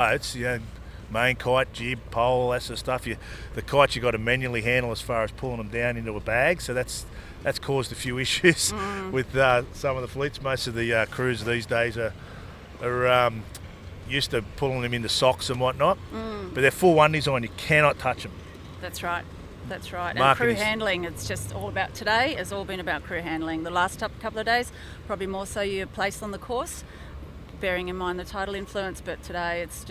It's main kite, jib, pole, all that sort of stuff. The kites you got to manually handle as far as pulling them down into a bag. So that's caused a few issues with some of the fleets. Most of the crews these days are used to pulling them into socks and whatnot. But they're full one design. You cannot touch them. That's right. That's right. And crew handling, it's just all about today. It's all been about crew handling. The last couple of days, probably more so you're placed on the course, bearing in mind the tidal influence. But today, it's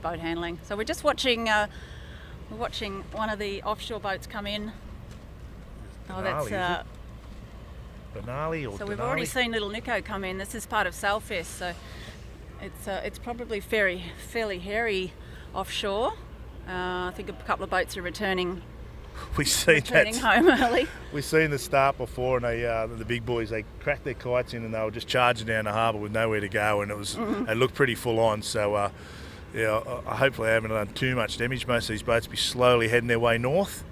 boat handling. So we're just watching. We're watching one of the offshore boats come in. Benali, Benali or so we've Denali? already seen little Nico come in. This is part of Sailfest, so it's probably fairly hairy offshore. I think a couple of boats are returning home early. We've seen the start before, and the big boys, they cracked their kites in and they were just charging down the harbour with nowhere to go, and it looked pretty full on. So hopefully I haven't done too much damage. Most of these boats will be slowly heading their way north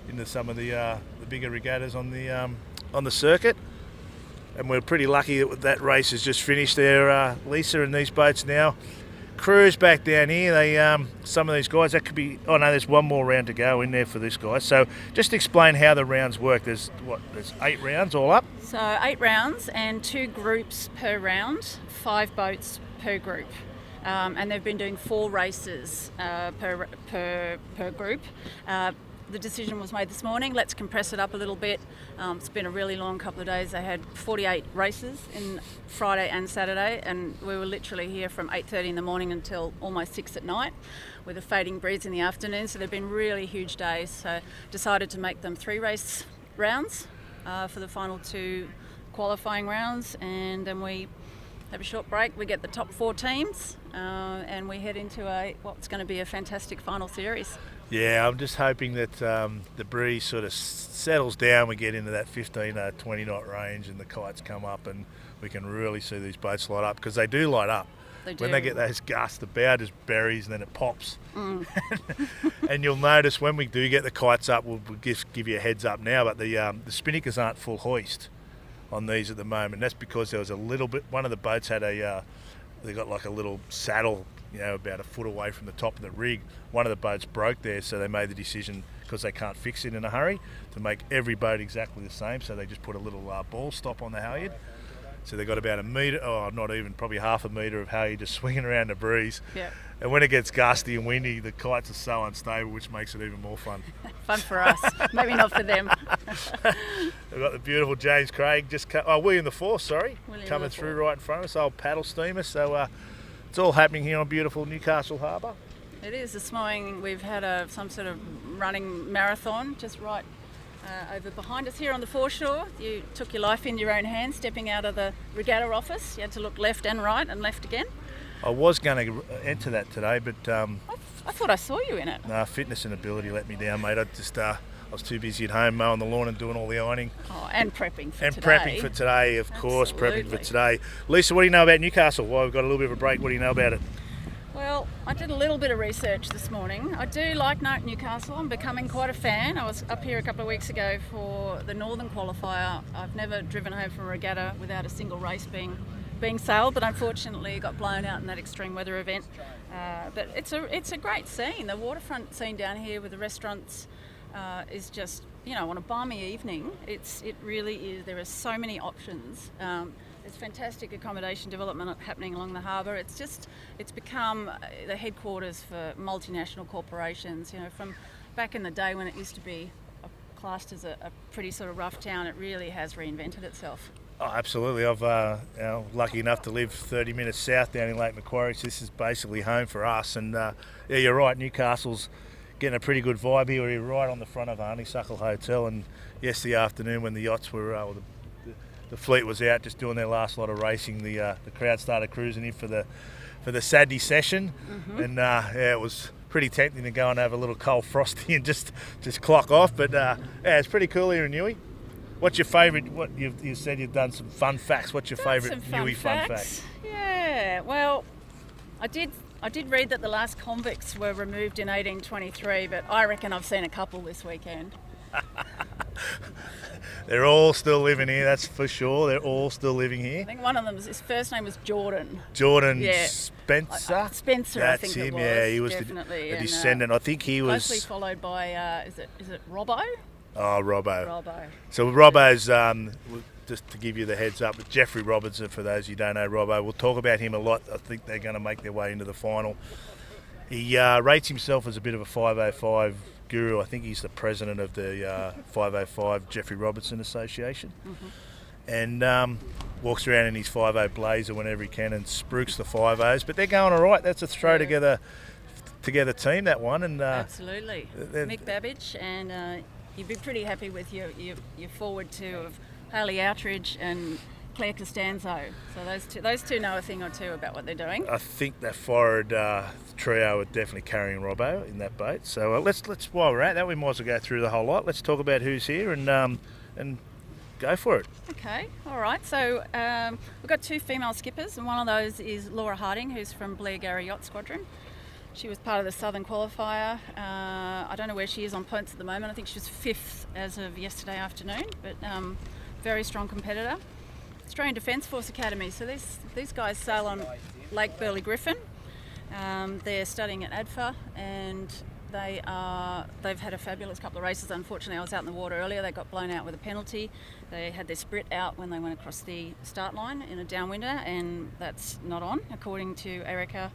into some of the bigger regattas on the circuit. And we're pretty lucky that race has just finished there, Lisa, and these boats now. Crews back down here, some of these guys, that could be, there's one more round to go in there for this guy. So just explain how the rounds work. There's 8 rounds all up? So 8 rounds and 2 groups per round, 5 boats per group. And they've been doing 4 races per group. The decision was made this morning. Let's compress it up a little bit. It's been a really long couple of days. They had 48 races in Friday and Saturday, and we were literally here from 8:30 in the morning until almost 6 at night with a fading breeze in the afternoon. So they've been really huge days. So decided to make them 3 race rounds for the final 2 qualifying rounds, and then we have a short break. We get the top 4 teams, and we head into what's going to be a fantastic final series. Yeah, I'm just hoping that the breeze sort of settles down. We get into that 15 to 20 knot range and the kites come up and we can really see these boats light up, because they do light up. They do. When they get those gusts, the bow just buries and then it pops. And you'll notice when we do get the kites up, we'll give you a heads up now, but the spinnakers aren't full hoist on these at the moment. That's because there was a little bit, one of the boats had they got like a little saddle, about a foot away from the top of the rig. One of the boats broke there, so they made the decision, because they can't fix it in a hurry, to make every boat exactly the same. So they just put a little ball stop on the halyard. So they got about a metre, not even, probably half a metre of halyard just swinging around the breeze. Yep. And when it gets gusty and windy, the kites are so unstable, which makes it even more fun. Fun for us, maybe not for them. We've got the beautiful James Craig, William the Fourth, coming through right in front of us, old paddle steamer. So it's all happening here on beautiful Newcastle Harbour. It is. This morning we've had some sort of running marathon just right over behind us here on the foreshore. You took your life in your own hands, stepping out of the regatta office. You had to look left and right and left again. I was going to enter that today, but I thought I saw you in it. No, fitness and ability let me down, mate. I was too busy at home mowing the lawn and doing all the ironing. Oh, and prepping for today. And prepping for today, of course, prepping for today. Lisa, what do you know about Newcastle? Well, we've got a little bit of a break. What do you know about it? Well, I did a little bit of research this morning. I do like Newcastle. I'm becoming quite a fan. I was up here a couple of weeks ago for the Northern Qualifier. I've never driven home from a regatta without a single race being sailed, but unfortunately it got blown out in that extreme weather event. But it's a great scene. The waterfront scene down here with the restaurants is just, on a balmy evening, it really is. There are so many options. There's fantastic accommodation development happening along the harbour. It's become the headquarters for multinational corporations. From back in the day when it used to be classed as a pretty sort of rough town, it really has reinvented itself. Oh, absolutely. I've lucky enough to live 30 minutes south down in Lake Macquarie, so this is basically home for us. And yeah, you're right, Newcastle's getting a pretty good vibe here. We're right on the front of Honeysuckle Hotel, and yesterday afternoon when the yachts were, the fleet was out just doing their last lot of racing, the crowd started cruising in for the Saturday session, and it was pretty tempting to go and have a little cold frosty and just clock off. But it's pretty cool here in Newey. What's your favourite? What you said you've done some fun facts. What's your favourite Newey fun fact? Yeah, well, I did read that the last convicts were removed in 1823, but I reckon I've seen a couple this weekend. They're all still living here, that's for sure. They're all still living here. I think one of them, his first name was Jordan. Jordan Yeah. Spencer. Spencer, That's I think him. it was. Yeah, he was definitely. the descendant. I think he was. Closely followed by, is it Robbo? Oh, Robbo. Robbo. So Robbo's, just to give you the heads up, Jeffrey Robertson, for those who don't know Robbo, we'll talk about him a lot. I think they're going to make their way into the final. He rates himself as a bit of a 505 guru. I think he's the president of the 505 Jeffrey Robertson Association. And walks around in his 50 blazer whenever he can and spruiks the 50s. But they're going all right. That's a throw together team, that one. And Absolutely. Mick Babbage, and you'd be pretty happy with your forward two of Hayley Outridge and Claire Costanzo. So those two know a thing or two about what they're doing. I think that forward trio are definitely carrying Robbo in that boat. So let's while we're at that, we might as well go through the whole lot. Let's talk about who's here and go for it. Okay, all right. So we've got two female skippers, and one of those is Laura Harding, who's from Blair Garry Yacht Squadron. She was part of the Southern qualifier. I don't know where she is on points at the moment. I think she was 5th as of yesterday afternoon, but very strong competitor. Australian Defence Force Academy. So these guys sail on Lake Burley Griffin. They're studying at ADFA, and they've had a fabulous couple of races. Unfortunately, I was out in the water earlier. They got blown out with a penalty. They had their sprit out when they went across the start line in a downwinder, and that's not on, according to Erica,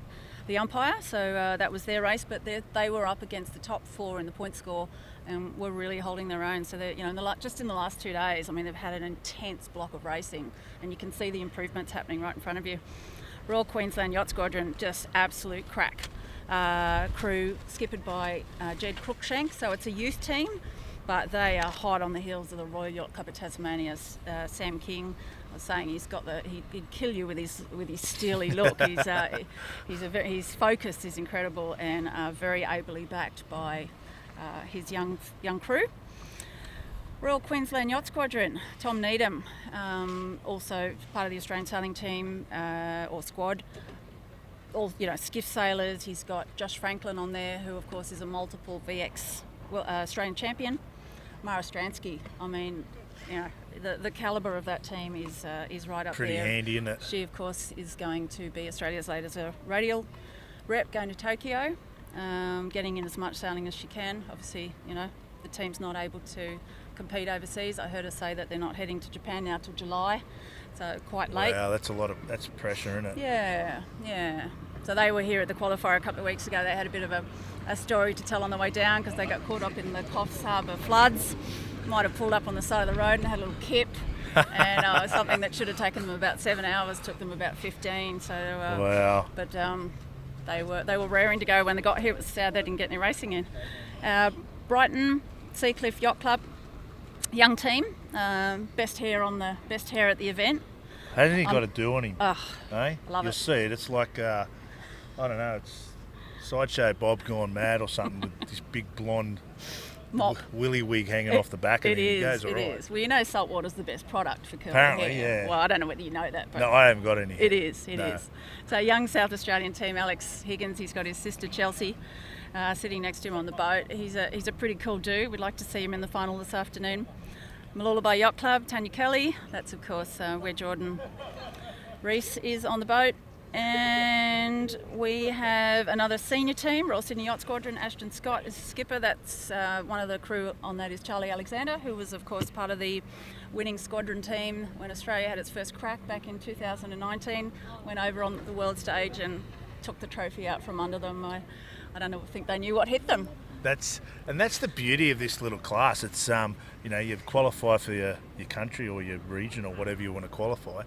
the umpire. So that was their race, but they were up against the top 4 in the point score and were really holding their own. So they're, just in the last 2 days, I mean, they've had an intense block of racing, and you can see the improvements happening right in front of you. Royal Queensland Yacht Squadron, just absolute crack. Crew skippered by Jed Cruikshank, so it's a youth team, but they are hot on the heels of the Royal Yacht Club of Tasmania's Sam King. I was saying he'd kill you with his steely look. His focus is incredible, and very ably backed by his young crew. Royal Queensland Yacht Squadron, Tom Needham, also part of the Australian sailing team or squad. All skiff sailors. He's got Josh Franklin on there, who of course is a multiple VX Australian champion. Mara Stransky. I mean, the calibre of that team is right up Pretty there. Pretty handy, isn't it? She of course is going to be Australia's latest radial rep, going to Tokyo, getting in as much sailing as she can. Obviously, the team's not able to compete overseas. I heard her say that they're not heading to Japan now till July, so quite late. Wow, that's pressure, isn't it? Yeah. So they were here at the qualifier a couple of weeks ago. They had a bit of a story to tell on the way down because they got caught up in the Coffs Harbour floods. Might have pulled up on the side of the road and had a little kip, and something that should have taken them about 7 hours took them about 15. So wow. But they were raring to go when they got here. It was sad they didn't get any racing in. Brighton Seacliff Yacht Club, young team, best hair at the event. Hasn't he got a do on him? Oh, eh? Love You'll it. see it. It's like I don't know. It's Sideshow Bob gone mad or something with this big blonde mop. willy wig hanging off the back of him. He goes all right. It is. Well, saltwater's the best product for curly Apparently, hair. yeah. Well, I don't know whether you know that. But No, I haven't got any. It is. No. So young South Australian team, Alex Higgins, he's got his sister Chelsea sitting next to him on the boat. He's a pretty cool dude. We'd like to see him in the final this afternoon. Malula Yacht Club, Tanya Kelly. That's, of course, where Jordan Reese is on the boat. And we have another senior team, Royal Sydney Yacht Squadron. Ashton Scott is skipper. That's one of the crew on that is Charlie Alexander, who was, of course, part of the winning squadron team when Australia had its first crack back in 2019. Went over on the world stage and took the trophy out from under them. I don't think they knew what hit them. That's the beauty of this little class. It's you qualify for your country or your region or whatever you want to qualify.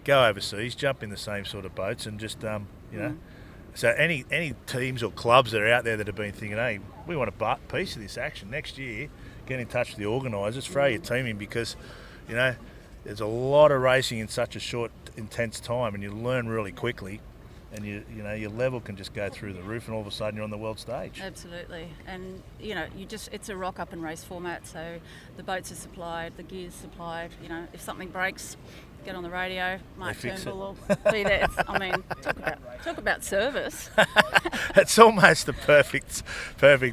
Go overseas, jump in the same sort of boats, and just So any teams or clubs that are out there that have been thinking, hey, we want a piece of this action next year, get in touch with the organisers, throw your team in, because there's a lot of racing in such a short, intense time, and you learn really quickly. And your level can just go through the roof, and all of a sudden you're on the world stage. Absolutely, and it's a rock up and race format. So the boats are supplied, the gear's supplied. If something breaks, get on the radio. Mark fix Turnbull will be there. I mean, talk about service. It's almost the perfect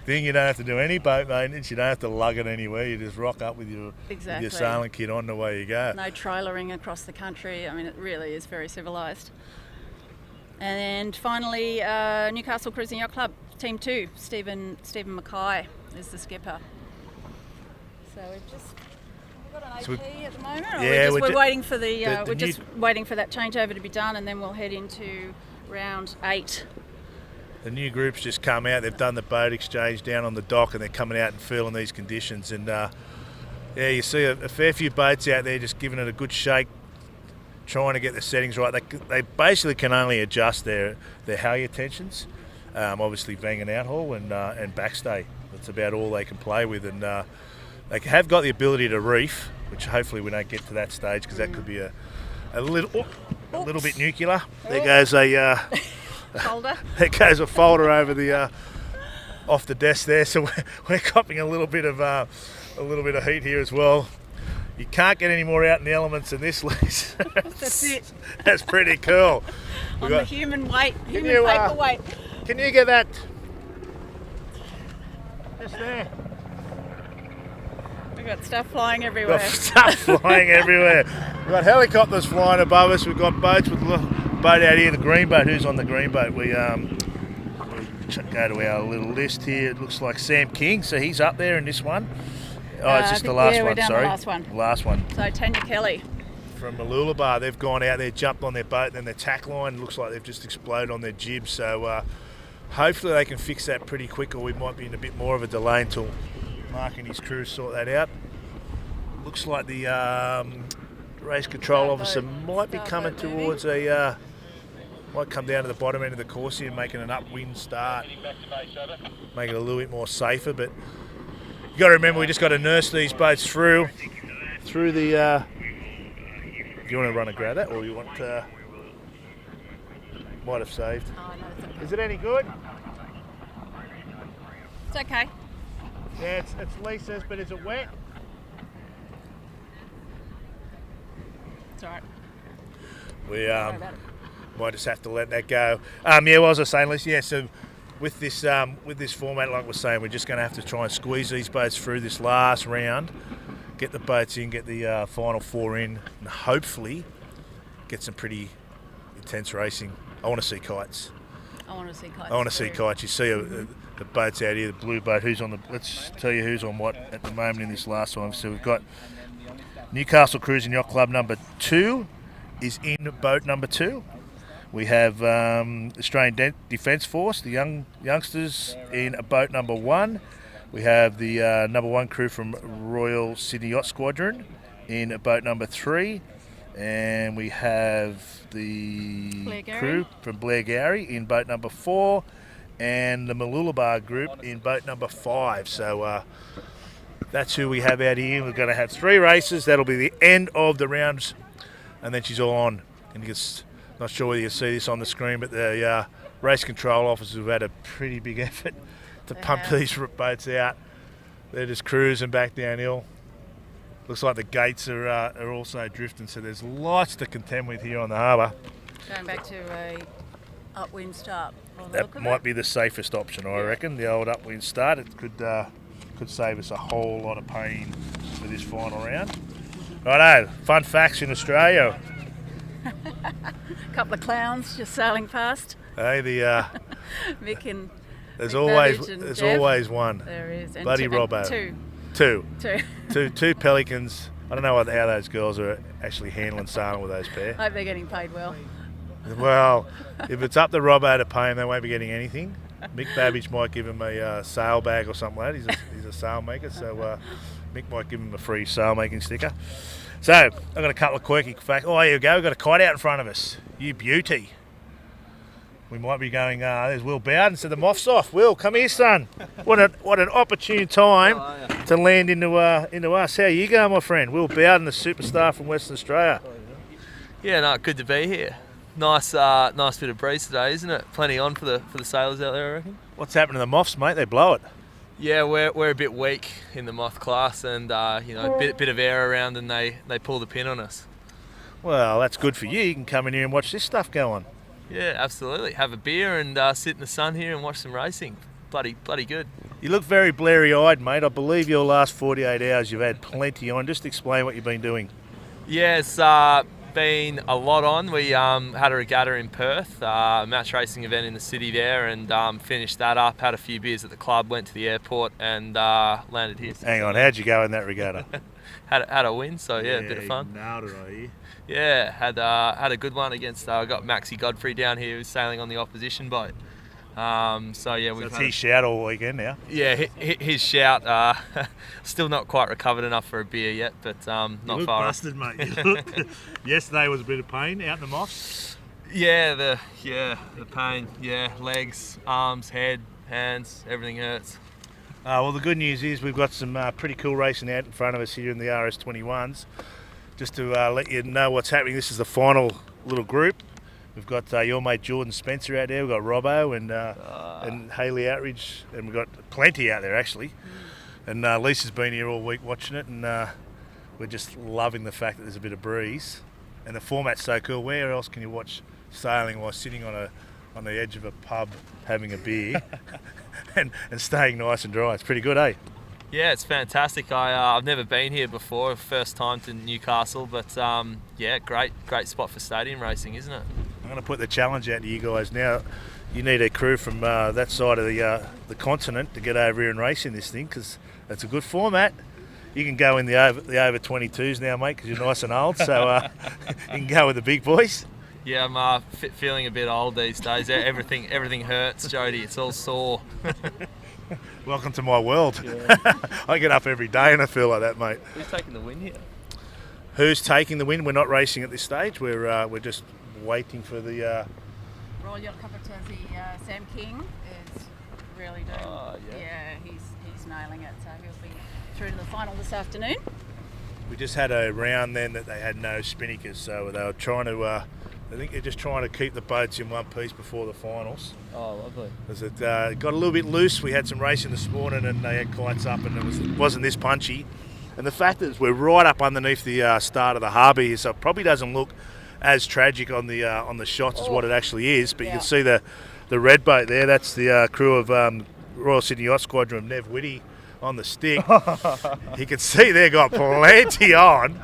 thing. You don't have to do any boat maintenance. You don't have to lug it anywhere. You just rock up with your sailing kit on, the way you go. No trailering across the country. I mean, it really is very civilised. And finally, Newcastle Cruising Yacht Club, Team 2, Stephen Mackay is the skipper. So we've got an AP at the moment. Yeah, we're waiting for just waiting for that changeover to be done, and then we'll head into round 8. The new group's just come out. They've done the boat exchange down on the dock, and they're coming out and feeling these conditions. And you see a fair few boats out there just giving it a good shake, trying to get the settings right. They basically can only adjust their halyard tensions, obviously bang and outhaul and backstay. That's about all they can play with, and they have got the ability to reef, which hopefully we don't get to that stage, because that could be a little bit nuclear. There goes a folder. There goes a folder over the off the desk there. So we're copping a little bit of heat here as well. You can't get any more out in the elements than this, Liz. That's it. That's pretty cool. On the human paperweight. Can you get that just there? We've got stuff flying everywhere. We've got helicopters flying above us. We've got boats with a boat out here, the green boat. Who's on the green boat? We go to our little list here. It looks like Sam King, so he's up there in this one. Oh, it's just the last one, sorry. The last one. So Tanya Kelly. From Mooloolaba, they've gone out there, jumped on their boat, and then their tack line looks like they've just exploded on their jib. So hopefully they can fix that pretty quick, or we might be in a bit more of a delay until Mark and his crew sort that out. Looks like the race control officer might be coming towards might come down to the bottom end of the course here and making an upwind start, make it a little bit more safer, but you got to remember, we just got to nurse these boats through the. Do you want to run and grab that, or you want? Might have saved. Oh, no, it's okay. Is it any good? It's okay. Yeah, it's Lisa's, but is it wet? It's all right. We might just have to let that go. Yeah, what was I saying, Lisa? Yeah, so with this format, like we're saying, we're just going to have to try and squeeze these boats through this last round, get the boats in, get the final 4 in, and hopefully get some pretty intense racing. I want to see kites. I want to see kites. You see the boats out here, the blue boat. Let's tell you who's on what at the moment in this last one. So we've got Newcastle Cruising Yacht Club number 2 is in boat number 2. We have Australian Defence Force, the youngsters, in boat number 1. We have the number 1 crew from Royal Sydney Yacht Squadron in boat number 3. And we have the crew from Blairgowrie in boat number 4. And the Mooloolaba group in boat number 5. So that's who we have out here. We're going to have 3 races. That'll be the end of the rounds. And then she's all on. And not sure whether you see this on the screen, but the race control officers have had a pretty big effort to pump these boats out. They're just cruising back downhill. Looks like the gates are also drifting, so there's lots to contend with here on the harbour. Going back to a upwind start. That might be the safest option, I reckon. The old upwind start. It could save us a whole lot of pain for this final round. Righto, fun facts in Australia. A couple of clowns just sailing past. Hey, Vic and there's Jeff. always one. There is. And Buddy Robbo. Two pelicans. I don't know how those girls are actually handling sailing with those pair. Hope they're getting paid well. Well, if it's up to Robbo to pay him, they won't be getting anything. Mick Babbage might give him a sail bag or something like that. He's a sail maker, so Mick might give him a free sail making sticker. So I've got a couple of quirky facts. Oh, here we go. We've got a kite out in front of us. You beauty. We might be going, there's Will Bowden, so the moth's off. Will, come here, son. What an opportune time to land into us. How you going, my friend? Will Bowden, the superstar from Western Australia. Yeah, no, good to be here. Nice bit of breeze today, isn't it? Plenty on for the sailors out there, I reckon. What's happening to the moths, mate? They blow it. Yeah, we're a bit weak in the moth class, and bit of air around, and they pull the pin on us. Well, that's good for you. You can come in here and watch this stuff go on. Yeah, absolutely. Have a beer and sit in the sun here and watch some racing. Bloody good. You look very blurry-eyed, mate. I believe your last 48 hours you've had plenty on. Just explain what you've been doing. Yeah, it's been a lot on. We had a regatta in Perth, a match racing event in the city there, and finished that up. Had a few beers at the club, went to the airport, and landed here. Hang on, how'd you go in that regatta? had a win, so yeah, a bit of fun. You nailed it, I hear. Yeah, had a good one against. Got Maxi Godfrey down here who's sailing on the opposition boat. So yeah, we've It's his shout all weekend now. Yeah, his shout. Still not quite recovered enough for a beer yet, but not you look far. Busted, mate. You look, yesterday was a bit of pain out in the moss. Yeah, the pain. Yeah, legs, arms, head, hands, everything hurts. Well, the good news is we've got some pretty cool racing out in front of us here in the RS21s. Just to let you know what's happening, this is the final little group. We've got your mate Jordan Spencer out there. We've got Robbo and Hayley Outridge, and we've got plenty out there actually. And Lisa's been here all week watching it, and we're just loving the fact that there's a bit of breeze. And the format's so cool. Where else can you watch sailing while sitting on the edge of a pub having a beer and staying nice and dry? It's pretty good, eh? Yeah, it's fantastic. I've never been here before, first time to Newcastle, but yeah, great spot for stadium racing, isn't it? I'm going to put the challenge out to you guys now. You need a crew from that side of the continent to get over here and race in this thing, because it's a good format. You can go in the over 22s now, mate, because you're nice and old, so you can go with the big boys. Yeah, I'm feeling a bit old these days. Everything hurts, Jody. It's all sore. Welcome to my world. Yeah. I get up every day and I feel like that, mate. Who's taking the win here? Who's taking the win? We're not racing at this stage. We're just waiting for the... Royal Yacht Cup of Tassie, Sam King is really doing... Oh, yeah, he's nailing it. So he'll be through to the final this afternoon. We just had a round then that they had no spinnaker, so they were trying to... I think they're just trying to keep the boats in one piece before the finals. Oh, lovely. Because it got a little bit loose. We had some racing this morning and they had kites up and it wasn't this punchy. And the fact is we're right up underneath the start of the harbour here, so it probably doesn't look as tragic on the shots as what it actually is. But you can see the red boat there. That's the crew of Royal Sydney Yacht Squadron of Nev Whitty on the stick. You can see they've got plenty on.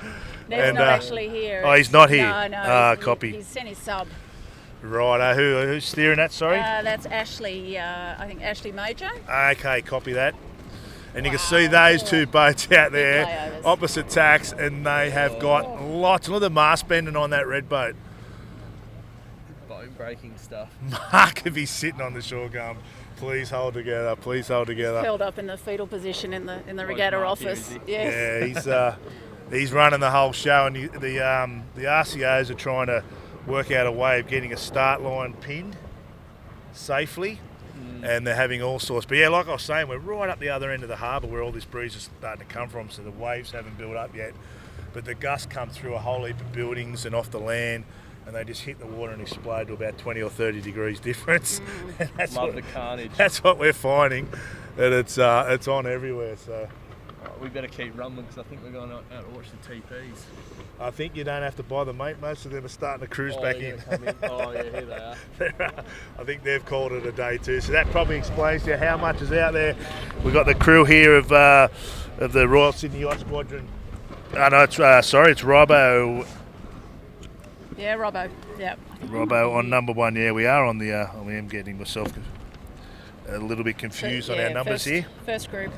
Nev's not actually here. Oh, he's not here? No. Copy. He's sent his sub. Right, who's steering that, sorry? That's Ashley, I think Ashley Major. Okay, copy that. And you can see those two boats out there, opposite tacks, and they have got lots. Look at the mast bending on that red boat. Bone-breaking stuff. Mark, if he's sitting on the shore going, please hold together, please hold together. Held up in the fetal position in the regatta office. Yes. Yeah, he's running the whole show, and the RCOs are trying to work out a way of getting a start line pinned safely, and they're having all sorts. But yeah, like I was saying, we're right up the other end of the harbour where all this breeze is starting to come from, so the waves haven't built up yet. But the gusts come through a whole heap of buildings and off the land, and they just hit the water and explode to about 20 or 30 degrees difference. Love the carnage. That's what we're finding, that it's on everywhere. So. We better keep rumbling because I think we're going out to watch the TPs. I think you don't have to buy them, mate. Most of them are starting to cruise back in. Oh, yeah, here they are. I think they've called it a day too. So that probably explains to you how much is out there. We've got the crew here of the Royal Sydney Yacht Squadron. No, it's Robbo. Yeah, Robbo. Yeah. Robbo on number one. Yeah, we are on the. I am getting myself a little bit confused on our numbers here. First group.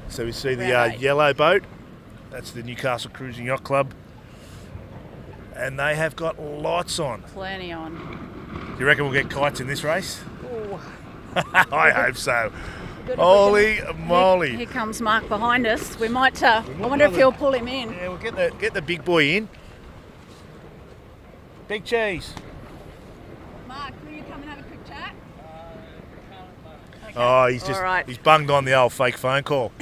So we see the yellow boat. That's the Newcastle Cruising Yacht Club. And they have got lots on. Plenty on. Do you reckon we'll get kites in this race? Ooh. I hope so. Holy moly. Here comes Mark behind us. We might, I wonder if he'll pull him in. Yeah, we'll get the big boy in. Big cheese. Mark, will you come and have a quick chat? Okay. Oh, he's bunged on the old fake phone call.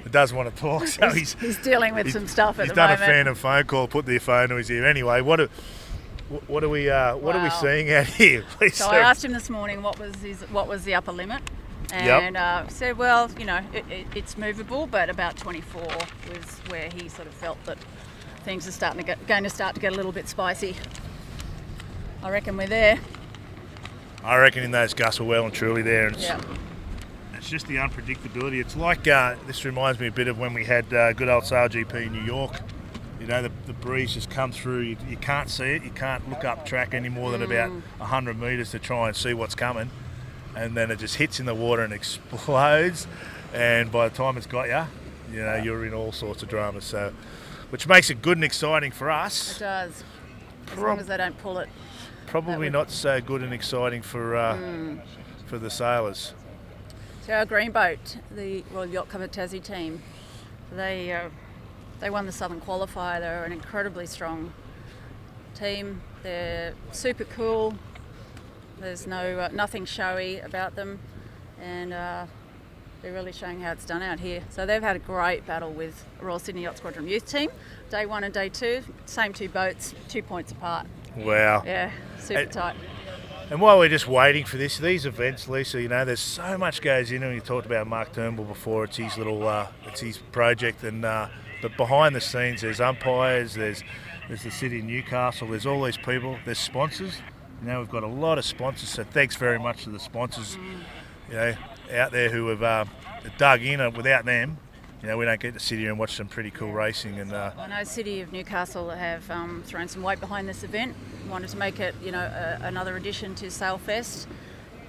He doesn't want to talk, so he's dealing with some stuff at the moment. He's done a phantom phone call, put the phone to his ear. Anyway, what are we seeing out here? Please, so I asked him this morning what was the upper limit, and said, well, it's movable, but about 24 was where he sort of felt that things are going to start to get a little bit spicy. I reckon we're there. I reckon in those gusts we're well and truly there. And Yeah. it's just the unpredictability. It's like, this reminds me a bit of when we had good old SailGP in New York. You know, the breeze just comes through. You can't see it. You can't look up track any more than about 100 metres to try and see what's coming. And then it just hits in the water and explodes. And by the time it's got you, you're in all sorts of dramas. So, which makes it good and exciting for us. It does. As long as they don't pull it. Probably not so good and exciting for the sailors. So our green boat, the Royal Yacht Club Tassie team, they won the Southern Qualifier. They're an incredibly strong team. They're super cool. There's nothing showy about them, and they're really showing how it's done out here. So they've had a great battle with Royal Sydney Yacht Squadron Youth Team. Day 1 and Day 2, same 2 boats, 2 points apart. Wow. Yeah, super tight. And while we're just waiting for these events, Lisa, there's so much goes in. And you talked about Mark Turnbull before. It's his it's his project, and but behind the scenes, there's umpires, there's the city of Newcastle, there's all these people, there's sponsors. We've got a lot of sponsors. So thanks very much to the sponsors, out there who have dug in. And without them, we don't get to sit here and watch some pretty cool racing. And I know City of Newcastle have thrown some weight behind this event. Wanted to make it, another addition to Sailfest,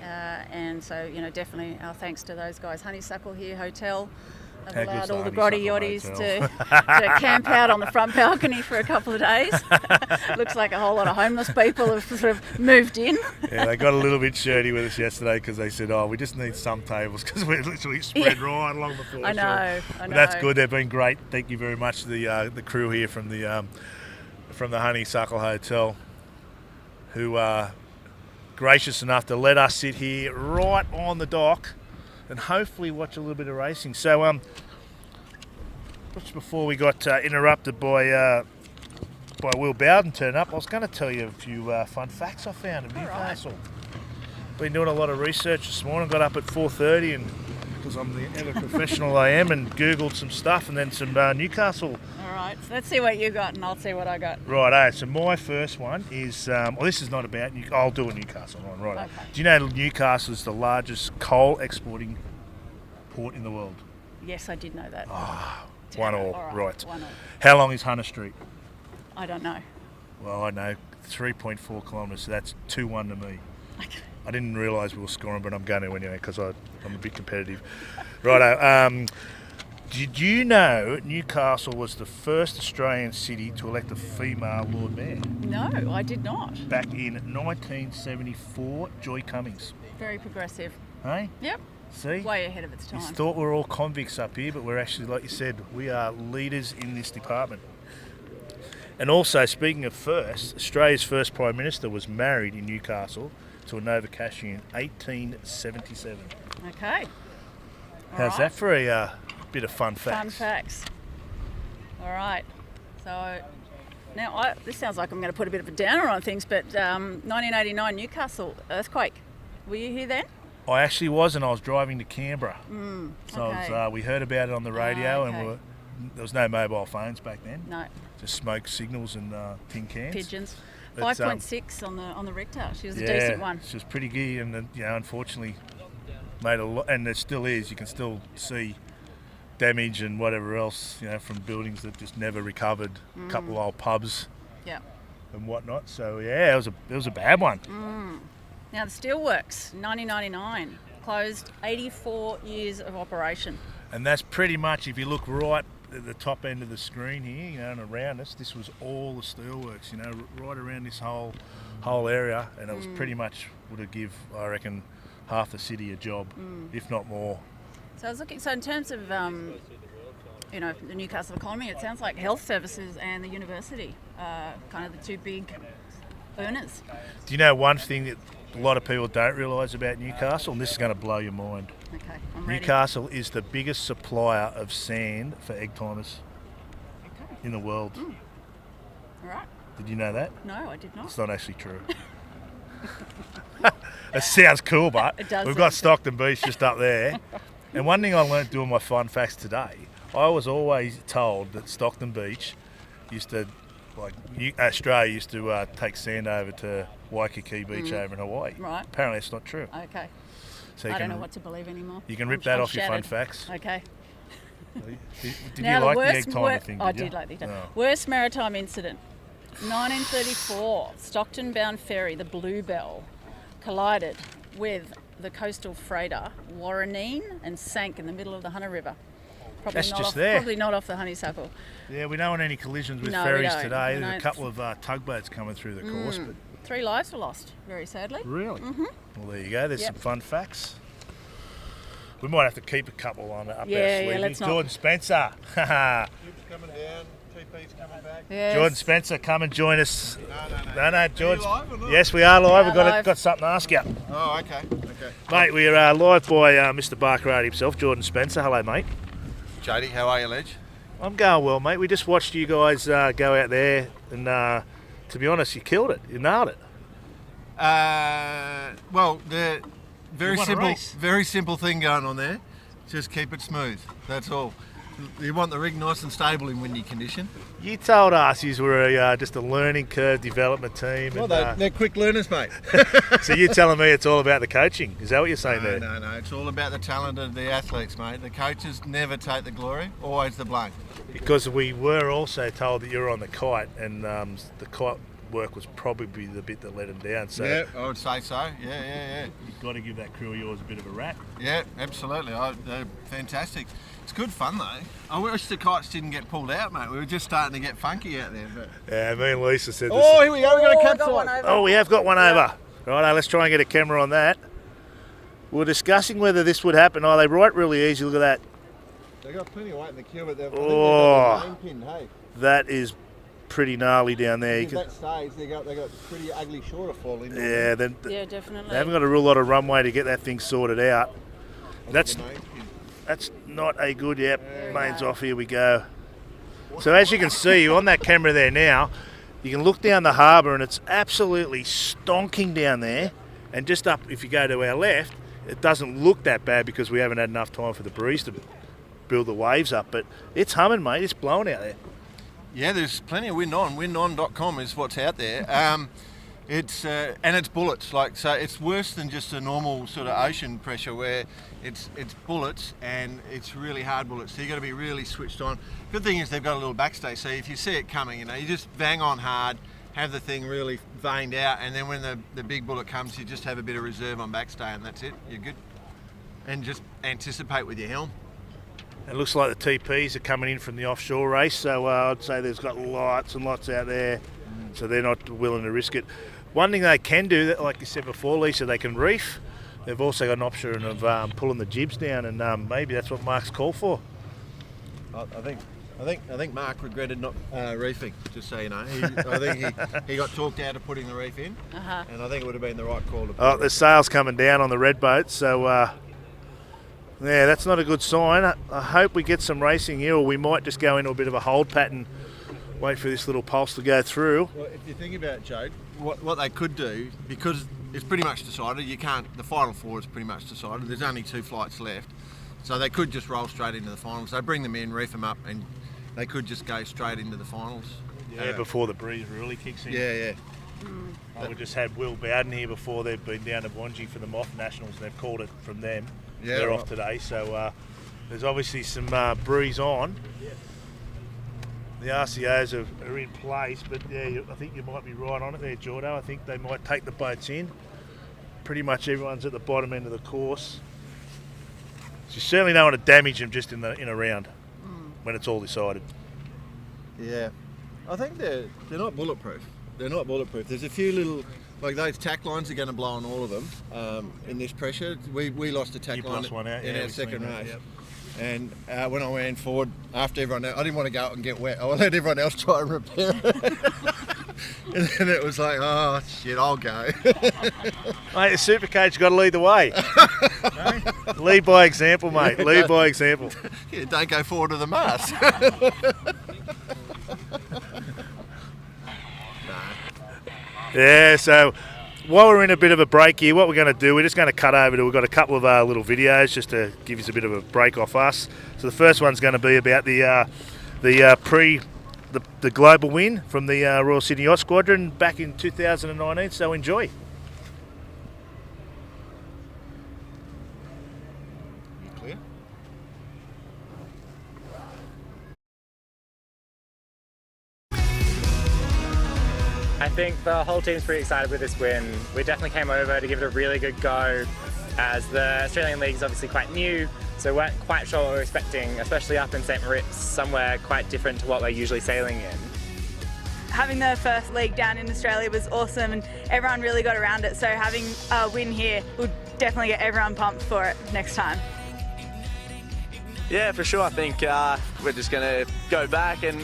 and so definitely our thanks to those guys. Honeysuckle here Hotel have allowed all the grotty yachties to camp out on the front balcony for a couple of days. Looks like a whole lot of homeless people have sort of moved in. Yeah, they got a little bit shirty with us yesterday because they said, we just need some tables because we're literally spread right along the floor. I know. But that's good. They've been great. Thank you very much to the crew here from the Honeysuckle Hotel, who are gracious enough to let us sit here right on the dock and hopefully watch a little bit of racing. So, just before we got interrupted by Will Bowden turn up, I was going to tell you a few fun facts I found in Newcastle. Been doing a lot of research this morning. Got up at 4:30 and because I'm the ever professional I am, and Googled some stuff and then some Newcastle. All right, so let's see what you got and I'll see what I got. Right, so my first one is, this is not about I'll do a Newcastle one, right? Okay. Do you know Newcastle is the largest coal exporting port in the world? Yes, I did know that. One all, right. 1 all. How long is Hunter Street? I don't know. Well, I know, 3.4 kilometres, so that's 2-1 to me. Okay. I didn't realise we were scoring, but I'm going to anyway because I'm a bit competitive. Righto. Did you know Newcastle was the first Australian city to elect a female Lord Mayor? No, I did not. Back in 1974, Joy Cummings. Very progressive. Hey? Yep. See? Way ahead of its time. You thought we were all convicts up here, but we're actually, like you said, we are leaders in this department. And also, speaking of first, Australia's first Prime Minister was married in Newcastle to a Nova Cashew in 1877. Okay. How's that for a bit of fun facts? Fun facts. All right. So now this sounds like I'm going to put a bit of a downer on things, but 1989 Newcastle earthquake. Were you here then? I actually was, and I was driving to Canberra. So okay. We heard about it on the radio, okay. and there was no mobile phones back then. No. Just smoke signals and tin cans. Pigeons. But, 5.6 on the Richter. She was a decent one. She was pretty good, and unfortunately made a lot, and it still is. You can still see damage and whatever else, from buildings that just never recovered. A couple of old pubs. Yeah. And whatnot. So it was a bad one. Now the Steelworks, 1999, closed 84 years of operation. And that's pretty much, if you look right at the top end of the screen here, and around us, this was all the steelworks, right around this whole area, and it was pretty much would have give, I reckon, half the city a job, if not more. So I was looking. So in terms of the Newcastle economy, it sounds like health services and the university are kind of the two big earners. Do you know one thing that a lot of people don't realise about Newcastle, and this is going to blow your mind? Okay, I'm ready. Newcastle is the biggest supplier of sand for egg timers in the world. All right. Did you know that? No, I did not. It's not actually true. It sounds cool, but It does we've got sound Stockton Beach just up there. And one thing I learnt doing my fun facts today, I was always told that Stockton Beach used to, like Australia used to take sand over to Waikiki Beach over in Hawaii. Right. Apparently it's not true. Okay. So I don't know what to believe anymore. You can rip that off your fun facts. Okay. Did Now, you like the egg timer thing? I did like the egg timer. Worst maritime incident. 1934, Stockton-bound ferry, the Bluebell, collided with the coastal freighter Warreneen and sank in the middle of the Hunter River. Probably not off the Honeysuckle. Yeah, we don't want any collisions with No, we ferries don't. today. There's a couple of tugboats coming through the course. But 3 lives were lost, very sadly. really? Well, there you go. There's some fun facts. We might have to keep a couple on up our sleeve. Yeah, let's not. Jordan Spencer. Coming down, TP's coming back. Yes. Jordan Spencer, come and join us. No, Jordan. Are you live or not? Yes, we are live. We are We've got something to ask you. Oh, okay. Mate, we are live by Mr. Barker himself, Jordan Spencer. Hello, mate. Jody, how are you, Ledge? I'm going well, mate. We just watched you guys go out there and, to be honest, you killed it. You nailed it. Well, the You won a race. very simple thing going on there. Just keep it smooth. That's all. You want the rig nice and stable in windy condition. You told us you were just a learning curve development team. Well, and, they're quick learners, mate. so you're telling me it's all about the coaching? Is that what you're saying there? No. It's all about the talent of the athletes, mate. The coaches never take the glory, always the blame. Because we were also told that you were on the kite, and the kite work was probably the bit that let them down. So Yeah, I would say so. Yeah. you've got to give that crew of yours a bit of a rap. Yeah, absolutely. They're fantastic. It's good fun though. I wish the kites didn't get pulled out, mate. We were just starting to get funky out there. But... Yeah, me and Lisa said this. Oh, here we go. We've got a I capsize. got one over. Oh, we have got one over. Righto, let's try and get a camera on that. We were discussing whether this would happen. Oh, they right really easy. Look at that. They got plenty of weight in the keel, but they've Oh. got a main pin, hey. That is pretty gnarly down there. You If can, that stays, they got pretty ugly shore to fall into. yeah, Yeah, definitely. they haven't got a real lot of runway to get that thing sorted out. That's The main pin. That's not a good, mains off, here we go. So as you can see on that camera there now, you can look down the harbour and it's absolutely stonking down there. And just up, if you go to our left, it doesn't look that bad because we haven't had enough time for the breeze to build the waves up. But it's humming, mate. It's blowing out there. Yeah, there's plenty of wind on. Windon.com is what's out there. It's bullets. So it's worse than just a normal sort of ocean pressure where it's bullets and it's really hard bullets. So you got to be really switched on. Good thing is they've got a little backstay. So if you see it coming, you just bang on hard, have the thing really veined out, and then when the big bullet comes, you just have a bit of reserve on backstay, and that's it. You're good. And just anticipate with your helm. It looks like the TPs are coming in from the offshore race, so I'd say there's got lots and lots out there, so they're not willing to risk it. One thing they can do, that, like you said before, Lisa, they can reef. They've also got an option of pulling the jibs down, and maybe that's what Mark's called for. I think Mark regretted not reefing. Just so you know, I think he got talked out of putting the reef in, and I think it would have been the right call to put Oh, the sail's coming down on the red boat, so yeah, that's not a good sign. I hope we get some racing here, or we might just go into a bit of a hold pattern, wait for this little pulse to go through. Well, if you think about it, Jade, what they could do, because it's pretty much decided, the final four is pretty much decided, there's only 2 flights left, so they could just roll straight into the finals. They bring them in, reef them up, and they could just go straight into the finals. Yeah, before the breeze really kicks in. Yeah. We just had Will Bowden here before. They've been down to Wanji for the Moth Nationals, and they've called it from them. Yeah, They're right. off today, so there's obviously some breeze on. The RCOs are in place, but yeah, I think you might be right on it there, Jordo. I think they might take the boats in. Pretty much everyone's at the bottom end of the course. So you certainly don't want to damage them just in a round when it's all decided. Yeah. I think they're not bulletproof. They're not bulletproof. There's a few little, like those tack lines are going to blow on all of them in this pressure. We lost a tack You line lost one out, in yeah, our we've second seen that, race. yep. And when I ran forward, after everyone else, I didn't want to go out and get wet. I let everyone else try and repair it. And then it was like, oh shit, I'll go. Mate, the Supercoach got to lead the way. Lead by example, mate. Lead by example. Yeah, don't go forward to the mast. Yeah, so while we're in a bit of a break here, what we're going to do, we're just going to cut over to, we've got a couple of little videos just to give us a bit of a break off us. So the first one's going to be about the the global win from the Royal Sydney Yacht Squadron back in 2019, so enjoy. Clear? I think the whole team's pretty excited with this win. We definitely came over to give it a really good go, as the Australian League is obviously quite new, so we weren't quite sure what we were expecting, especially up in St Moritz, somewhere quite different to what we're usually sailing in. Having the first league down in Australia was awesome and everyone really got around it, so having a win here would definitely get everyone pumped for it next time. Yeah, for sure. I think we're just going to go back and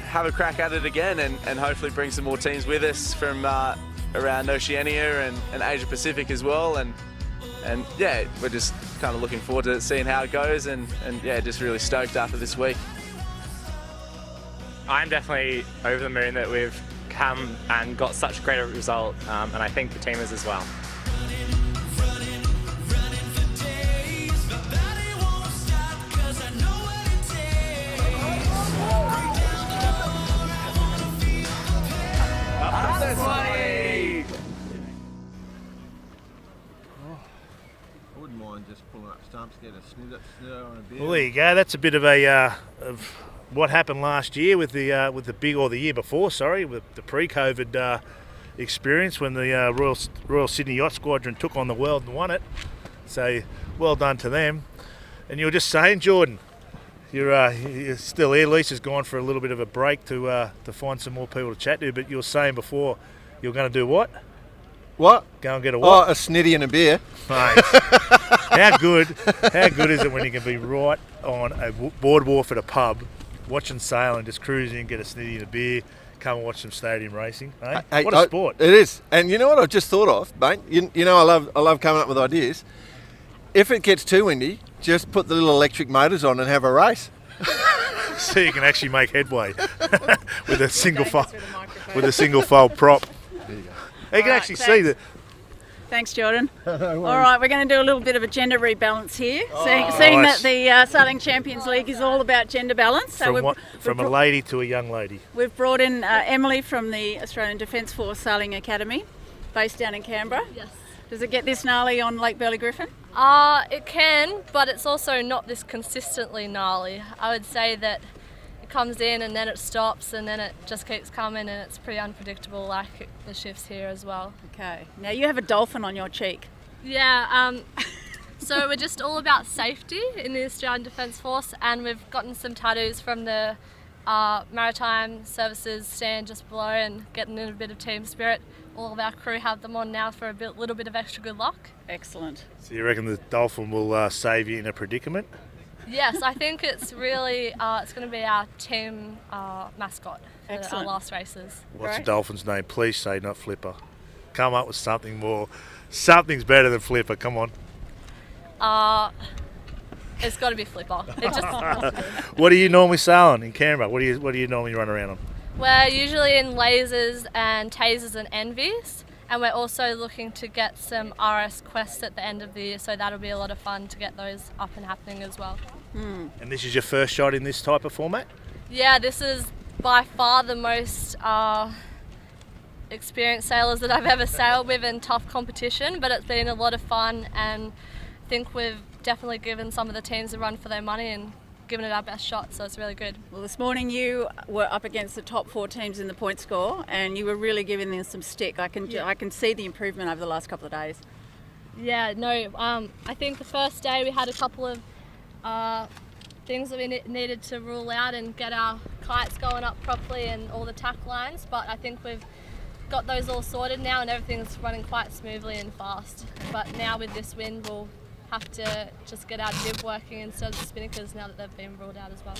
have a crack at it again and hopefully bring some more teams with us from around Oceania and Asia Pacific as well. And yeah, we're just kind of looking forward to seeing how it goes and yeah, just really stoked after this week. I'm definitely over the moon that we've come and got such a great result, and I think the team is as well. I wouldn't mind just pulling up stumps, get a snidder on a beer. Well, there you go. That's a bit of a of what happened last year with the big, or the year before, sorry, with the pre-COVID experience when the Royal Sydney Yacht Squadron took on the world and won it. So well done to them. And you were just saying, Jordan, you're still here. Lisa's gone for a little bit of a break to find some more people to chat to. But you were saying before you're going to do what? What? Go and get a what? Oh, a snitty and a beer. Mate, how good is it when you can be right on a boardwalk at a pub, watching sail and just cruising and get a snitty and a beer, come and watch some stadium racing. Eh? Hey, what a sport. It is. And you know what I've just thought of, mate? You know I love coming up with ideas. If it gets too windy, just put the little electric motors on and have a race. So you can actually make headway with a single fold prop. There you go. You can actually see that. Thanks, Jordan. All right, we're going to do a little bit of a gender rebalance here, seeing nice. that the Sailing Champions League is all about gender balance. So From a lady to a young lady. we've brought in Emily from the Australian Defence Force Sailing Academy, based down in Canberra. Yes. Does it get this gnarly on Lake Burley Griffin? It can, but it's also not this consistently gnarly. I would say that it comes in and then it stops and then it just keeps coming, and it's pretty unpredictable, like the shifts here as well. Okay. Now you have a dolphin on your cheek. Yeah, so we're just all about safety in the Australian Defence Force, and we've gotten some tattoos from the Maritime Services stand just below and getting in a bit of team spirit. All of our crew have them on now for a little bit of extra good luck. Excellent. So you reckon the dolphin will save you in a predicament? Yes, I think it's really, it's going to be our team mascot for Excellent. our last races. What's Great. the dolphin's name? Please say not Flipper. Come up with something more. Something's better than Flipper. Come on. It's got to be Flipper. It just What do you normally sail on in Canberra? What do you normally run around on? We're usually in lasers and tasers and envies, and we're also looking to get some RS quests at the end of the year, so that'll be a lot of fun to get those up and happening as well. And this is your first shot in this type of format? Yeah, this is by far the most experienced sailors that I've ever sailed with in tough competition, but it's been a lot of fun, and I think we've definitely given some of the teams a run for their money and given it our best shot, so it's really good. Well, this morning you were up against the top 4 teams in the point score, and you were really giving them some stick. I can see the improvement over the last couple of days. Yeah, no, I think the first day we had a couple of things that we needed to rule out and get our kites going up properly and all the tack lines, but I think we've got those all sorted now and everything's running quite smoothly and fast. But now with this wind, we'll have to just get our jib working instead of the spinnakers now that they've been ruled out as well.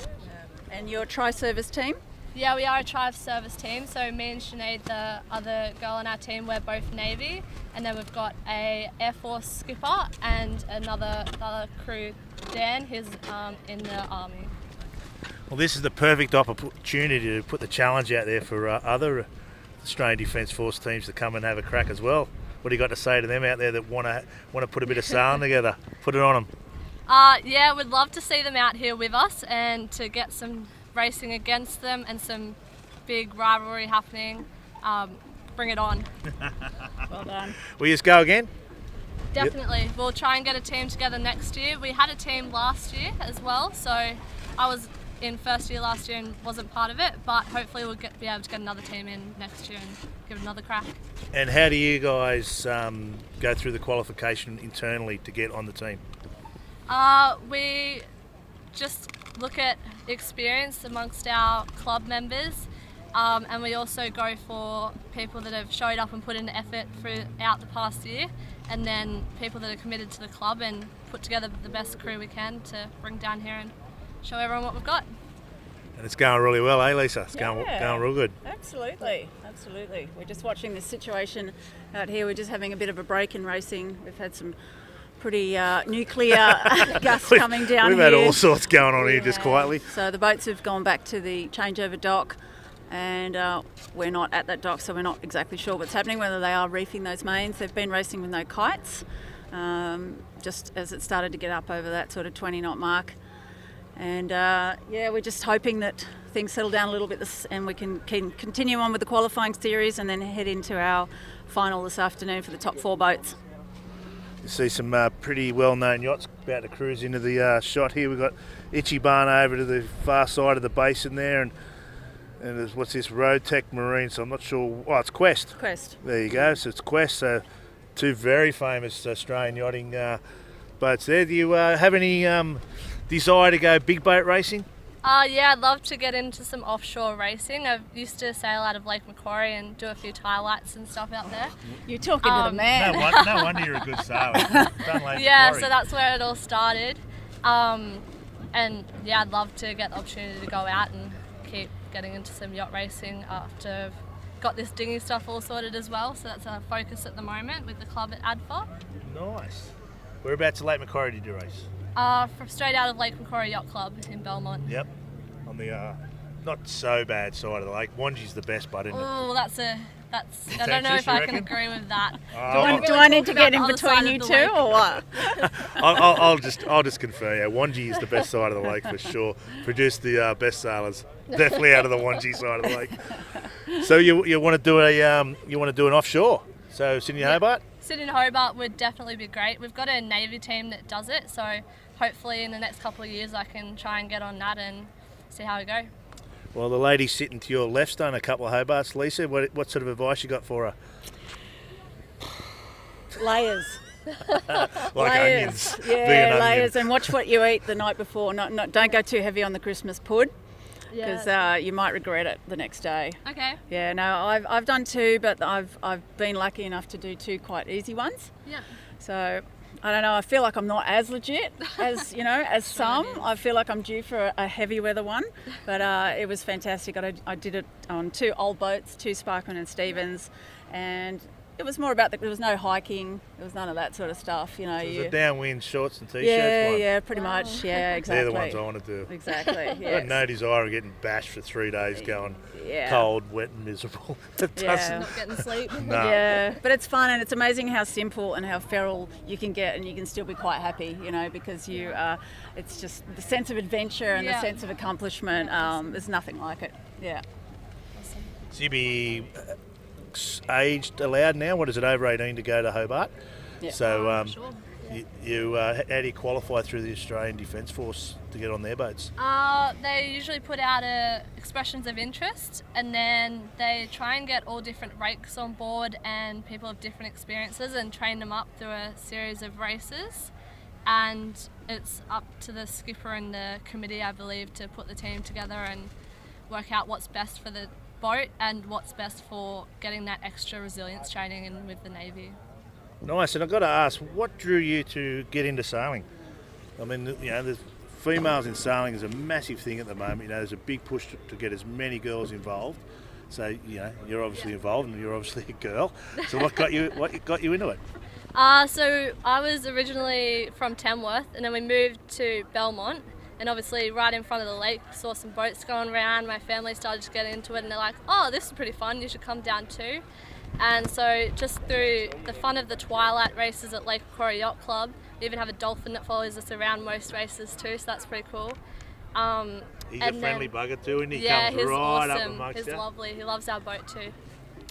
And your tri-service team? Yeah, we are a tri-service team, so me and Sinead, the other girl on our team, we're both Navy, and then we've got a Air Force skipper and another crew, Dan, who's in the Army. Well, this is the perfect opportunity to put the challenge out there for other Australian Defence Force teams to come and have a crack as well. What do you got to say to them out there that want to put a bit of sailing together? Put it on them. Yeah, we'd love to see them out here with us and to get some racing against them and some big rivalry happening. Bring it on. Well done. Will you just go again? Definitely. We'll try and get a team together next year. We had a team last year as well, so I was in first year last year and wasn't part of it, but hopefully we'll be able to get another team in next year and give it another crack. And how do you guys go through the qualification internally to get on the team? We just look at experience amongst our club members, and we also go for people that have showed up and put in effort throughout the past year, and then people that are committed to the club and put together the best crew we can to bring down here and show everyone what we've got. And it's going really well, eh, Lisa? It's going real good. Absolutely. We're just watching this situation out here. We're just having a bit of a break in racing. We've had some pretty nuclear gusts coming down We've here. had all sorts going on here just quietly. So the boats have gone back to the changeover dock, and we're not at that dock, so we're not exactly sure what's happening, whether they are reefing those mains. They've been racing with no kites, just as it started to get up over that sort of 20 knot mark. And we're just hoping that things settle down a little bit and we can continue on with the qualifying series and then head into our final this afternoon for the top 4 boats. You see some pretty well-known yachts about to cruise into the shot here. We've got Ichiban over to the far side of the basin there, and there's, what's this, Road Tech Marine, so I'm not sure. Oh, it's Quest. Quest. There you go, so it's Quest, so 2 very famous Australian yachting boats there. Do you have any desire to go big boat racing? Yeah, I'd love to get into some offshore racing. I used to sail out of Lake Macquarie and do a few tire lights and stuff out there. You're talking to the man. No wonder you're a good sailor. Done Lake Yeah, Macquarie. so that's where it all started. And yeah, I'd love to get the opportunity to go out and keep getting into some yacht racing after I've got this dinghy stuff all sorted as well. So that's our focus at the moment with the club at ADFA. Nice. Whereabouts at Lake Macquarie did you race? From straight out of Lake Macquarie Yacht Club in Belmont. Yep. On the not so bad side of the lake. Wangi's the best, but isn't it? Oh, that's I don't know if I can agree with that. Do I need to get in between you two or what? I'll just confer. Yeah, Wangi is the best side of the lake for sure. Produced the best sailors, definitely out of the Wangi side of the lake. So you want to do an offshore? So Sydney Hobart. Sydney Hobart would definitely be great. We've got a Navy team that does it, so hopefully in the next couple of years I can try and get on that and see how we go. Well, the lady sitting to your left's done a couple of Hobarts. Lisa, what sort of advice you got for her? Layers. Like layers. onions. Yeah, layers, and watch what you eat the night before. Don't go too heavy on the Christmas pud, because you might regret it the next day. Okay. Yeah, no, I've done 2, but I've been lucky enough to do 2 quite easy ones. Yeah. So I don't know. I feel like I'm not as legit as as some. I feel like I'm due for a heavy weather one, but it was fantastic. I did it on 2 old boats, 2 Sparkman and Stevens, and it was more about there was no hiking. There was none of that sort of stuff. So it was a downwind shorts and t-shirts one. Yeah, pretty much. Yeah, exactly. They're the ones I want to do. Exactly. I've Yes. got no desire of getting bashed for 3 days, going cold, wet, and miserable. It doesn't. Not getting sleep. No. Yeah, but it's fun, and it's amazing how simple and how feral you can get, and you can still be quite happy, because it's just the sense of adventure and the sense of accomplishment. There's nothing like it. Yeah. So you be aged allowed now? What is it, over 18 to go to Hobart? Yeah. So Sure. you how do you qualify through the Australian Defence Force to get on their boats? They usually put out expressions of interest, and then they try and get all different rakes on board and people of different experiences and train them up through a series of races. And it's up to the skipper and the committee, I believe, to put the team together and work out what's best for the boat and what's best for getting that extra resilience training in with the Navy. Nice. And I've got to ask, what drew you to get into sailing? I mean, the females in sailing is a massive thing at the moment. There's a big push to get as many girls involved. So you're obviously involved, and you're obviously a girl. So what got you into it? So I was originally from Tamworth, and then we moved to Belmont. And obviously right in front of the lake, saw some boats going around. My family started to get into it, and they're like, oh, this is pretty fun, you should come down too. And so just through the fun of the twilight races at Lake Macquarie Yacht Club, we even have a dolphin that follows us around most races too, so that's pretty cool. He's a friendly bugger too, and he yeah, comes he's right awesome. up amongst He's you. lovely. He loves our boat too.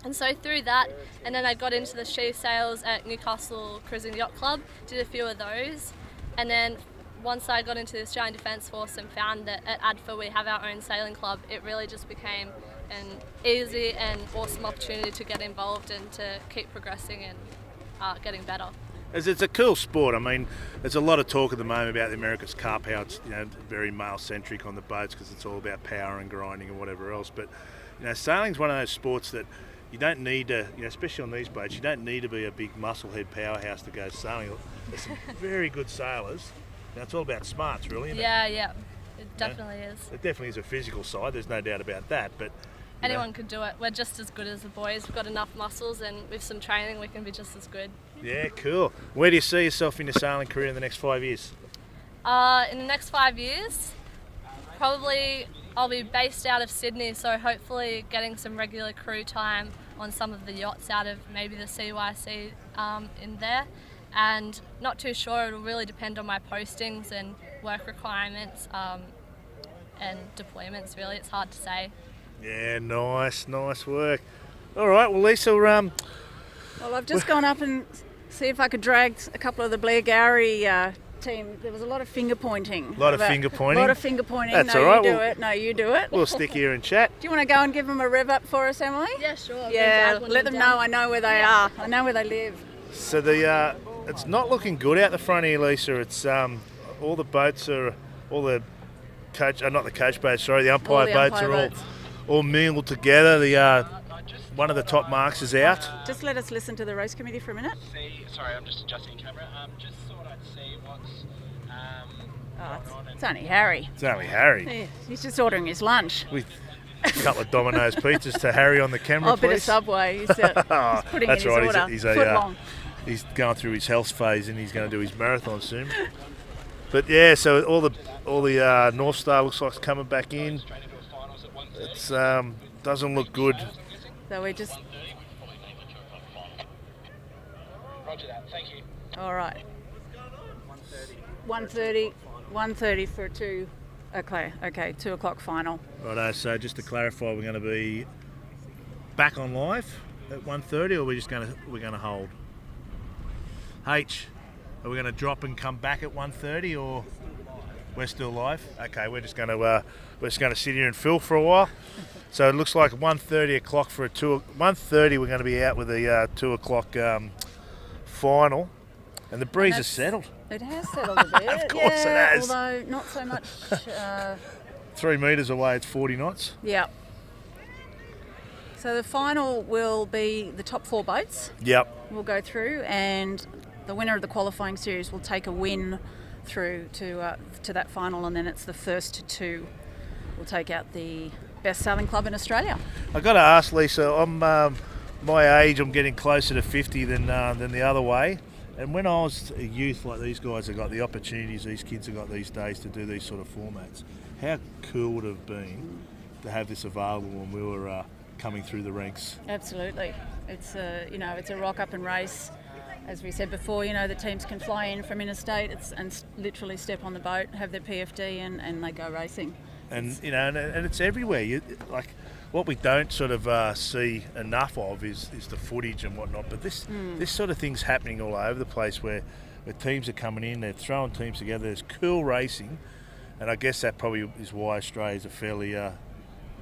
And so through that, and then I got into the she sails at Newcastle Cruising Yacht Club, did a few of those, and then once I got into the Australian Defence Force and found that at ADFA we have our own sailing club, it really just became an easy and awesome opportunity to get involved and to keep progressing and getting better. It's a cool sport. I mean, there's a lot of talk at the moment about the America's Cup, how it's very male-centric on the boats because it's all about power and grinding and whatever else. But sailing's one of those sports that you don't need to, especially on these boats, you don't need to be a big musclehead powerhouse to go sailing. There's some very good sailors. It's all about smarts, really, isn't it? Yeah, it definitely is. It definitely is a physical side. There's no doubt about that. But anyone could do it. We're just as good as the boys. We've got enough muscles, and with some training, we can be just as good. Yeah, cool. Where do you see yourself in your sailing career in the next 5 years? In the next 5 years, probably I'll be based out of Sydney, so hopefully getting some regular crew time on some of the yachts out of maybe the CYC in there. And not too sure, it'll really depend on my postings and work requirements and deployments, really. It's hard to say. Yeah, nice work. All right, well, Lisa, Well, I've just gone up and see if I could drag a couple of the Blair Gowrie team. There was a lot of finger pointing. A lot of finger pointing? A lot of finger pointing. That's no, all right. you do it. No, you do it. We'll stick here and chat. Do you want to go and give them a rev up for us, Emily? Yeah, sure. Yeah, let them know I know where they are. I know where they live. So it's not looking good out the front here, Lisa. It's all the boats are, all the coach, not the coach boats, sorry, the umpire boats are all mingled together. One of the top marks is out. Just let us listen to the race committee for a minute. Sorry, I'm just adjusting the camera. Just thought I'd see what's going on. It's only Harry. It's only Harry. Yeah, he's just ordering his lunch. With a couple of Domino's pizzas to Harry on the camera, a bit of please. Subway. He's putting That's in his right. order. He's going through his health phase and he's going to do his marathon soon. But yeah, so all the North Star looks like it's coming back in. It's doesn't look good. So we just. Roger that. Thank you. All right. 1:30 for 2. Okay, 2 o'clock final. Righto, so just to clarify, we're going to be back on live at 1:30, or we're going to hold? H, are we going to drop and come back at 1:30, or we're still live? Okay, we're just going to sit here and fill for a while. So it looks like 1:30 o'clock for a 1:30. We're going to be out with a 2 o'clock final, and the breeze has settled. It has settled a bit. Of course it has. Although not so much. 3 metres away, it's 40 knots. Yeah. So the final will be the top 4 boats. Yep. We'll go through, and the winner of the qualifying series will take a win through to that final, and then it's the first 2 will take out the best sailing club in Australia. I've got to ask, Lisa, I'm my age, I'm getting closer to 50 than the other way. And when I was a youth like these guys have got the opportunities these kids have got these days to do these sort of formats, how cool would it have been to have this available when we were coming through the ranks? Absolutely. It's it's a rock up and race. As we said before, the teams can fly in from interstate and literally step on the boat, have their PFD and they go racing. And and it's everywhere. What we don't sort of see enough of is the footage and whatnot. But this sort of thing's happening all over the place where teams are coming in, they're throwing teams together. There's cool racing, and I guess that probably is why Australia's a fairly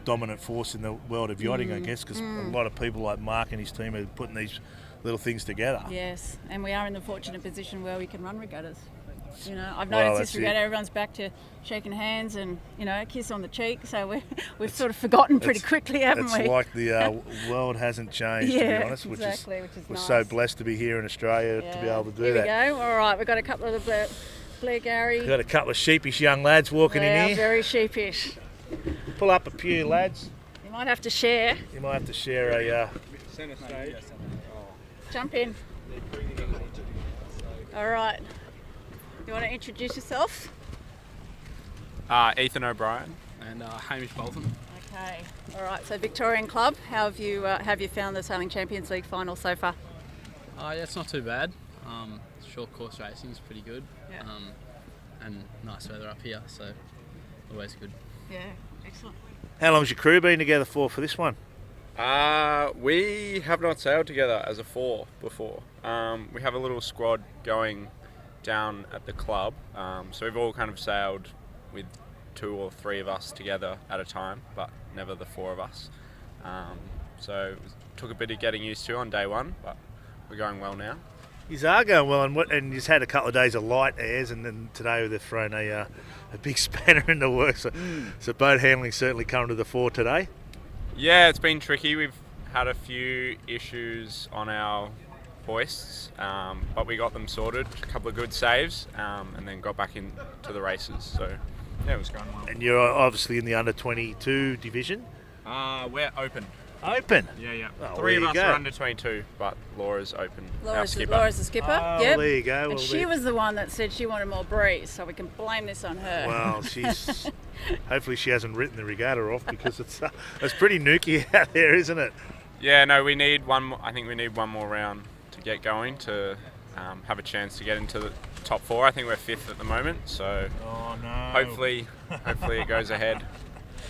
dominant force in the world of yachting. I guess because a lot of people like Mark and his team are putting these little things together. Yes, and we are in the fortunate position where we can run regattas. I've noticed this regatta, everyone's back to shaking hands and, a kiss on the cheek. So we've sort of forgotten pretty quickly, haven't we? It's like the world hasn't changed, to be honest. Which is we're nice. so blessed to be here in Australia to be able to do that. Here we go. All right, we've got a couple of the Blair Gowrie. We've got a couple of sheepish young lads walking in here. Very sheepish. Pull up a pew, lads. You might have to share. You might have to share a... Centre stage. Jump in. All right. You want to introduce yourself? Ethan O'Brien and Hamish Bolton. Okay. All right. So Victorian Club, how have you found the Sailing Champions League final so far? Yeah, it's not too bad. Short course racing is pretty good. Yeah. And nice weather up here, so always good. Yeah, excellent. How long's your crew been together for this one? We have not sailed together as a 4 before. We have a little squad going down at the club, so we've all kind of sailed with 2 or 3 of us together at a time, but never the 4 of us. So it took a bit of getting used to on day 1, but we're going well now. You are going well, and you've had a couple of days of light airs, and then today they've thrown a big spanner in the works. So boat handling certainly come to the fore today. Yeah, it's been tricky. We've had a few issues on our hoists, but we got them sorted. A couple of good saves, and then got back into the races. So yeah, it was going well. And you're obviously in the under 22 division. We're open. Open? Yeah. Oh, 3 of there us you are go. under 22, but Laura's open. our Laura's skipper. the skipper. Oh, Yep. there you go. And she was the one that said she wanted more breeze, so we can blame this on her. Well, she's hopefully she hasn't written the regatta off, because it's pretty nooky out there, isn't it? Yeah, no, we need one more. I think we need one more round to get going to have a chance to get into the top 4. I think we're 5th at the moment, so hopefully it goes ahead.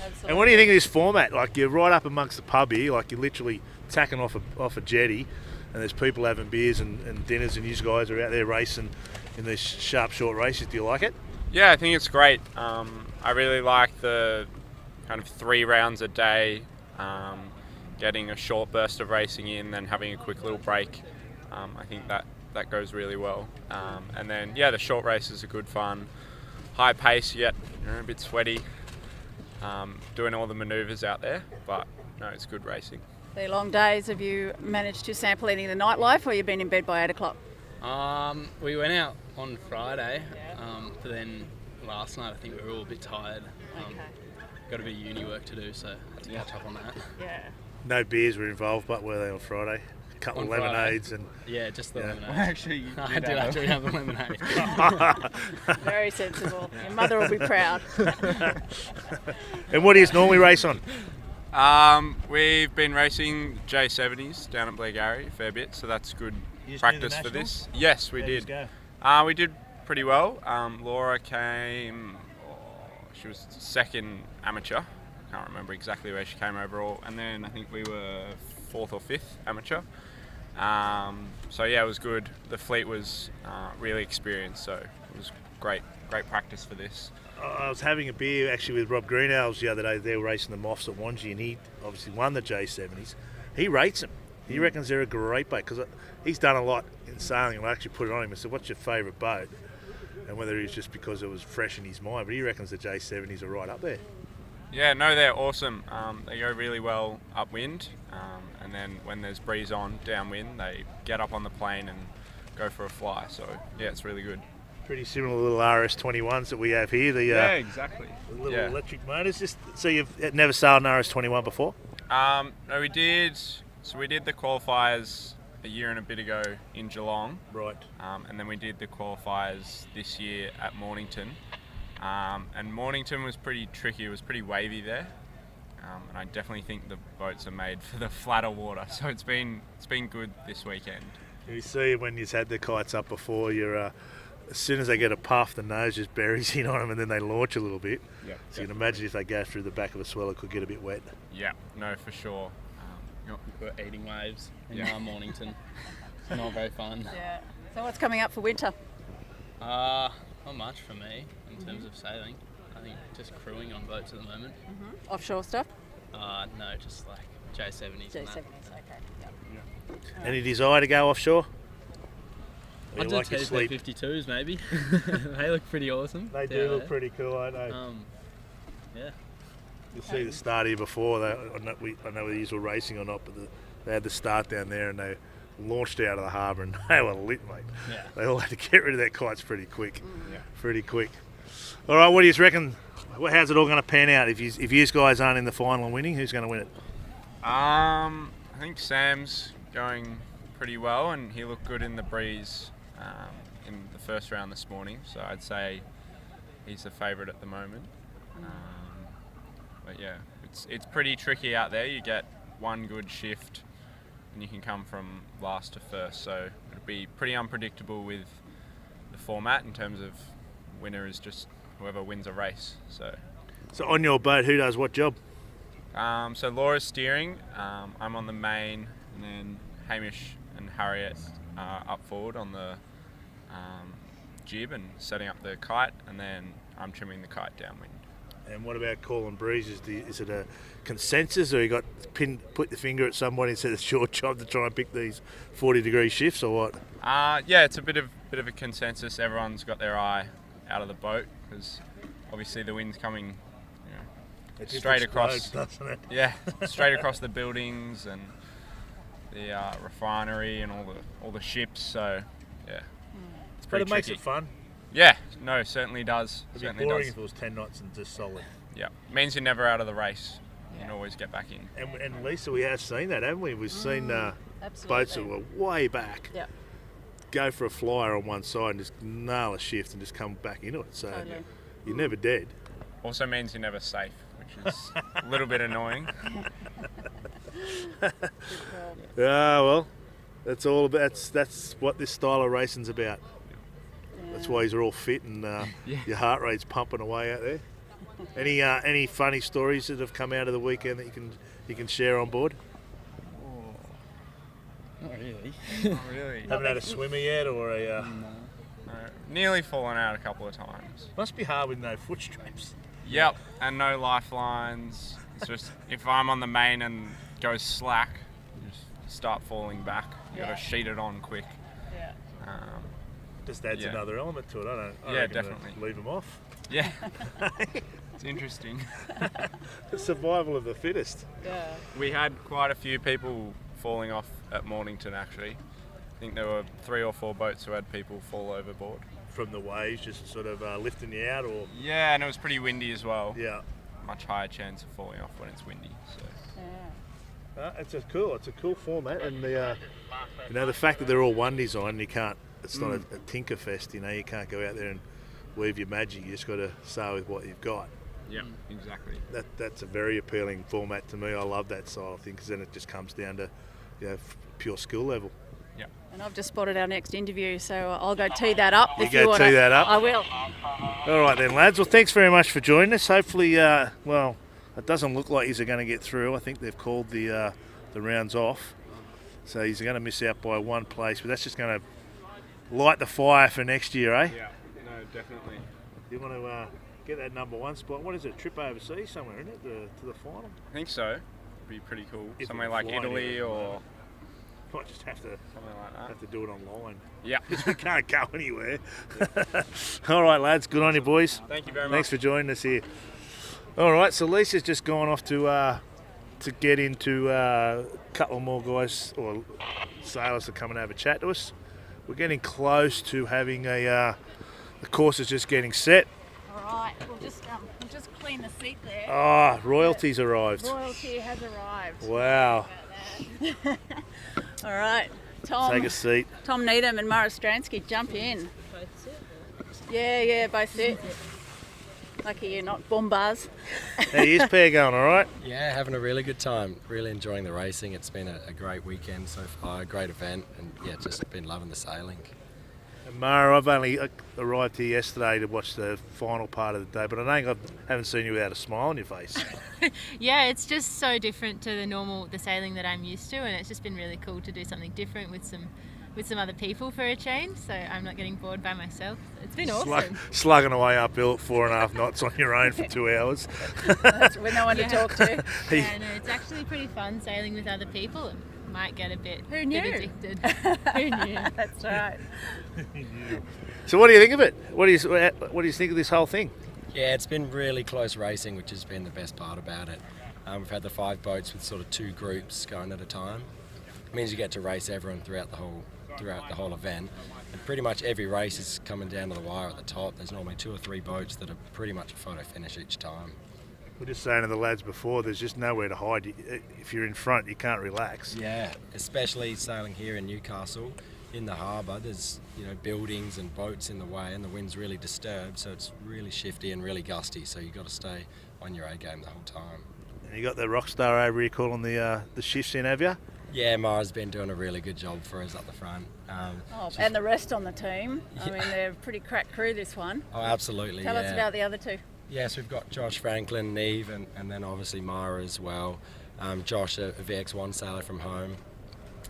Absolutely. And what do you think of this format? Like, you're right up amongst the pub here, like you're literally tacking off a jetty, and there's people having beers and dinners, and you guys are out there racing in these sharp, short races. Do you like it? Yeah, I think it's great. I really like the kind of 3 rounds a day, getting a short burst of racing in, then having a quick little break. I think that goes really well. And then, yeah, the short races are good fun. High pace, yet a bit sweaty, doing all the manoeuvres out there, but no, it's good racing. The long days, have you managed to sample any of the nightlife, or you've been in bed by 8 o'clock? We went out on Friday, but then last night I think we were all a bit tired. Got a bit of uni work to do, so I had to catch up on that. Yeah. No beers were involved, but were they on Friday? A couple of lemonades and yeah, just the lemonade. Actually, I did actually have the lemonade. Very sensible. Your mother will be proud. And what do you normally race on? We've been racing J70s down at Blairgowrie a fair bit, so that's good practice for this. Yes, we did. We did pretty well. Laura came, she was 2nd amateur. I can't remember exactly where she came overall, and then I think we were 4th or 5th amateur. So yeah, it was good. The fleet was really experienced, so it was great practice for this. I was having a beer actually with Rob Greenhalgh the other day. They were racing the Moffs at Wangi, and he obviously won the J70s. He rates them. He reckons they're a great boat, because he's done a lot in sailing, and I actually put it on him and said, what's your favourite boat? And whether it was just because it was fresh in his mind, but he reckons the J70s are right up there. Yeah, no, they're awesome. They go really well upwind, and then when there's breeze on downwind, they get up on the plane and go for a fly. So yeah, it's really good. Pretty similar to the little RS21s that we have here. Yeah, exactly. The little electric motors. So you've never sailed an RS21 before? No, we did. So we did the qualifiers a year and a bit ago in Geelong. Right. And then we did the qualifiers this year at Mornington. And Mornington was pretty tricky. It was pretty wavy there. And I definitely think the boats are made for the flatter water. So it's been good this weekend. You see, when you've had the kites up before, you're as soon as they get a puff, the nose just buries in on them, and then they launch a little bit. Yeah. So you can imagine if they go through the back of a swell, it could get a bit wet. Yeah, no, for sure. We're eating waves in Yeah. Mornington. It's not very fun. Yeah. So what's coming up for winter? Not much for me in terms of sailing. I think just crewing on boats at the moment. Offshore stuff? No, just like J70s. J70s, okay. Yep. Any desire to go offshore? Or I'd you do like your sleep? TP52s maybe. They look pretty awesome. They do look pretty cool, don't they? Yeah. You'll see the start here before. I don't know whether these were racing or not, but they had the start down there, and they launched out of the harbour, and they were lit, mate. Yeah. They all had to get rid of their kites pretty quick. Pretty quick. All right, what do you reckon? How's it all going to pan out? If you guys aren't in the final and winning, who's going to win it? I think Sam's going pretty well, and he looked good in the breeze in the first round this morning. So I'd say he's the favourite at the moment. But yeah, it's pretty tricky out there. You get one good shift, and you can come from last to first. So it'll be pretty unpredictable with the format in terms of winner is just whoever wins a race. So So on your boat, who does what job? So Laura's steering, I'm on the main, and then Hamish and Harriet up forward on the jib and setting up the kite, and then I'm trimming the kite downwind. And what about calling breezes? Is it a consensus, or you got put the finger at somebody and said it's your job to try and pick these 40-degree shifts, or what? Yeah, it's a bit of a consensus. Everyone's got their eye out of the boat because obviously the wind's coming, straight across, doesn't it? Yeah, straight across the buildings and the refinery and all the ships. So yeah, it's pretty But it makes tricky. it fun. Yeah, no, certainly does. It'd be Certainly boring does. if it was 10 knots and just solid. Yeah, means you're never out of the race. You can always get back in. And Lisa, we have seen that, haven't we? We've seen absolutely. boats that were way back Yep. go for a flyer on one side and just nail a shift and just come back into it. So Totally. you're never dead. Also means you're never safe, which is a little bit annoying. Well, that's all about. That's what this style of racing's about. That's why you're all fit and your heart rate's pumping away out there. Any funny stories that have come out of the weekend that you can share on board? Not really. Not really. Haven't had a swimmer yet, or a? No, nearly fallen out a couple of times. Must be hard with no foot straps. Yep, and no lifelines. It's just if I'm on the main and goes slack, you just start falling back. You got to sheet it on quick. Yeah. Just adds Yeah. another element to it. I Yeah, reckon to definitely. leave them off. Yeah, it's interesting. The survival of the fittest. Yeah. We had quite a few people falling off at Mornington actually. I think there were 3 or 4 boats who had people fall overboard. From the waves, just sort of lifting you out, or? Yeah, and it was pretty windy as well. Yeah. Much higher chance of falling off when it's windy. So. It's a cool format, and the fact that they're all one design, you can't. It's not a tinker fest, you can't go out there and weave your magic. You just got to sail with what you've got. Yeah, exactly. That's a very appealing format to me. I love that style of thing because then it just comes down to pure skill level. Yeah. And I've just spotted our next interview, so I'll go tee that up. You if go you want tee that up? I will. All right then, lads. Well, thanks very much for joining us. Hopefully, it doesn't look like you're going to get through. I think they've called the rounds off, so he's going to miss out by one place. But that's just going to light the fire for next year, eh? Yeah, no, definitely. You want to get that number 1 spot? What is it? Trip overseas somewhere, isn't it? To the final? I think so. It'd be pretty cool. If Somewhere we like fly Italy anywhere. or Might just have to something like that. have to do it online. Yeah. Because we can't go anywhere. All right, lads. Good on you, boys. Thank you very Thanks much. for joining us here. All right, so Lisa's just gone off to get into a couple more guys or sailors to come and have a chat to us. We're getting close to having the course is just getting set. All right, we'll just clean the seat there. Ah, royalty's arrived. Royalty has arrived. Wow. All right, Tom. Take a seat. Tom Needham and Mara Stransky, jump in. Yeah, both sit. Lucky you're not bombars. How is pair going, all right? Yeah, having a really good time. Really enjoying the racing. It's been a great weekend so far, a great event, and yeah, just been loving the sailing. And Mara, I've only arrived here yesterday to watch the final part of the day, but I haven't seen you without a smile on your face. Yeah, it's just so different to the sailing that I'm used to, and it's just been really cool to do something different with some other people for a change, so I'm not getting bored by myself. It's been awesome. Slugging away uphill at 4.5 knots on your own for 2 hours. That's with no one to talk to. Yeah, no, it's actually pretty fun sailing with other people. It might get a bit addicted. Who knew? That's right. So what do you think of it? What do you think of this whole thing? Yeah, it's been really close racing, which has been the best part about it. We've had the 5 boats with sort of 2 groups going at a time. It means you get to race everyone throughout the whole event, and pretty much every race is coming down to the wire at the top. There's normally 2 or 3 boats that are pretty much a photo finish each time. We're just saying to the lads before, there's just nowhere to hide. If you're in front, you can't relax. Yeah, especially sailing here in Newcastle, in the harbour. There's buildings and boats in the way, and the wind's really disturbed, so it's really shifty and really gusty. So you've got to stay on your A game the whole time. And you got the rock star over here calling the shifts in, have you? Yeah, Mara's been doing a really good job for us up the front. And the rest on the team. I mean, they're a pretty crack crew, this one. Oh, absolutely. Tell us about the other 2. Yes, we've got Josh Franklin, Neve, and then obviously Mara as well. Josh, a VX1 sailor from home.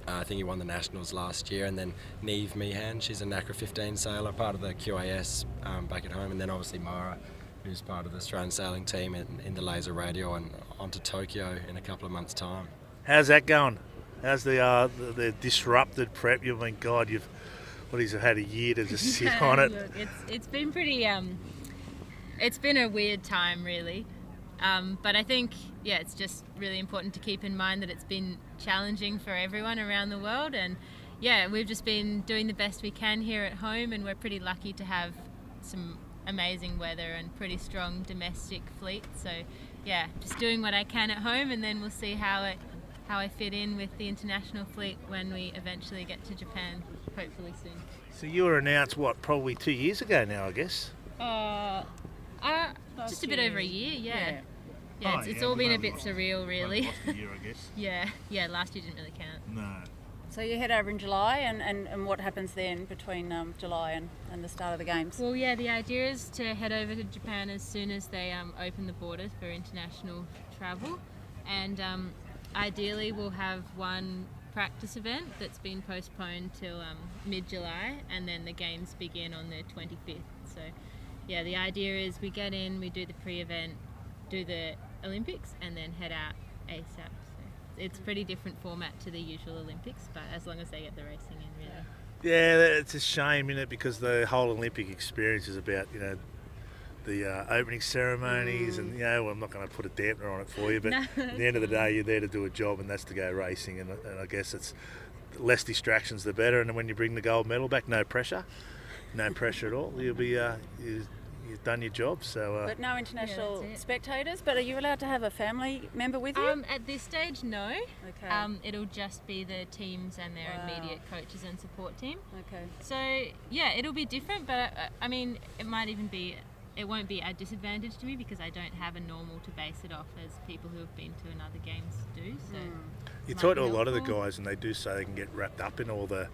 I think he won the Nationals last year. And then Neve Meehan, she's a NACRA 15 sailor, part of the QAS back at home. And then obviously Mara, who's part of the Australian sailing team in the laser radio and on to Tokyo in a couple of months' time. How's that going? How's the disrupted prep? You mean, God, you've had a year to just sit on it. Look, it's been pretty. It's been a weird time, really. But I think, it's just really important to keep in mind that it's been challenging for everyone around the world. And we've just been doing the best we can here at home, and we're pretty lucky to have some amazing weather and pretty strong domestic fleet. So just doing what I can at home, and then we'll see how I fit in with the international fleet when we eventually get to Japan, hopefully soon. So you were announced, probably 2 years ago now, I guess? Just a bit over a year, it's all been a bit surreal, really. Lost a year, I guess. Yeah, last year didn't really count. No. So you head over in July, and what happens then between July and the start of the games? Well, the idea is to head over to Japan as soon as they open the borders for international travel, and ideally we'll have one practice event that's been postponed till mid-July, and then the games begin on the 25th. So the idea is we get in, we do the pre-event, do the Olympics, and then head out ASAP. So it's a pretty different format to the usual Olympics, but as long as they get the racing in, really. Yeah, it's a shame, isn't it? Because the whole Olympic experience is about, the opening ceremonies, and I'm not going to put a dampener on it for you, but at the end of the day, you're there to do a job, and that's to go racing. And I guess it's less distractions, the better. And when you bring the gold medal back, no pressure at all. You'll be you've done your job. So, but no international spectators. But are you allowed to have a family member with you? At this stage, no. Okay. It'll just be the teams and their immediate coaches and support team. Okay. So it'll be different, but I mean, it won't be a disadvantage to me because I don't have a normal to base it off as people who have been to another games do. So you talk to a lot of the guys, and they do say they can get wrapped up in all the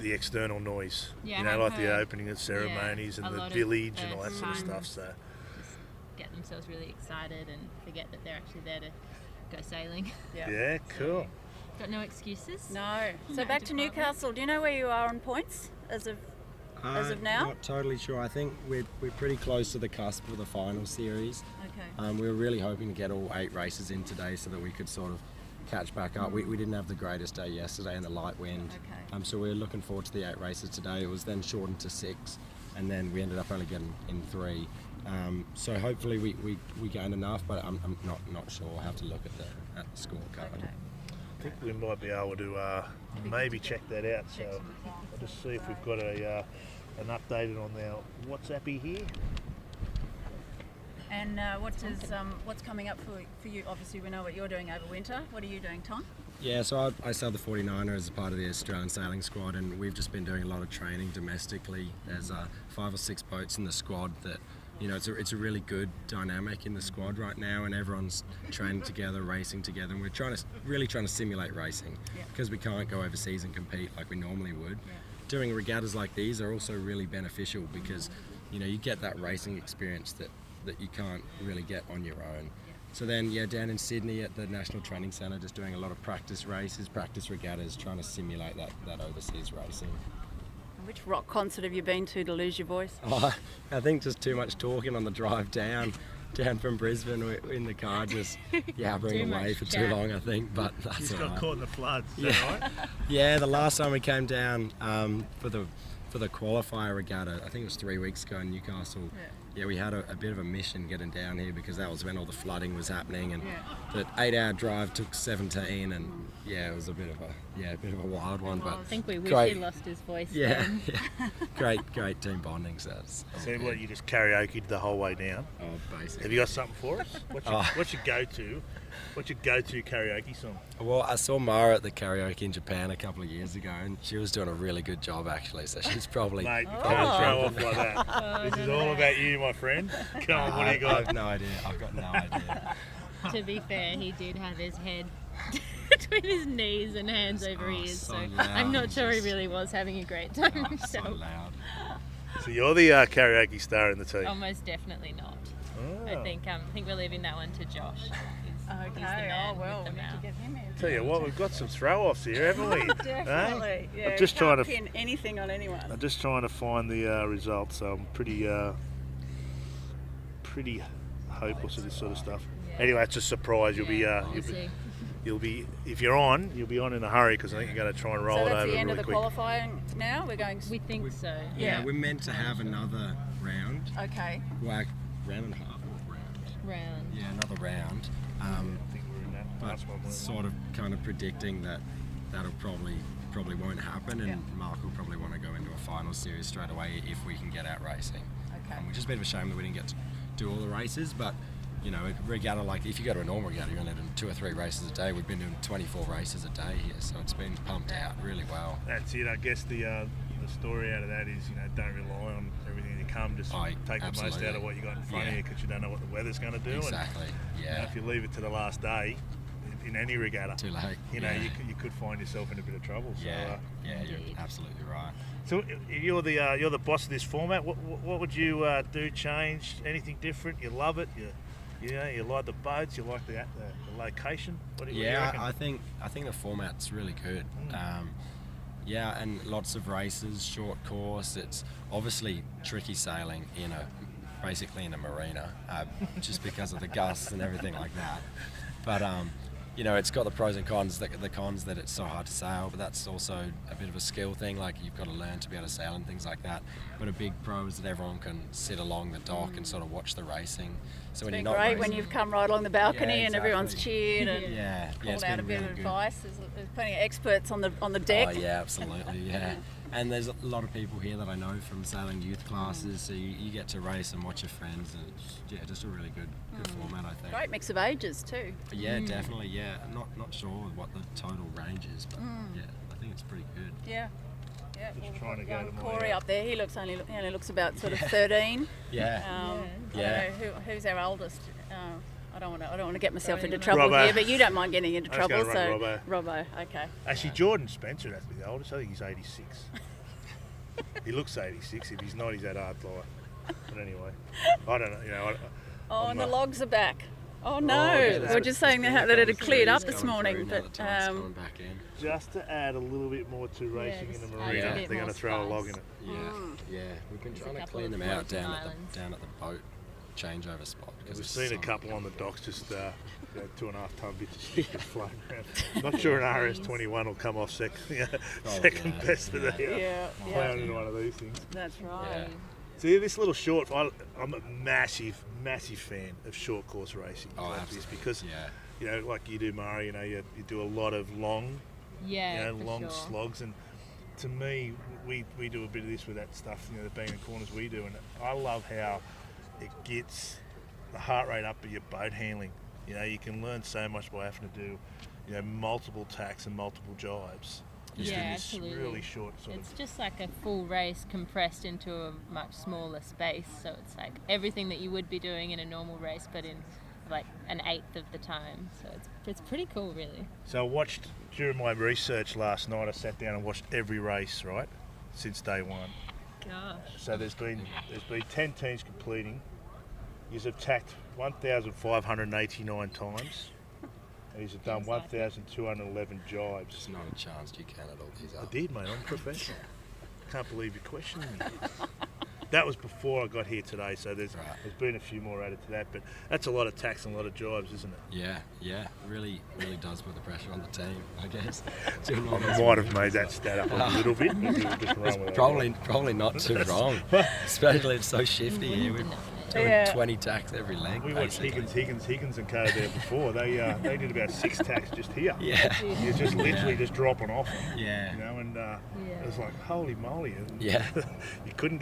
external noise. Like the opening of ceremonies and the village and all that sort of stuff. So just get themselves really excited and forget that they're actually there to go sailing. Yeah, cool. Got no excuses. No. So back to Newcastle. Do you know where you are on points as of now? Not totally sure. I think we're pretty close to the cusp of the final series. Okay. We were really hoping to get all 8 races in today so that we could sort of catch back up. We didn't have the greatest day yesterday in the light wind. Okay. So we were looking forward to the 8 races today. It was then shortened to 6, and then we ended up only getting in 3. So hopefully we gained enough, but I'm not sure. I'll have to look at the scorecard. Okay. I think we might be able to maybe check that out. So I'll just see if we've got an updated on our WhatsAppy here. And what's coming up for you? Obviously, we know what you're doing over winter. What are you doing, Tom? Yeah, so I sailed the 49er as a part of the Australian sailing squad, and we've just been doing a lot of training domestically. There's 5 or 6 boats in the squad that, it's a really good dynamic in the squad right now, and everyone's training together, racing together, and we're really trying to simulate racing because we can't go overseas and compete like we normally would. Doing regattas like these are also really beneficial because, you get that racing experience that you can't really get on your own. So then, down in Sydney at the National Training Centre, just doing a lot of practice races, practice regattas, trying to simulate that overseas racing. Which rock concert have you been to lose your voice? I think just too much talking on the drive down from Brisbane. We're in the car just yabbering away for too long, I think, but that's He's all got right. caught in the floods, is that right? Yeah, the last time we came down for the qualifier regatta, I think it was 3 weeks ago in Newcastle. Yeah, we had a bit of a mission getting down here because that was when all the flooding was happening, and the 8-hour drive took 17, and it was a bit of a wild one. But I think we wish he lost his voice. Yeah, great team bonding. So what, you just karaoke'd the whole way down? Oh, basically. Have you got something for us? What's your go-to? What's your go-to karaoke song? Well, I saw Mara at the karaoke in Japan a couple of years ago, and she was doing a really good job actually. So she's probably. Mate, you can't throw off like that. This is all about you, my friend. Come on, what do you got? I have no idea. I've got no idea. To be fair, he did have his head between his knees and hands over ears, so I'm not sure he really was having a great time himself. So loud. So you're the karaoke star in the team. Almost definitely not. Oh. I think we're leaving that one to Josh. He's the man Oh well, with we the need to mouth. get him in. Tell you what, we've got some throw-offs here, haven't we? Definitely. Yeah. I'm just can't trying to. pin anything on anyone. I'm just trying to find the results. So I'm pretty hopeless of this sort of stuff. Anyway, it's a surprise. You'll be if you're on, you'll be on in a hurry because I think you're going to try and roll So it that's over the end really of the quick. qualifying now. We're going. We think so. Yeah, we're meant to have another round. Okay. Like round and a half or round. Yeah, another round. But sort of kind of predicting that that'll probably won't happen, and Mark will probably want to go into a final series straight away if we can get out racing. Okay. Which is a bit of a shame that we didn't get to do all the races, but you know, a regatta, like if you go to a normal regatta, you're only doing 2 or 3 races a day. We've been doing 24 races a day here, so it's been pumped out really well. That's it. I guess the story out of that is, don't rely on everything to come. Just take the most out of what you got in front of you, because you don't know what the weather's going to do. Exactly. And, if you leave it to the last day, in any regatta, too late. You could find yourself in a bit of trouble. So, you're absolutely right. So you're the boss of this format. What would you do? Change anything different? You love it. You like the boats. You like the location. What do you reckon? I think the format's really good. And lots of races, short course. It's obviously tricky sailing basically in a marina, just because of the gusts and everything like that. But it's got the pros and cons. The cons that it's so hard to sail, but that's also a bit of a skill thing. Like you've got to learn to be able to sail and things like that. But a big pro is that everyone can sit along the dock and sort of watch the racing. So when you're not great racing, when you've come right along the balcony and everyone's cheered and it's pulled out a been bit really of good. advice. There's plenty of experts on the deck. Oh yeah, absolutely, yeah. And there's a lot of people here that I know from sailing youth classes, so you get to race and watch your friends, and it's just a really good format, I think. Great mix of ages too. Yeah, definitely. Yeah, not sure what the total range is, but I think it's pretty good. Yeah. Yeah, Just trying to go to Corey up there. He only looks about sort of 13. Yeah. I don't know who's our oldest. I don't want to get myself into trouble here, but you don't mind getting into trouble, so Robbo. Okay. Actually, Jordan Spencer has to be the oldest. I think he's 86. He looks 86. If he's not, he's that hard flyer. But anyway, I don't know. And the logs are back. Oh no! We were just saying that it had cleared up this morning, but just to add a little bit more to racing in the marina, they're going to throw a log in it. Yeah. We've been trying to clean them out down at the boat changeover spot. We've seen a couple on the docks, just 2.5 ton bits of stick just floating around. Not sure an RS21 will come off second best of the plowing into one of these things. That's right. Yeah. See, this little short, I'm a massive fan of short course racing. Absolutely. This because, like you do, Mari, you do a lot of long, slogs, and to me, we do a bit of this with that stuff, the beam and corners we do, and I love how it gets the heart rate up of your boat handling. You can learn so much by having to do, multiple tacks and multiple jibes. Absolutely. Really short It's just like a full race compressed into a much smaller space. So it's like everything that you would be doing in a normal race, but in like an eighth of the time. So it's pretty cool, really. So I watched, during my research last night, I sat down and watched every race, right, since day one. Gosh. So there's been 10 teams completing. You've tacked 1,589 times. And he's done 1,211 jibes. There's not a chance you can at all these I did, mate. I'm professional. Can't believe you're questioning me. That was before I got here today, so there's been a few more added to that, but that's a lot of tacks and a lot of jibes, isn't it? Yeah. Really does put the pressure on the team, I guess. I might have made that stat up a little bit. Just probably not too wrong. Especially it's so shifty here. We're doing 20 tacks every leg. We watched Higgins and Co there before. They did about 6 tacks just here. Yeah. You're just literally just dropping off. Yeah. And it was like, holy moly. And yeah. you can't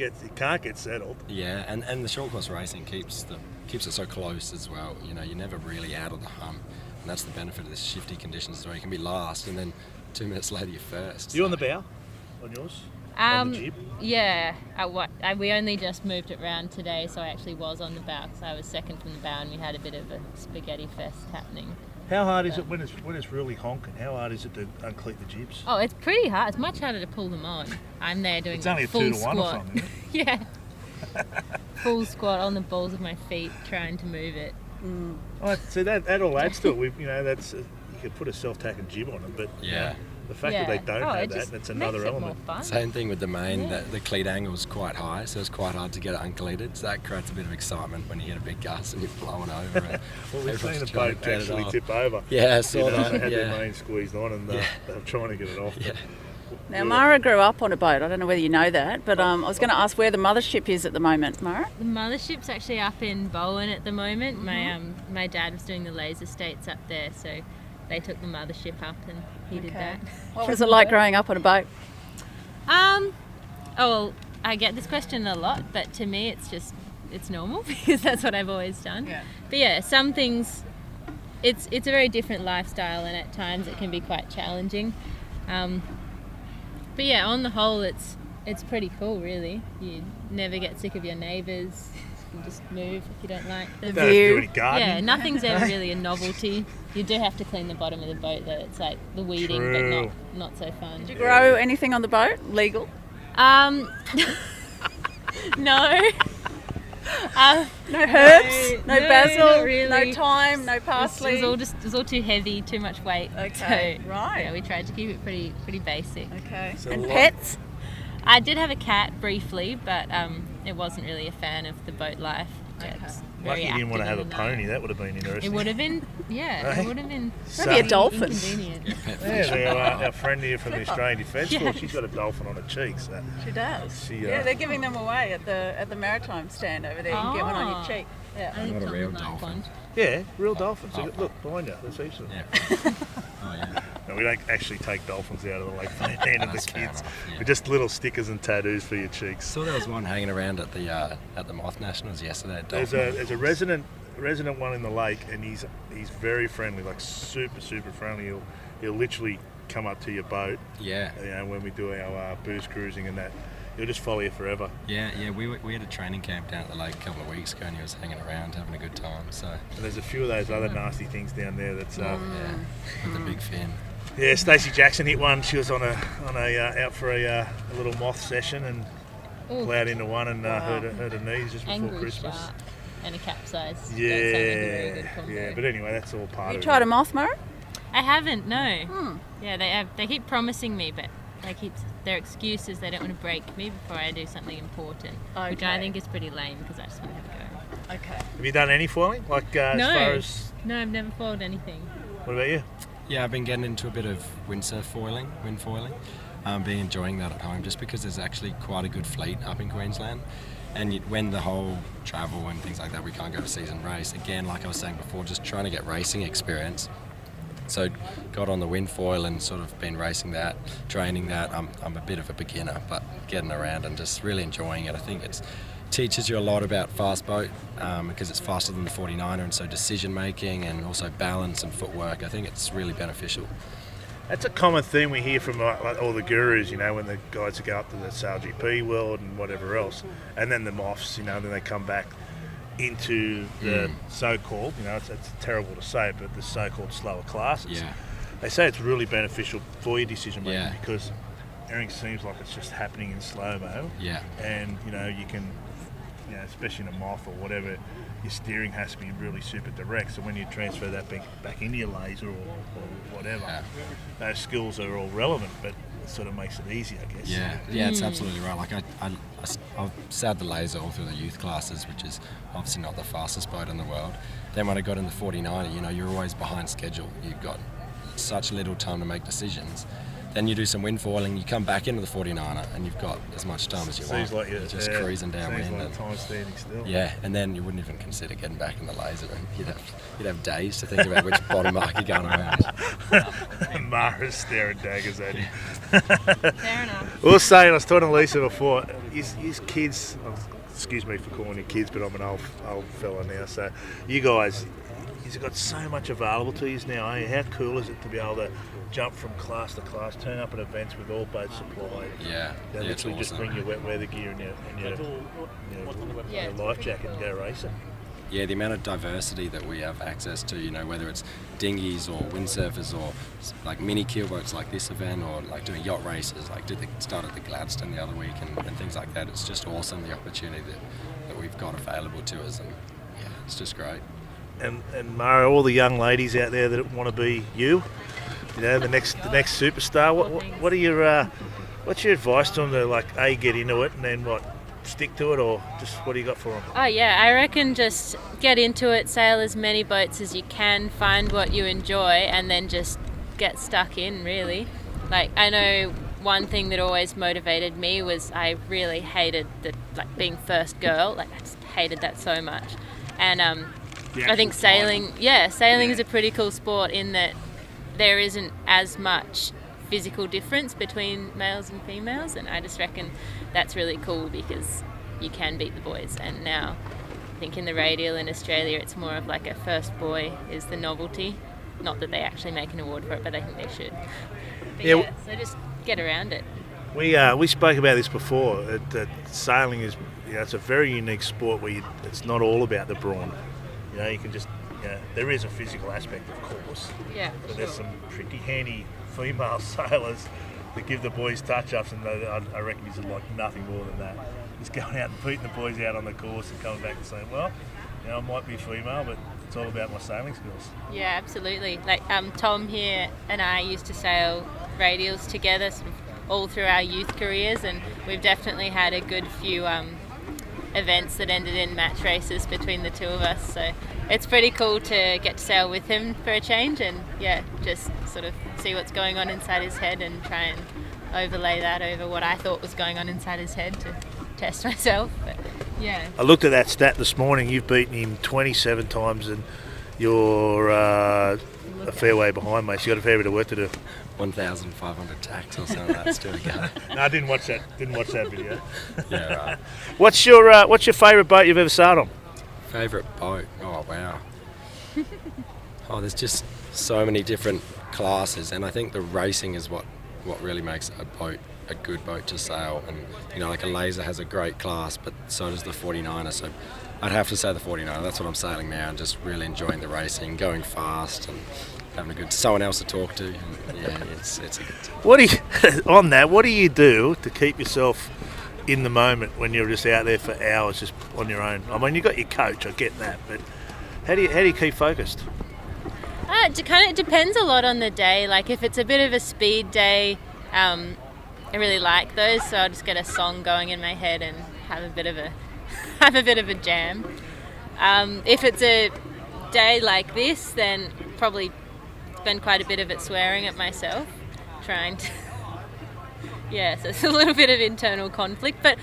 get settled. Yeah, and the short course racing keeps it so close as well. You're never really out of the hump, and that's the benefit of this shifty conditions where you can be last, and then 2 minutes later you're first. You on the bow? On yours? On the jib? Yeah. We only just moved it round today, so I actually was on the bow because I was second from the bow, and we had a bit of a spaghetti fest happening. How hard is it when it's really honking? How hard is it to uncleat the jibs? Oh, it's pretty hard. It's much harder to pull them on. I'm there doing It's only a full 2 to 1 squat. or something, isn't it? Yeah. Full squat on the balls of my feet, trying to move it. Oh, so that all adds to it. That's you could put a self-tacking jib on it, but Yeah. the fact that they don't have that, that's another makes it element. more fun. Same thing with the main, the cleat angle is quite high, so it's quite hard to get it uncleated. So that creates a bit of excitement when you get a big gust and you're blowing over. And Well, we've seen everyone's a trying boat to get it actually off. tip over. Yeah, I saw that. They had Yeah. their main squeezed on and they're trying to get it off. Yeah. Now, Mara grew up on a boat. I don't know whether you know that, but I was going to ask where the mothership is at the moment, Mara. The mothership's actually up in Bowen at the moment. Mm-hmm. My dad was doing the laser states up there, so they took the mothership up and he did that. What was it like growing up on a boat? Oh, well, I get this question a lot, but to me it's normal because that's what I've always done. Yeah. But yeah, some things, it's a very different lifestyle and at times it can be quite challenging. But yeah, on the whole, it's pretty cool, really. You never get sick of your neighbours. You can just move if you don't like them. Don't have to do any gardening. Yeah, nothing's ever really a novelty. You do have to clean the bottom of the boat, though. It's like the weeding, True. but not so fun. Did you grow anything on the boat? Legal? No. No herbs? No not basil? really. No thyme? No parsley? It was all too heavy, too much weight. Okay, so, right. Yeah, we tried to keep it pretty basic. Okay. So And what- pets? I did have a cat briefly, but it wasn't really a fan of the boat life. It's very Lucky you didn't want to active have a in the pony. night. That would have been interesting. It would have been, yeah, Hey? it would have been Maybe a dolphin. inconvenient. Our friend here from the Australian Defence Force, Yes. she's got a dolphin on her cheek. So She does. She, Yeah, they're giving them away at the maritime stand over there. You can get one on your cheek. I Yeah. think Not a Tom real would like dolphin. one. yeah, real dolphins. Oh. Look behind you. There's heaps of them. Yeah. Oh, yeah. No, we don't actually take dolphins out of the lake for the hand of the That's fair kids. enough, yeah. We're just little stickers and tattoos for your cheeks. Saw there was one hanging around at the Moth Nationals yesterday. There's a resident one in the lake, and he's very friendly, like super friendly. He'll literally come up to your boat. Yeah. You know, when we do our booze cruising and that, he'll just follow you forever. Yeah. We had a training camp down at the lake a couple of weeks ago, and he was hanging around having a good time. So And there's a few of those other nasty things down there. That's yeah, with a big fin. yeah. Stacey Jackson hit one. She was on a out for a little moth session and Ooh. plowed into one and hurt her knees just before Angry Christmas. shark and a capsize. Yeah, Don't sound like a very good combo. yeah. But anyway, that's all part You of tried it. a moth, Mara? I haven't, no. Yeah, they keep promising me, but their excuse is they don't want to break me before I do something important, which I Okay. think is pretty lame because I just want to have a go. Okay. Have you done any foiling? Like as No. far as No, I've never foiled anything. what about you? Yeah, I've been getting into a bit of windsurf foiling, wind foiling. Been enjoying that at home just because there's actually quite a good fleet up in Queensland. And when the whole travel and things like that, we can't go to season race. Again, like I was saying before, just trying to get racing experience. So got on the wind foil and sort of been racing that, training that. I'm a bit of a beginner, but getting around and just really enjoying it. I think it teaches you a lot about fast boat because it's faster than the 49er, and so decision making and also balance and footwork. I think it's really beneficial. That's a common theme we hear from like all the gurus, you know, when the guys go up to the SailGP world and whatever else, and then the MOFs, you know, then they come back into the so-called, you know, it's terrible to say it, but the so-called slower classes. Yeah. They say it's really beneficial for your decision making Yeah. because everything seems like it's just happening in slow-mo. Yeah. And, you know, you can, you know, especially in a MOF or whatever, your steering has to be really super direct. So when you transfer that back into your laser or whatever, those skills are all relevant, but it sort of makes it easy, I guess. Yeah, it's absolutely right. Like I've sailed the laser all through the youth classes, which is obviously not the fastest boat in the world. Then when I got in the 49er, you know, you're always behind schedule. You've got such little time to make decisions. Then you do some wind foiling, you come back into the 49er, and you've got as much time as you Seems want. like you're just cruising downwind. Seems like and- time standing still. Yeah, and then you wouldn't even consider getting back in the laser, and you'd have days to think about which bottom mark you're going around. Mara's staring daggers at you. Fair enough. I was saying, I was talking to Lisa before, his kids, excuse me for calling you kids, but I'm an old fella now, so you guys, you've got so much available to you now, eh? How cool is it to be able to jump from class to class, turn up at events with all boats supplied? Yeah, They yeah, it's literally just awesome. bring your wet weather gear and your life jacket and go racing. the amount of diversity that we have access to, you know, whether it's dinghies or windsurfers or like mini keelboats like this event, or like doing yacht races, like started the Gladstone the other week and things like that. It's just awesome, the opportunity that we've got available to us, and yeah, it's just great. And Mara, all the young ladies out there that want to be you know, the next superstar. What are your what's your advice to them to, like, A, get into it, and then what, stick to it, or just what do you got for them? Oh yeah, I reckon just get into it, sail as many boats as you can, find what you enjoy, and then just get stuck in, really. Like, I know one thing that always motivated me was I really hated being first girl. Like, I just hated that so much. And I think sailing is a pretty cool sport in that there isn't as much physical difference between males and females, and I just reckon that's really cool because you can beat the boys. And now I think in the radial in Australia it's more of like a first boy is the novelty. Not that they actually make an award for it, but I think they should. But yeah, so just get around it. We spoke about this before. That sailing is, you know, it's a very unique sport where it's not all about the brawn. You know, you can just, you know, there is a physical aspect, of course. Yeah, but there's some pretty handy female sailors that give the boys touch-ups, and I reckon it's like nothing more than that. Just going out and beating the boys out on the course and coming back and saying, well, you know, I might be female, but it's all about my sailing skills. Yeah, absolutely. Like Tom here and I used to sail radials together sort of all through our youth careers, and we've definitely had a good few events that ended in match races between the two of us. So it's pretty cool to get to sail with him for a change, and yeah, just sort of see what's going on inside his head and try and overlay that over what I thought was going on inside his head to test myself. But yeah. I looked at that stat this morning. You've beaten him 27 times, and you're a fair way behind, mate. So you've got a fair bit of work to do. 1,500 tacks or something like that still to go. No, I didn't watch that. Didn't watch that video. Yeah, right. What's your favourite boat you've ever sailed on? Favourite boat? Oh wow. Oh, there's just so many different classes, and I think the racing is what really makes a boat a good boat to sail. And you know, like a laser has a great class, but so does the 49er. So I'd have to say the 49er. That's what I'm sailing now, and just really enjoying the racing, going fast, and having a good someone else to talk to. And yeah, it's a good time. What do you do to keep yourself in the moment when you're just out there for hours just on your own? I mean, you got your coach, I get that, but how do you keep focused? It depends a lot on the day. Like if it's a bit of a speed day, I really like those, so I'll just get a song going in my head and have a bit of a jam. If it's a day like this, then probably spend quite a bit of it swearing at myself, trying to so it's a little bit of internal conflict, but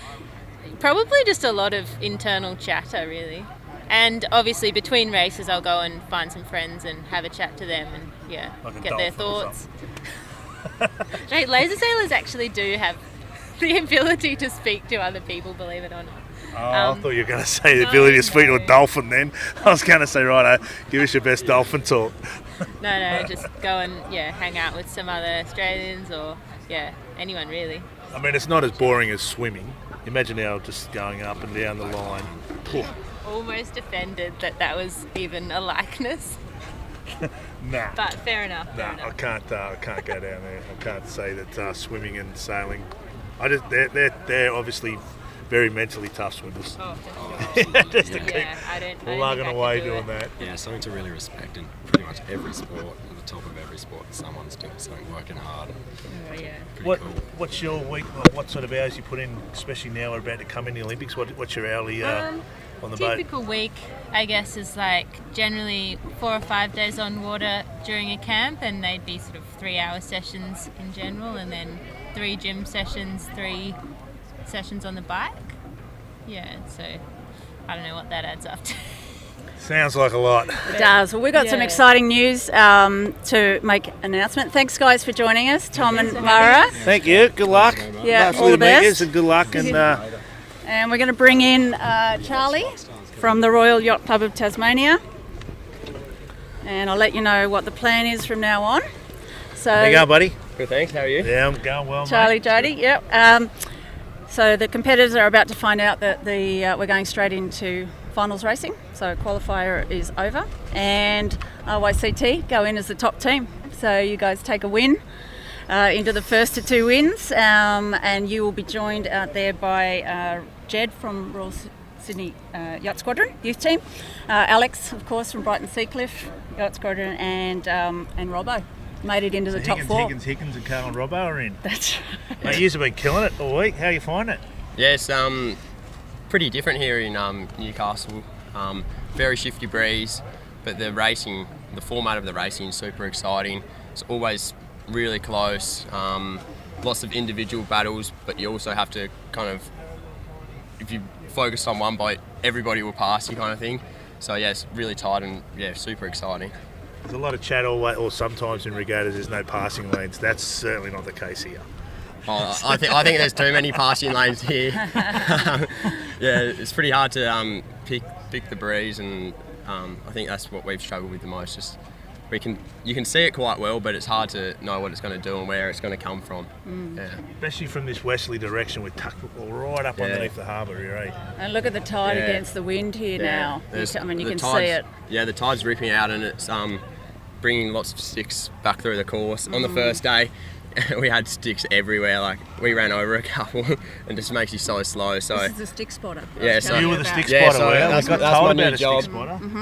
probably just a lot of internal chatter, really. And obviously between races I'll go and find some friends and have a chat to them and like get their thoughts. Right, laser sailors actually do have the ability to speak to other people, believe it or not. I thought you were going to say the ability to speak to a dolphin then. I was going to say, right, give us your best dolphin talk. No, just go and hang out with some other Australians or anyone really. I mean, it's not as boring as swimming. Imagine now just going up and down the line. Almost offended that was even a likeness. Nah. But fair enough. I can't go down there. I can't say that swimming and sailing. They're obviously very mentally tough swimmers. Oh, just to keep lugging away doing that. Yeah, something to really respect in pretty much every sport. At the top of every sport, someone's doing something, working hard. Cool. What's your week? What sort of hours you put in, especially now we're about to come in the Olympics? What's your hourly on the boat? Typical week, I guess, is like generally 4 or 5 days on water during a camp, and they'd be sort of 3-hour sessions in general, and then 3 gym sessions, 3 sessions on the bike. Yeah, so I don't know what that adds up to. Sounds like a lot. It does. Well, we've got some exciting news to make an announcement. Thanks, guys, for joining us, Tom and Mara. Thank you. Good luck. Yeah, all the best. And good luck. And we're going to bring in Charlie from the Royal Yacht Club of Tasmania. And I'll let you know what the plan is from now on. So, how you going, buddy? Good, thanks. How are you? Yeah, I'm going well, Charlie, mate. Jody, yep. So the competitors are about to find out that we're going straight into finals racing, so qualifier is over, and RYCT go in as the top team. So you guys take a win into the first of 2 wins, and you will be joined out there by Jed from Royal Sydney Yacht Squadron youth team, Alex, of course, from Brighton Seacliff Yacht Squadron, and Robbo. Made it into the top 4. Higgins and Carl and Robbo are in. That's right. Mate, you've been killing it all week. How you find it? Yes, pretty different here in Newcastle. Very shifty breeze, but the format of the racing is super exciting. It's always really close. Lots of individual battles, but you also have to kind of, if you focus on one boat, everybody will pass you kind of thing. So yeah, it's really tight and yeah, super exciting. There's a lot of chat or sometimes in regattas there's no passing lanes. That's certainly not the case here. Oh, I think there's too many passing lanes here. Yeah, it's pretty hard to pick the breeze, and I think that's what we've struggled with the most. Just you can see it quite well, but it's hard to know what it's going to do and where it's going to come from. Yeah. Especially from this westerly direction with Tuckball right up underneath the harbour here, eh? And look at the tide against the wind here now. I mean, you can see it. Yeah, the tide's ripping out, and it's bringing lots of sticks back through the course. On the first day, we had sticks everywhere. Like, we ran over a couple, and just makes you so slow. So this is a stick spotter. Yeah, so you were the stick spotter. So that's my new job.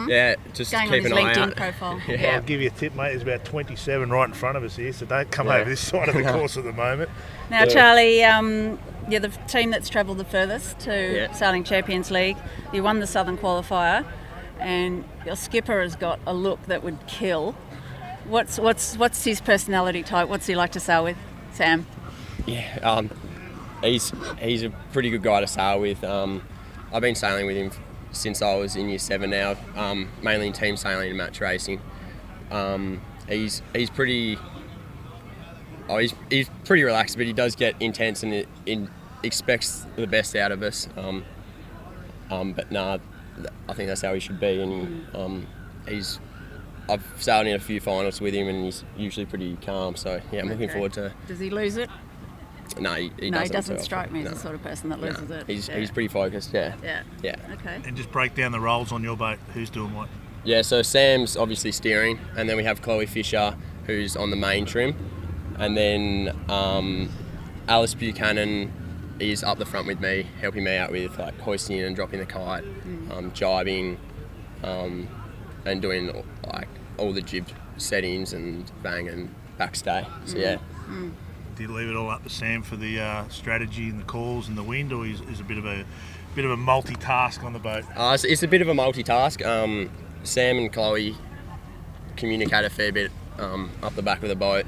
Yeah, just going keep on an his eye LinkedIn out. profile. Well, I'll give you a tip, mate. There's about 27 right in front of us here, so don't come over this side of the course at the moment. Now, Charlie, you're the team that's travelled the furthest to Sailing Champions League. You won the Southern Qualifier, and your skipper has got a look that would kill. What's his personality type? What's he like to sail with, Sam? Yeah, he's a pretty good guy to sail with. I've been sailing with him since I was in Year 7 now, mainly in team sailing and match racing. He's pretty relaxed, but he does get intense and expects the best out of us. But nah, I think that's how he should be, and I've sailed in a few finals with him, and he's usually pretty calm. So yeah, I'm looking forward to. Does he lose it? No, he doesn't. No, he doesn't strike me as the sort of person that loses it. He's pretty focused. Yeah. Okay. And just break down the roles on your boat. Who's doing what? Yeah, so Sam's obviously steering, and then we have Chloe Fisher, who's on the main trim, and then Alice Buchanan is up the front with me, helping me out with like hoisting and dropping the kite, jibing, and doing like all the jib settings and bang and backstay. So yeah. Do you leave it all up to Sam for the strategy and the calls and the wind, or is a bit of a multitask on the boat? It's a bit of a multitask. Sam and Chloe communicate a fair bit up the back of the boat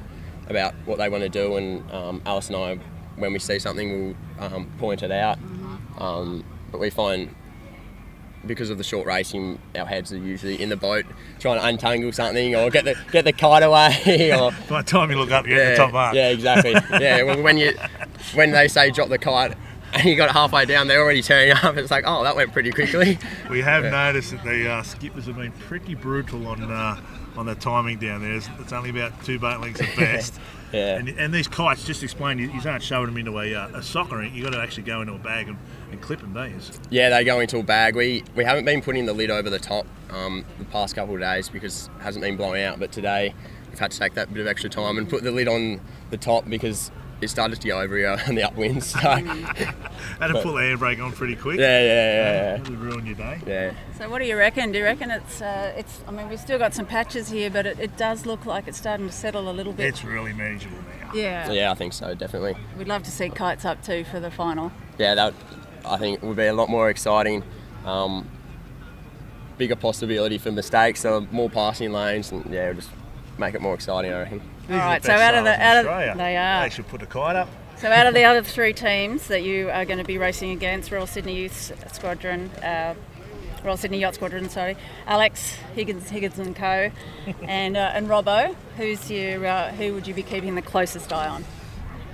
about what they want to do, and Alice and I, when we see something, we'll point it out. But we find, because of the short racing, our heads are usually in the boat trying to untangle something or get the kite away. Or by the time you look up, you're at the top mark. Yeah, exactly. Yeah, when they say drop the kite and you got it halfway down, they're already turning up. It's like, oh, that went pretty quickly. We have noticed that the skippers have been pretty brutal on the timing down there. It's only about 2 boat lengths at best. Yeah. And these kites, just explain, you aren't shoving them into a sock or anything. You've got to actually go into a bag and clip them, don't you? Yeah, they go into a bag. We haven't been putting the lid over the top the past couple of days because it hasn't been blowing out, but today we've had to take that bit of extra time and put the lid on the top because it started to go over here on the upwind. So. Had to pull the handbrake on pretty quick. Yeah. It would ruin your day. Yeah. So what do you reckon? Do you reckon it's? I mean, we've still got some patches here, but it does look like it's starting to settle a little bit. It's really manageable now. Yeah. Yeah, I think so, definitely. We'd love to see kites up too for the final. Yeah, that I think would be a lot more exciting. Bigger possibility for mistakes, so more passing lanes, and yeah, just make it more exciting, I reckon. All right, so out of they are. They should put a kite up. So out of the other 3 teams that you are going to be racing against, Royal Sydney Youth Squadron, Royal Sydney Yacht Squadron, Alex, Higgins and Co, and Robbo, who would you be keeping the closest eye on?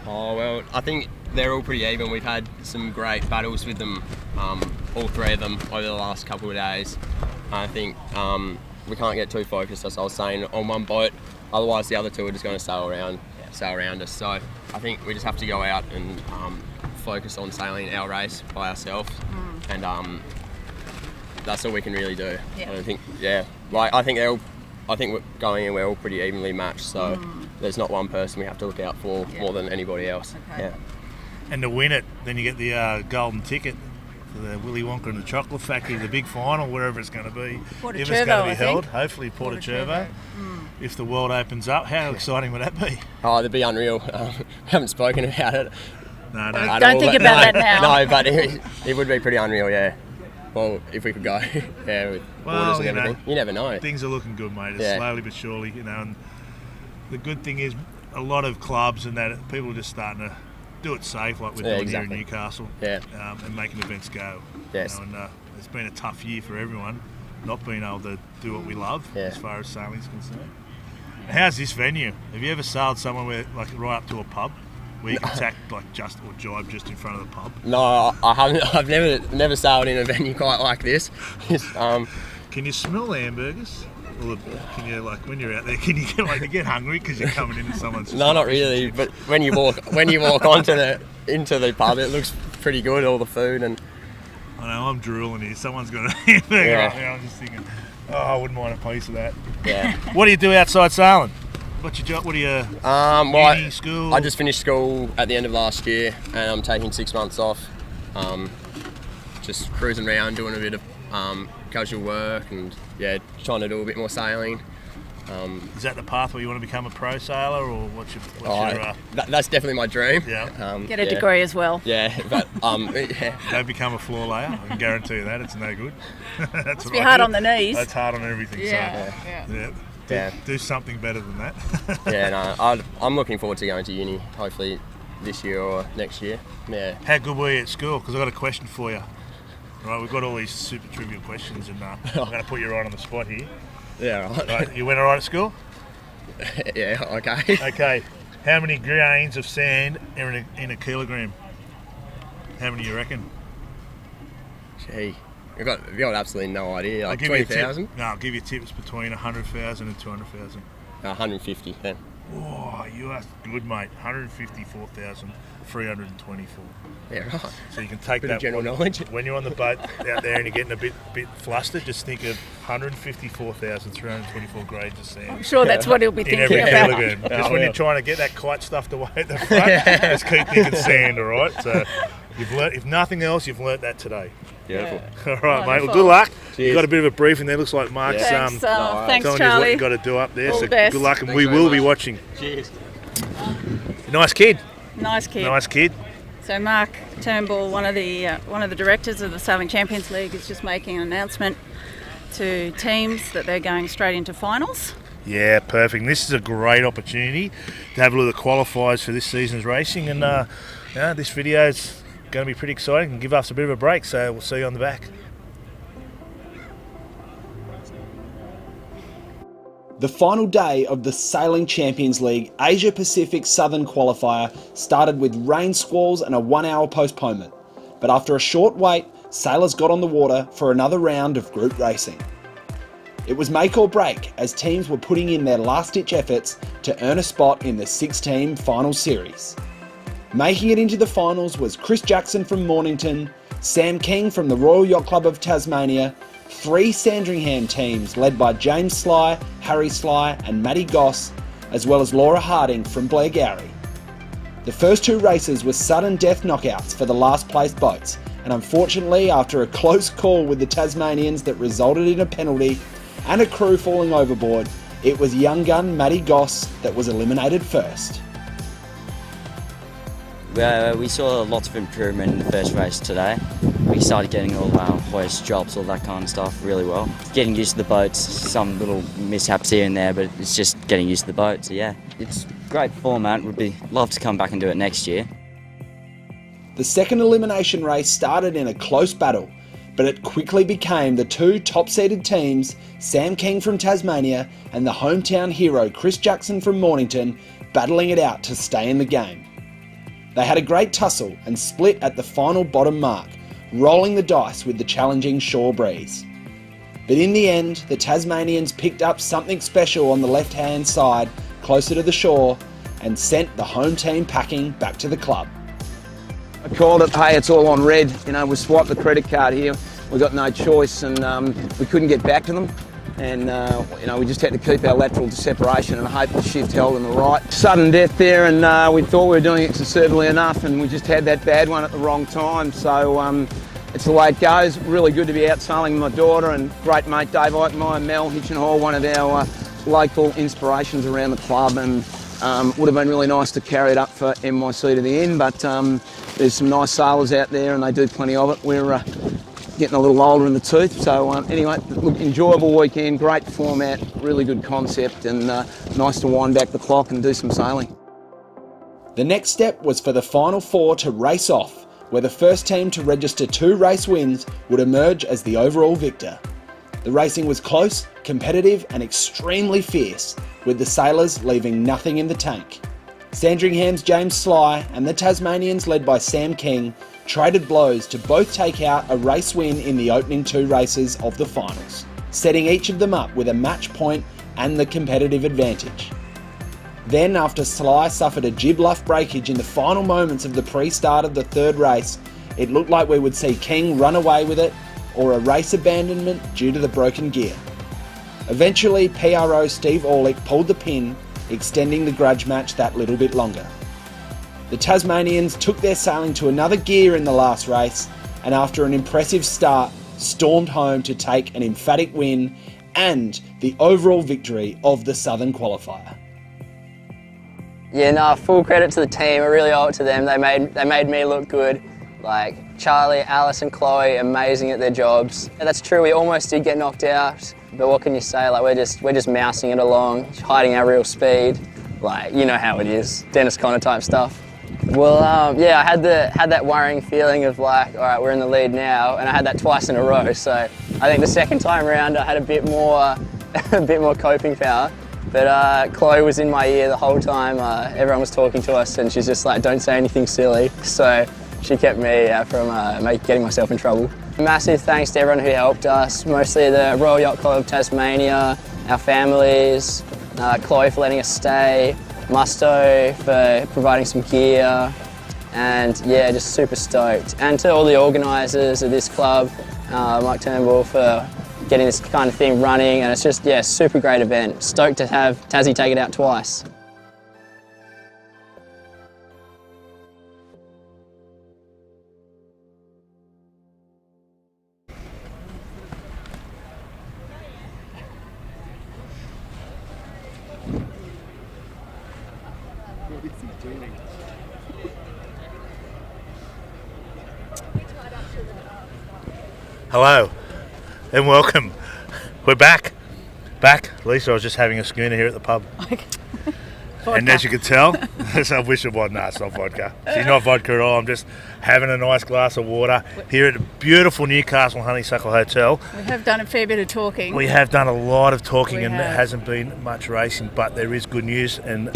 Oh well, I think they're all pretty even. We've had some great battles with them, all 3 of them over the last couple of days. I think we can't get too focused, as I was saying, on one boat. Otherwise, the other 2 are just going to sail around us. So I think we just have to go out and that's all we can really do. Yeah. I think, I think we're going in, we're all pretty evenly matched, so there's not one person we have to look out for more than anybody else. Okay. Yeah. And to win it, then you get the golden ticket for the Willy Wonka and the Chocolate Factory, the big final, wherever it's going to be. Port If of it's going to be Turbo, I held, think. hopefully Port of Turbo. If the world opens up, how exciting would that be? Oh, that'd be unreal. We haven't spoken about it. No. Don't think about that now. No, but it would be pretty unreal, yeah. Well, if we could go, yeah, with borders and everything. You never know. Things are looking good, mate. It's slowly but surely, and the good thing is a lot of clubs and that people are just starting to do it safe, like we're doing here in Newcastle, and making events go. Yes. And it's been a tough year for everyone, not being able to do what we love as far as sailing's concerned. How's this venue? Have you ever sailed somewhere like right up to a pub, where you can tack or jibe just in front of the pub? No, I haven't. I've never sailed in a venue quite like this. Can you smell the hamburgers? Or can you, like, when you're out there, can you get hungry because you're coming into someone's? No, not really. But when you walk into the pub, it looks pretty good. All the food and. I know, I'm drooling here. Someone's got a hamburger right now. I'm just thinking, I wouldn't mind a piece of that. Yeah. What do you do outside sailing? What's your job? What do you? Uni, school? I just finished school at the end of last year, and I'm taking 6 months off. Just cruising around, doing a bit of casual work, and trying to do a bit more sailing. Is that the path where you want to become a pro sailor, or what's your that's definitely my dream. Yeah. Get a degree as well. Yeah, but Don't become a floor layer. I can guarantee you that it's no good. That's Must be hard on the knees. That's hard on everything. Do something better than that. I'm looking forward to going to uni. Hopefully this year or next year. Yeah. How good were you at school? Because I've got a question for you. Right, we've got all these super trivial questions, and I'm going to put you right on the spot here. Yeah, right. You went all right at school? Yeah, okay. Okay. How many grains of sand are in a kilogram? How many do you reckon? Gee, I've got absolutely no idea. Like 20,000? No, I'll give you tips between 100,000 and 200,000. 150 then. Oh, you are good, mate. 154,324. Yeah, right. So you can take bit that of general knowledge. When you're on the boat out there and you're getting a bit flustered, just think of 154,324 grains of sand. I'm sure that's what he'll be thinking every about. kilogram. Just when you're trying to get that kite stuffed away at the front, just keep thinking sand, all right? So you've learnt, if nothing else, you've learnt that today. Beautiful. All right, mate. Well, good luck. Cheers. You've got a bit of a briefing there. Looks like Mark's Thanks, telling you Charlie. what you've got to do up there. All so the best. good luck, and Thanks we very will be much. watching. Cheers. Nice kid. Nice kid. Nice kid. So Mark Turnbull, one of the directors of the Sailing Champions League, is just making an announcement to teams that they're going straight into finals. Yeah, perfect. And this is a great opportunity to have a look at the qualifiers for this season's racing, and this video is going to be pretty exciting and give us a bit of a break. So we'll see you on the back. The final day of the Sailing Champions League Asia Pacific Southern Qualifier started with rain squalls and a 1 hour postponement. But after a short wait, sailors got on the water for another round of group racing. It was make or break as teams were putting in their last ditch efforts to earn a spot in the 6-team final series. Making it into the finals was Chris Jackson from Mornington, Sam King from the Royal Yacht Club of Tasmania, 3 Sandringham teams led by James Sly, Harry Sly and Matty Goss, as well as Laura Harding from Blairgowrie. The first 2 races were sudden death knockouts for the last placed boats, and unfortunately after a close call with the Tasmanians that resulted in a penalty and a crew falling overboard, it was young gun Matty Goss that was eliminated first. We saw lots of improvement in the first race today. We started getting all our hoist drops, all that kind of stuff really well. Getting used to the boats, some little mishaps here and there, but it's just getting used to the boat. So yeah, it's a great format. Would love to come back and do it next year. The second elimination race started in a close battle, but it quickly became the 2 top-seeded teams, Sam King from Tasmania and the hometown hero Chris Jackson from Mornington, battling it out to stay in the game. They had a great tussle and split at the final bottom mark, rolling the dice with the challenging shore breeze. But in the end, the Tasmanians picked up something special on the left-hand side, closer to the shore, and sent the home team packing back to the club. I called it, hey, it's all on red. You know, we swiped the credit card here. we got no choice, and we couldn't get back to them. And we just had to keep our lateral separation and hope the shift held on the right. Sudden death there, and we thought we were doing it conservatively enough, and we just had that bad one at the wrong time. So it's the way it goes. Really good to be out sailing with my daughter and great mate Dave Eichmeyer, Mel Hitchenhall, one of our local inspirations around the club, and would have been really nice to carry it up for NYC to the end, but there's some nice sailors out there and they do plenty of it. We're getting a little older in the tooth, so anyway, look, enjoyable weekend, great format, really good concept, and nice to wind back the clock and do some sailing. The next step was for the final 4 to race off, where the first team to register 2 race wins would emerge as the overall victor. The racing was close, competitive and extremely fierce, with the sailors leaving nothing in the tank. Sandringham's James Sly and the Tasmanians, led by Sam King, traded blows to both take out a race win in the opening 2 races of the finals, setting each of them up with a match point and the competitive advantage. Then, after Sly suffered a jib luff breakage in the final moments of the pre-start of the 3rd race, it looked like we would see King run away with it or a race abandonment due to the broken gear. Eventually, PRO Steve Orlick pulled the pin, extending the grudge match that little bit longer. The Tasmanians took their sailing to another gear in the last race, and after an impressive start, stormed home to take an emphatic win and the overall victory of the Southern qualifier. Yeah, no, full credit to the team. I really owe it to them. They made me look good. Like Charlie, Alice and Chloe, amazing at their jobs. Yeah, that's true, we almost did get knocked out, but what can you say? Like we're just mousing it along, hiding our real speed. Like, you know how it is, Dennis Conner type stuff. Well, yeah, I had that worrying feeling of like, all right, we're in the lead now, and I had that twice in a row. So I think the second time round I had a bit more coping power. But Chloe was in my ear the whole time. Everyone was talking to us, and she's just like, don't say anything silly. So she kept me from getting myself in trouble. Massive thanks to everyone who helped us, mostly the Royal Yacht Club of Tasmania, our families, Chloe for letting us stay, Musto for providing some gear, and yeah, just super stoked. And to all the organisers of this club, Mike Turnbull for getting this kind of thing running, and it's just, yeah, super great event. Stoked to have Tassie take it out twice. Hello and welcome. We're back. Lisa, I was just having a schooner here at the pub. And as you can tell, I wish it was. No, it's not vodka. She's not vodka at all. I'm just having a nice glass of water here at the beautiful Newcastle Honeysuckle Hotel. We have done a fair bit of talking. We have done a lot of talking, and there hasn't been much racing, but there is good news, and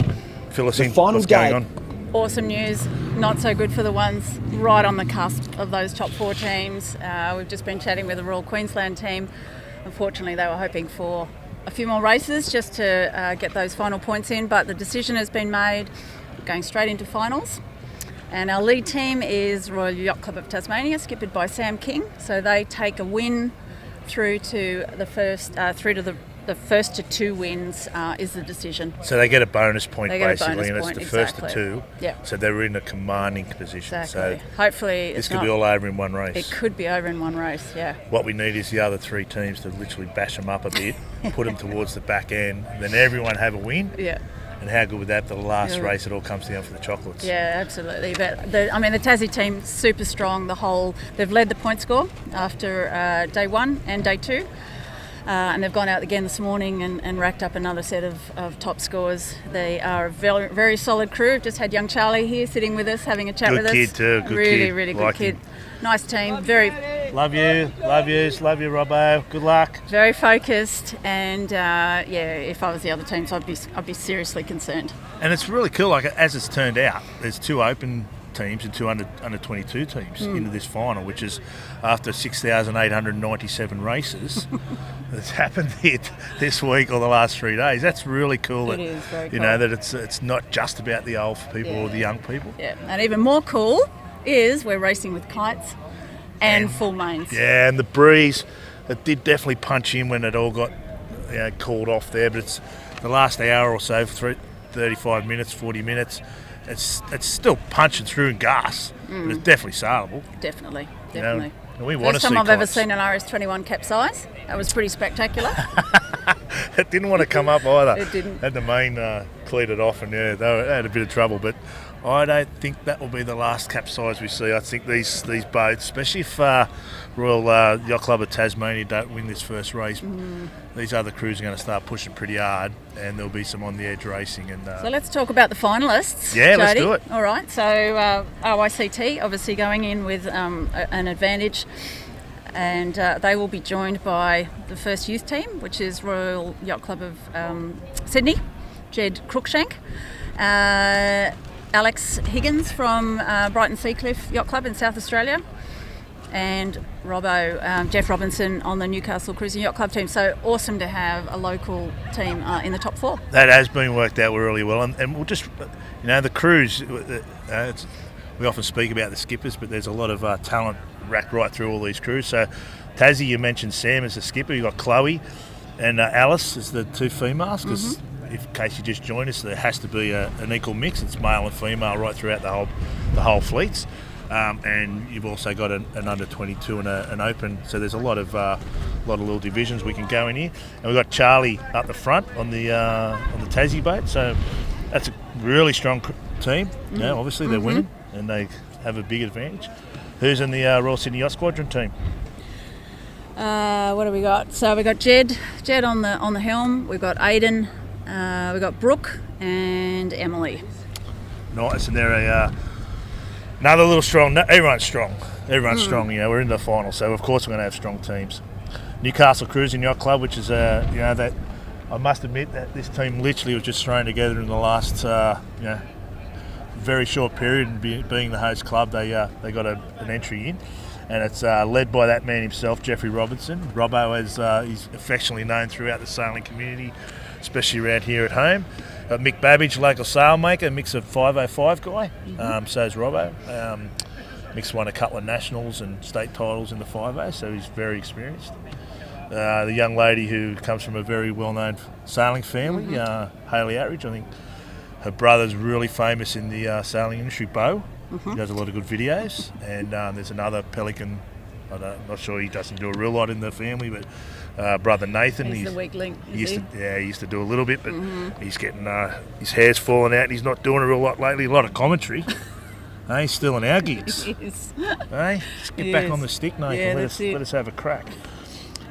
fill us in what's going on. Awesome news, not so good for the ones right on the cusp of those top 4 teams. We've just been chatting with the Royal Queensland team. Unfortunately, they were hoping for a few more races just to get those final points in, but the decision has been made, going straight into finals. And our lead team is Royal Yacht Club of Tasmania, skippered by Sam King. So they take a win through to the first to 2 wins is the decision. So they get a bonus point basically, and point, it's the first to 2. Yep. So they're in a commanding position. Exactly. So hopefully this could be all over in one race. It could be over in one race, yeah. What we need is the other 3 teams to literally bash them up a bit, put them towards the back end, then everyone have a win. Yeah. And how good would that be? The last race, it all comes down for the chocolates. Yeah, absolutely. But the Tassie team, super strong. They've led the point score after day 1 and day 2. And they've gone out again this morning and racked up another set of top scores. They are a very, very solid crew. We've just had young Charlie here sitting with us, having a chat with us. Good kid too, good really, kid. really good like kid. Him. Nice team, very... Love you, Robbo. Good luck. Very focused, and yeah, if I was the other teams, I'd be seriously concerned. And it's really cool, like as it's turned out, there's 2 open teams and 2 under 22 teams into this final, which is after 6,897 races that's happened here this week or the last 3 days. That's really cool. It is very cool. You know, that it's not just about the old people or the young people. Yeah, and even more cool is we're racing with kites and full mains. Yeah, and the breeze, it did definitely punch in when it all got called off there, but it's the last hour or so, 35 minutes, 40 minutes, it's still punching through in gusts, but it's definitely sailable. Definitely. We want to see First time I've ever kites. seen an RS21 capsize. That was pretty spectacular. It didn't want to come up either. It didn't. Had the main cleared off, and they had a bit of trouble. But I don't think that will be the last capsize we see. I think these boats, especially if Royal Yacht Club of Tasmania don't win this first race, these other crews are going to start pushing pretty hard, and there'll be some on the edge racing. And So let's talk about the finalists. Yeah, Jody. let's do it. All right. So RYCT obviously going in with an advantage. And they will be joined by the first youth team, which is Royal Yacht Club of Sydney, Jed Cruikshank, Alex Higgins from Brighton Seacliff Yacht Club in South Australia, and Jeff Robinson on the Newcastle Cruising Yacht Club team. So awesome to have a local team in the top 4. that has been worked out really well. And we'll just, the crews, we often speak about the skippers, but there's a lot of talent racked right through all these crews. So Tassie, you mentioned Sam as the skipper. You've got Chloe and Alice as the 2 females, because in case you just joined us, there has to be an equal mix. It's male and female right throughout the whole fleets. And you've also got an under 22 and an open. So there's a lot of little divisions we can go in here. And we've got Charlie up the front on the Tassie boat. So that's a really strong team. Obviously they're winning and they have a big advantage. Who's in the Royal Sydney Yacht Squadron team? What have we got? So we've got Jed on the helm. We've got Aidan. We've got Brooke and Emily. Nice, and they're another little strong. Everyone's strong. Everyone's strong. We're in the final, so of course we're going to have strong teams. Newcastle Cruising Yacht Club, which is that I must admit that this team literally was just thrown together in the last very short period, and being the host club, they got an entry in, and it's led by that man himself, Jeffrey Robinson. Robbo, as he's affectionately known throughout the sailing community, especially around here at home. Mick Babbage, local sailmaker, Mick's a 505 guy, so is Robbo. Mick's won a couple of nationals and state titles in the 5A, so he's very experienced. The young lady who comes from a very well-known sailing family, Hayley Attridge, I think. Her brother's really famous in the sailing industry, Bo. He does a lot of good videos. And there's another Pelican, I'm not sure, he doesn't do a real lot in the family, but brother Nathan. He's the weak link, he used to do a little bit, but he's getting, his hair's falling out and he's not doing a real lot lately. A lot of commentary. He's still in our gigs. Hey, just get back on the stick, Nathan. Let us have a crack.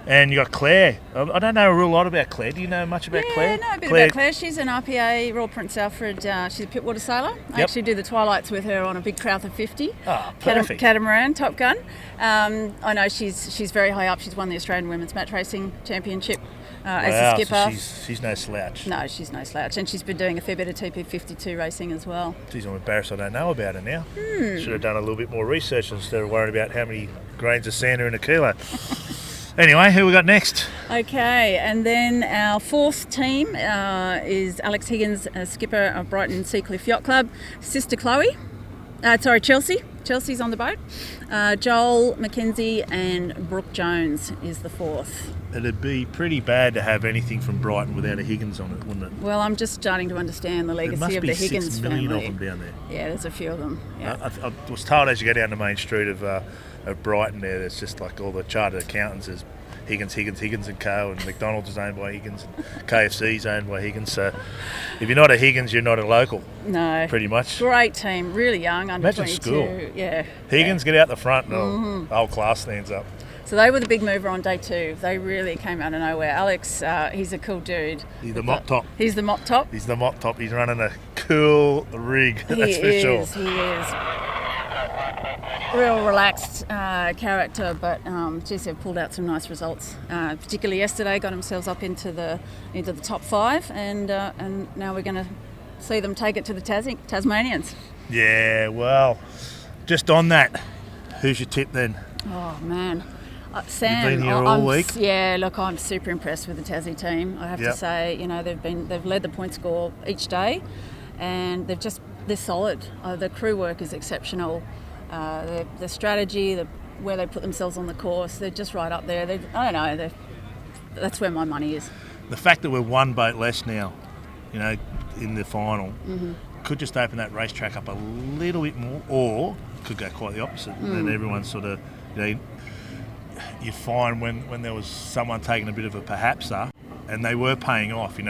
And you got Claire. I don't know a real lot about Claire. Do you know much about Claire? Yeah, I know a bit about Claire. She's an RPA, Royal Prince Alfred. She's a pitwater sailor. I actually do the twilights with her on a big Crowther 50. Oh, perfect. Catamaran, Top Gun. I know she's very high up. She's won the Australian Women's Match Racing Championship as a skipper. So she's no slouch. No, she's no slouch. And she's been doing a fair bit of TP52 racing as well. Geez, I'm embarrassed I don't know about her now. Should have done a little bit more research instead of worrying about how many grains of sand are in a kilo. Anyway, who we got next? Okay, and then our 4th team is Alex Higgins, skipper of Brighton Seacliff Yacht Club. Sister Chloe, Chelsea. Chelsea's on the boat. Joel McKenzie and Brooke Jones is the 4th. It'd be pretty bad to have anything from Brighton without a Higgins on it, wouldn't it? Well, I'm just starting to understand the legacy of the Higgins family. There must be 6 million of them down there. Yeah, there's a few of them. Yeah. I was told as you go down the main street of Brighton there, it's just like all the chartered accountants is Higgins and Co. And McDonald's is owned by Higgins and KFC is owned by Higgins. So if you're not a Higgins, you're not a local. No. Pretty much. Great team, really young, under Imagine 22. School. Yeah. Higgins get out the front and the whole class stands up. So they were the big mover on day 2. They really came out of nowhere. Alex, he's a cool dude. He's the mop top. He's the mop top. He's the mop top. He's running a cool rig, that's for sure. He is. Real relaxed character, but geez, they've pulled out some nice results. Particularly yesterday, got themselves up into the top 5, and now we're going to see them take it to the Tasmanians. Yeah, well, just on that, who's your tip then? Oh man, Sam. You've been here all week. Yeah, look, I'm super impressed with the Tassie team. I have to say, they've led the point score each day, and they're solid. The crew work is exceptional. The strategy, the where they put themselves on the course. They're just right up there. I don't know. That's where my money is. The fact that we're one boat less now, in the final, could just open that racetrack up a little bit more, or could go quite the opposite. And everyone's sort of, you find when there was someone taking a bit of a perhapser, and they were paying off. You're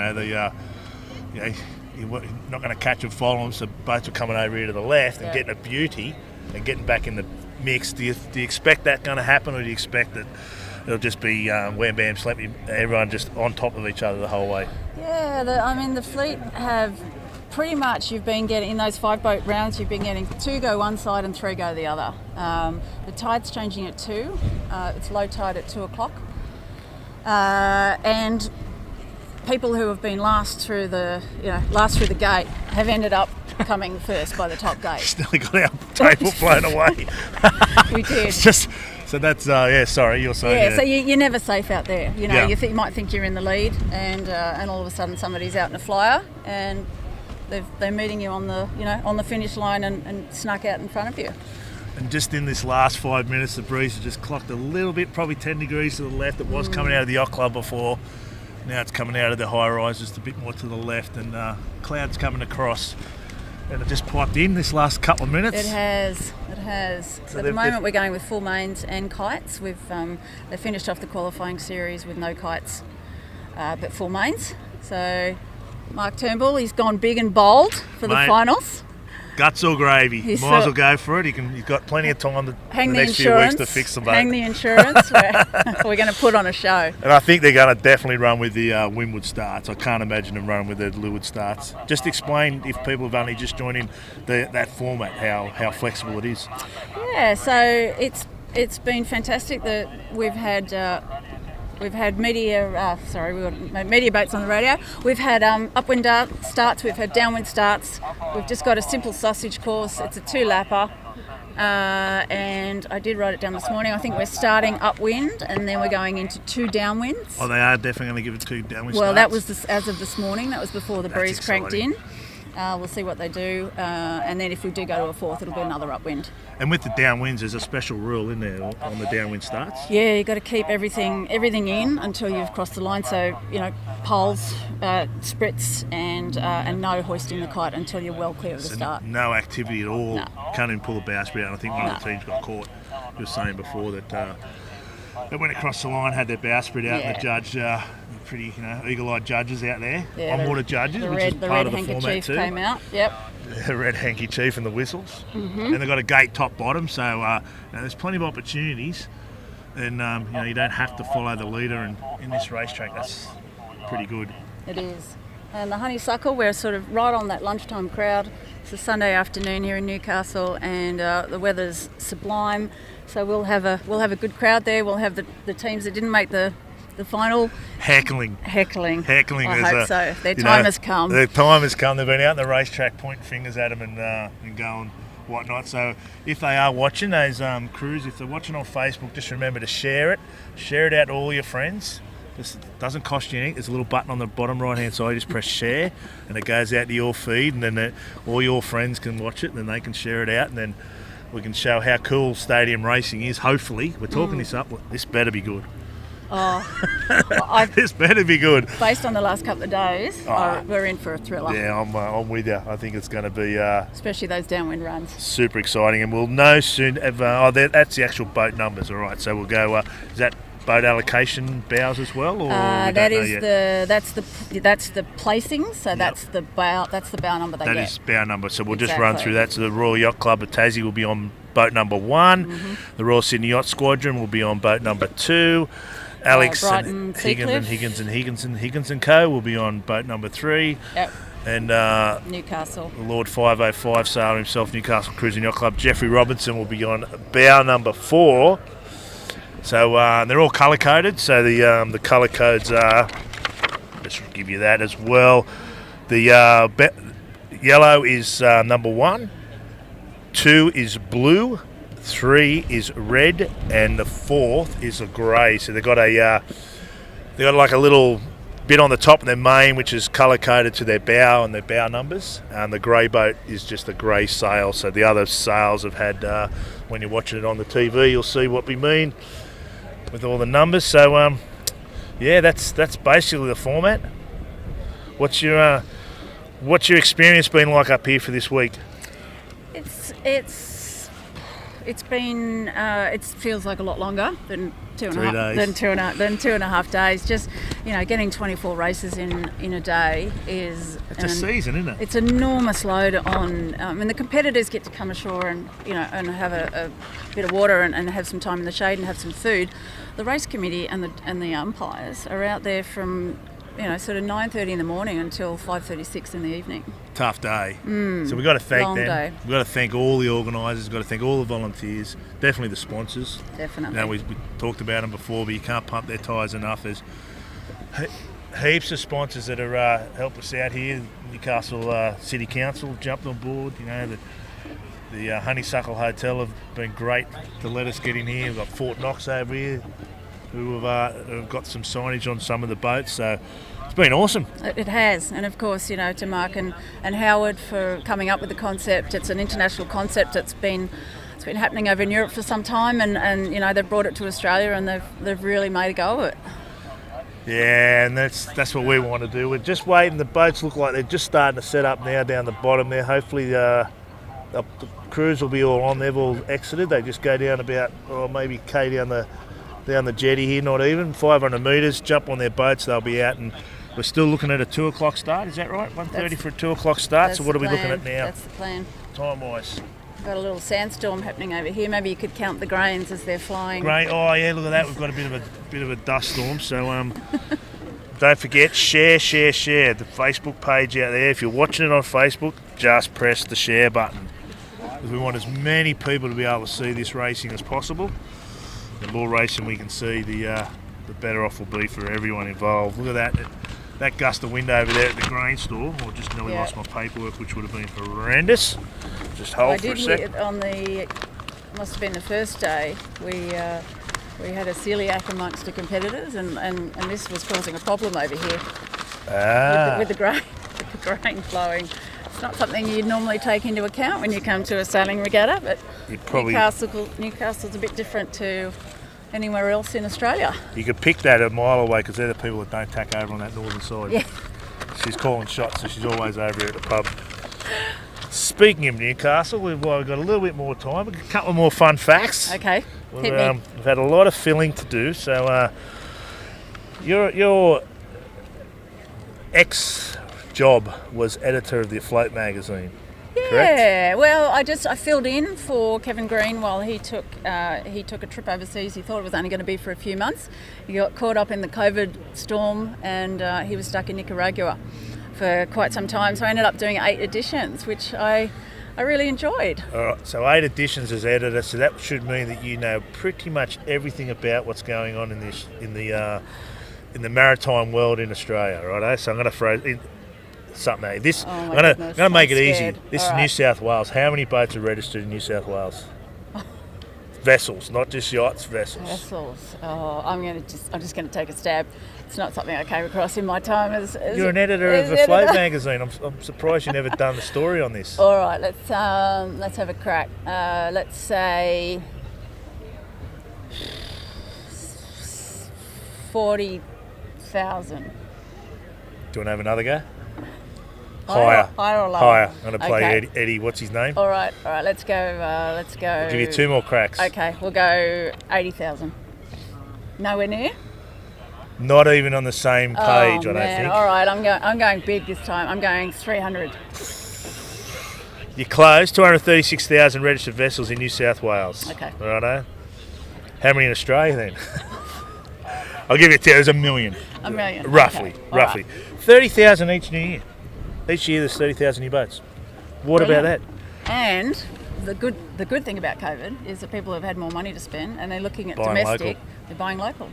not going to catch and follow them, so boats are coming over here to the left and getting a beauty and getting back in the mix. Do you expect that going to happen, or do you expect that it'll just be wham bam slap, everyone just on top of each other the whole way? Yeah, the fleet have pretty much, you've been getting, in those 5 boat rounds, you've been getting 2 go one side and 3 go the other. The tide's changing at 2, it's low tide at 2 o'clock. And people who have been last through the gate have ended up coming first by the top gate. Still got our table blown away. We did. It's just, so that's, sorry, you're saying. Yeah, so you're never safe out there. You might think you're in the lead, and all of a sudden somebody's out in a flyer, and they're meeting you on the finish line and snuck out in front of you. And just in this last 5 minutes, the breeze has just clocked a little bit, probably 10 degrees to the left. It was coming out of the yacht club before. Now it's coming out of the high rise just a bit more to the left, and clouds coming across. And it just piped in this last couple of minutes. It has. So at the moment we're going with full mains and kites. They finished off the qualifying series with no kites, but full mains. So Mark Turnbull, he's gone big and bold for the finals. Guts or gravy. Might as well go for it. He's got plenty of time the next few weeks to fix the boat. Hang the insurance. We're going to put on a show. And I think they're going to definitely run with the windward starts. I can't imagine them running with the leeward starts. Just explain, if people have only just joined in, that format, how flexible it is. Yeah, so it's been fantastic that we've had media boats on the radio. We've had upwind starts, we've had downwind starts. We've just got a simple sausage course. It's a 2-lapper. And I did write it down this morning. I think we're starting upwind, and then we're going into 2 downwinds. Oh, they are definitely going to give it 2 downwind starts? Well, that was as of this morning. That was before the breeze cranked in. We'll see what they do, and then if we do go to a 4th, it'll be another upwind. And with the downwinds, there's a special rule in there on the downwind starts? Yeah, you've got to keep everything in until you've crossed the line. So, poles, spritz, and no hoisting the kite until you're well clear of the start. No activity at all. No. Can't even pull a bowsprit out. I think one of the teams got caught. You were saying before that they went across the line, had their bowsprit out, and the judge, pretty eagle-eyed judges out there, on-water judges, which is part of the format too. Came out. Yep. The red handkerchief and the whistles, and they've got a gate top bottom, so there's plenty of opportunities, and you don't have to follow the leader in this racetrack. That's pretty good. It is. And the honeysuckle, we're sort of right on that lunchtime crowd. It's a Sunday afternoon here in Newcastle, and the weather's sublime, so we'll have a good crowd there. We'll have the teams that didn't make the final heckling. I hope so. Their time has come. Their time has come. They've been out on the racetrack pointing fingers at them and going whatnot. So if they are watching those crews, if they're watching on Facebook, just remember to share it out to all your friends. This doesn't cost you anything. There's a little button on the bottom right hand side. You just press share, and it goes out to your feed, and then all your friends can watch it, and then they can share it out, and then we can show how cool stadium racing is. Hopefully, we're talking this up. This better be good. This better be good. Based on the last couple of days, we're in for a thriller. Yeah, I'm with you. I think it's going to be... especially those downwind runs. Super exciting, and we'll know soon. That's the actual boat numbers, all right. So we'll go... is that boat allocation bows as well, or that's the placing. So that's the bow. That's the bow number they get. That is bow number. So we'll just run through that. So the Royal Yacht Club of Tassie will be on boat number 1. The Royal Sydney Yacht Squadron will be on boat number 2. Alex and Higgins and Co will be on boat number 3. Yep. And Newcastle. Lord 505 sailor himself, Newcastle Cruising Yacht Club, Jeffrey Robinson will be on bow number 4. So they're all colour coded. So the colour codes are, just give you that as well. The yellow is number 1, 2 is blue, 3 is red, and the 4th is a grey. So they've got like a little bit on the top of their main, which is colour-coded to their bow and their bow numbers. And the grey boat is just a grey sail. So the other sails have had, when you're watching it on the TV, you'll see what we mean with all the numbers. So, yeah, that's basically the format. What's your experience been like up here for this week? It's been it feels like a lot longer than two and a half days. Just getting 24 races in a day is a season, isn't it? It's an enormous load on. And the competitors get to come ashore and and have a bit of water and have some time in the shade and have some food. The race committee and the umpires are out there from sort of 9:30 in the morning until 5:36 in the evening. Tough day. So we've got to thank them. We've got to thank all the organisers. We've got to thank all the volunteers. Definitely the sponsors. Definitely. We talked about them before, but you can't pump their tyres enough. There's heaps of sponsors that are help us out here. Newcastle City Council jumped on board. The Honeysuckle Hotel have been great to let us get in here. We've got Fort Knox over here, who have got some signage on some of the boats. So it's been awesome. It has, and of course, to Mark and Howard for coming up with the concept. It's an international concept. It's been happening over in Europe for some time, and they've brought it to Australia, and they've really made a go of it. Yeah, and that's what we want to do. We're just waiting. The boats look like they're just starting to set up now down the bottom there. Hopefully the crews will be all on. They've all exited. They just go down about maybe K down the jetty here, not even 500 metres, jump on their boats, they'll be out, and we're still looking at a 2 o'clock start, is that right? 1:30 for a 2 o'clock start, so what are we looking at now? That's the plan. Time-wise? We've got a little sandstorm happening over here, maybe you could count the grains as they're flying. Oh yeah, look at that, we've got a bit of a dust storm, so don't forget, share the Facebook page out there. If you're watching it on Facebook, just press the share button. We want as many people to be able to see this racing as possible. The more racing we can see, the better off will be for everyone involved. Look at that gust of wind over there at the grain store. I just nearly lost my paperwork, which would have been horrendous. Just hold for a sec. I did hear on must have been the first day, we had a celiac amongst the competitors, and this was causing a problem over here with the grain flowing. It's not something you'd normally take into account when you come to a sailing regatta, but Newcastle's a bit different to anywhere else in Australia. You could pick that a mile away because they're the people that don't tack over on that northern side. Yeah. She's calling shots, so she's always over here at the pub. Speaking of Newcastle, we've got a little bit more time. A couple more fun facts. Okay, hit me. We've had a lot of filling to do, so your ex-job was editor of the Afloat magazine. Correct? Yeah, well, I filled in for Kevin Green while he took a trip overseas. He thought it was only going to be for a few months. He got caught up in the COVID storm, and he was stuck in Nicaragua for quite some time. So I ended up doing 8 editions, which I really enjoyed. All right, so 8 editions as editor. So that should mean that you know pretty much everything about what's going on in the maritime world in Australia, right? So I'm going to throw in something. I'm going to make it easy. This is New South Wales. How many boats are registered in New South Wales? Vessels, not just yachts, vessels. Vessels. Oh, I'm just going to take a stab. It's not something I came across in my time as You're an editor of the Float magazine. I'm surprised you've never done the story on this. All right, let's have a crack. Let's say 40,000. Do you want to have another go? Higher or lower? Higher. I'm going to play Eddie. What's his name? All right. Let's go. I'll give you 2 more cracks. Okay, we'll go 80,000. Nowhere near. Not even on the same page, I don't think. All right, I'm going big this time. I'm going 300. You're close. 236,000 registered vessels in New South Wales. Okay. Righto. How many in Australia then? I'll give you there's 1 million. 1 million. Roughly. Okay. Roughly. 30,000 each new year. Each year there's 30,000 new boats. What about that? And the good thing about COVID is that people have had more money to spend, and they're looking at buying domestic. Local. They're buying local.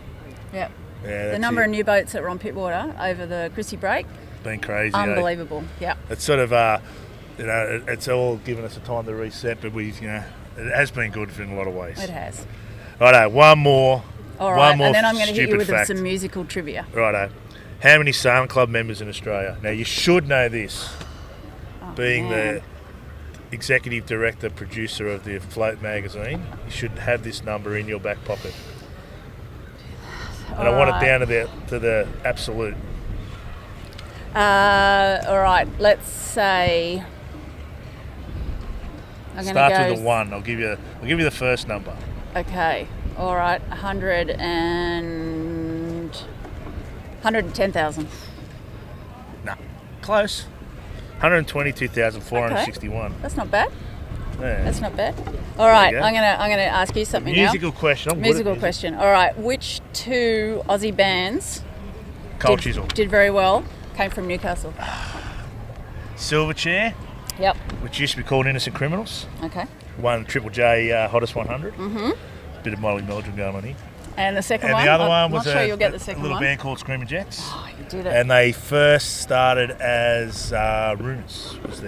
Yep. Yeah, the number of new boats that were on Pittwater over the Chrissy break. Been crazy. Unbelievable. Yeah. It's sort of it's all given us a time to reset, but it has been good in a lot of ways. It has. Righto, one more. All right, one more and then I'm going to hit you with fact. some musical trivia. Righto. How many sailing club members in Australia? Now, you should know this, being the executive director, producer of the Float magazine. You should have this number in your back pocket. And I want it down to the absolute. All right, let's say. Starts with a 1. I'll give you the first number. Okay. All right. 110,000. No. Close. 122,461. Okay. That's not bad. Yeah. That's not bad. All right. I'm gonna ask you something now. Musical question. Musical question. All right. Which 2 Aussie bands did very well? Came from Newcastle. Silverchair. Yep. Which used to be called Innocent Criminals. Okay. Won Triple J Hottest 100. Mhm. Bit of Molly Meldrum going on here. And the second and one. And the other one I'm was not sure you'll get the second little one. band called Screaming Jets. Oh, you did it. And they first started as Runes. Was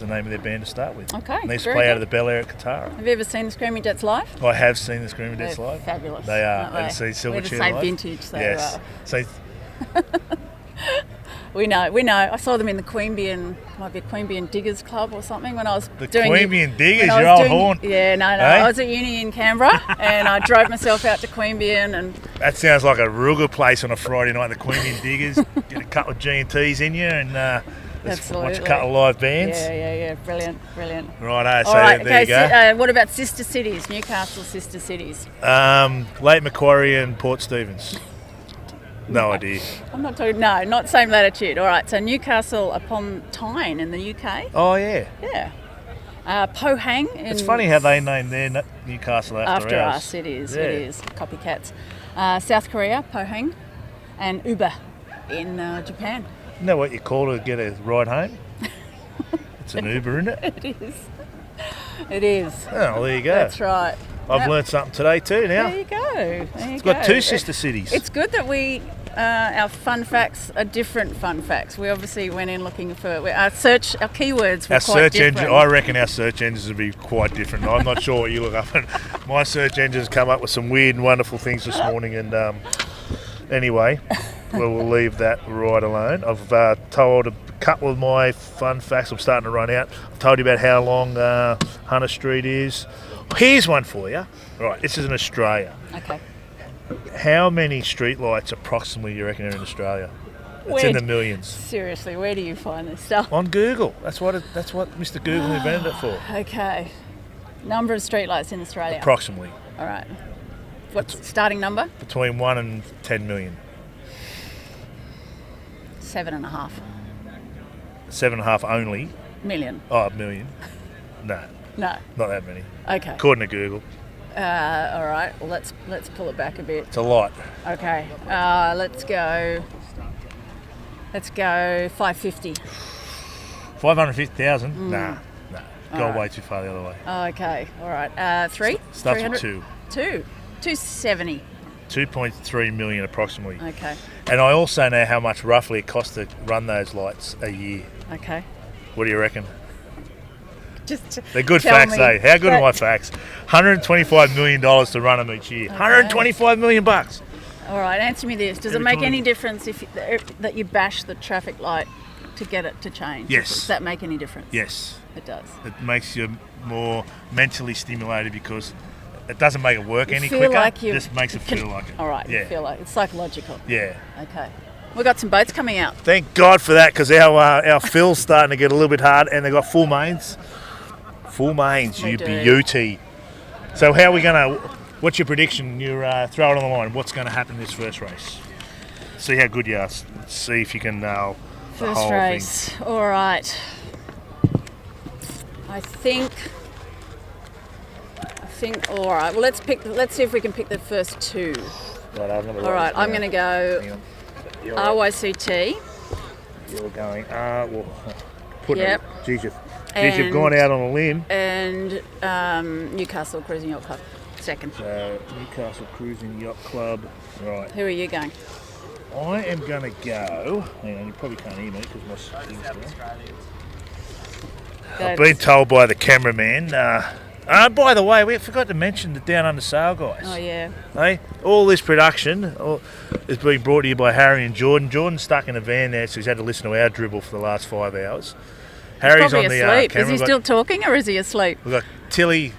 the name of their band to start with. Okay. And they used to very play good. out of the Bel Air at Katara. Have you ever seen the Screaming Jets live? I have seen the Screaming Jets They're live. fabulous. They are. Aren't they? And see Silverchair We're the same live. vintage. So, yes. So we know. I saw them in the Queanbeyan, might be a Queanbeyan Diggers Club or something when I was the doing Queanbeyan Diggers, your old haunt. Yeah, no. Hey? I was at uni in Canberra and I drove myself out to Queanbeyan and. That sounds like a real good place on a Friday night. The Queanbeyan Diggers, get a couple of G&Ts in you and let's watch a couple of live bands. Yeah. Brilliant. Righto, so all right, there you go. What about sister cities? Newcastle sister cities. Lake Macquarie and Port Stephens. No idea. I'm not talking. No, not same latitude. All right. So Newcastle upon Tyne in the UK. Oh yeah. Yeah. Pohang. It's funny how they named their Newcastle after ours. Us. It is. Yeah. It is. Copycats. South Korea, Pohang, and Uber in Japan. You know what you call to get a ride home? It's an Uber, isn't it? It is. Oh, well, there you go. That's right. I've learnt something today too now. There you go. It's got 2 sister cities. It's good that our fun facts are different fun facts. We obviously went in looking for our keywords were quite different. I reckon our search engines would be quite different. I'm not sure what you look up. My search engines come up with some weird and wonderful things this morning. And anyway, we'll leave that right alone. I've told a couple of my fun facts. I'm starting to run out. I've told you about how long Hunter Street is. Here's one for you. Right, this is in Australia. Okay. How many streetlights approximately do you reckon are in Australia? It's in the millions. Seriously, where do you find this stuff? On Google. That's what Mr. Google invented it for. Okay. Number of streetlights in Australia? Approximately. All right. What's the starting number? Between 1 and 10 million. 7.5. 7.5 only? Million. Oh, a million. No. No. Not that many. Okay. According to Google. All right. Well, let's pull it back a bit. It's a lot. Okay. Let's go 550. 550,000? Nah. Go All right. way too far the other way. Okay. All right. 3? Starts with 2. 270. 2.3 million approximately. Okay. And I also know how much roughly it costs to run those lights a year. Okay. What do you reckon? Just They're good tell facts, me. though. How good are my facts? $125 million to run them each year. Okay. $125 million bucks. All right. Answer me this: does it make any difference that you bash the traffic light to get it to change? Yes. Does that make any difference? Yes. It does. It makes you more mentally stimulated because it doesn't make it work any feel quicker. like It just makes it feel like it. All right. Yeah. You feel like it's psychological. Yeah. Okay. We've got some boats coming out. Thank God for that because our fill's starting to get a little bit hard and they've got full mains. Full mains, They you do. beauty. So how are we going to, what's your prediction? You throw it on the line. What's going to happen in this first race? See how good you are. Let's see if you can nail the First whole race. thing. All right. I think. All right. Well, let's see if we can pick the first 2. Right, I'm gonna All right. I'm going to go RYCT. You're going, well, putting Yep. it, geez, you've gone out on a limb. And Newcastle Cruising Yacht Club, second. So, Newcastle Cruising Yacht Club, right. Who are you going? I am going to go, hang on, you probably can't hear me because my thing's down. I've been told by the cameraman, By the way, we forgot to mention the Down Under Sail guys. Oh, yeah. Hey, all this production is being brought to you by Harry and Jordan. Jordan's stuck in a van there, so he's had to listen to our dribble for the last 5 hours. Harry's probably on the asleep. camera. Is he still talking or is he asleep? We've got Tilly,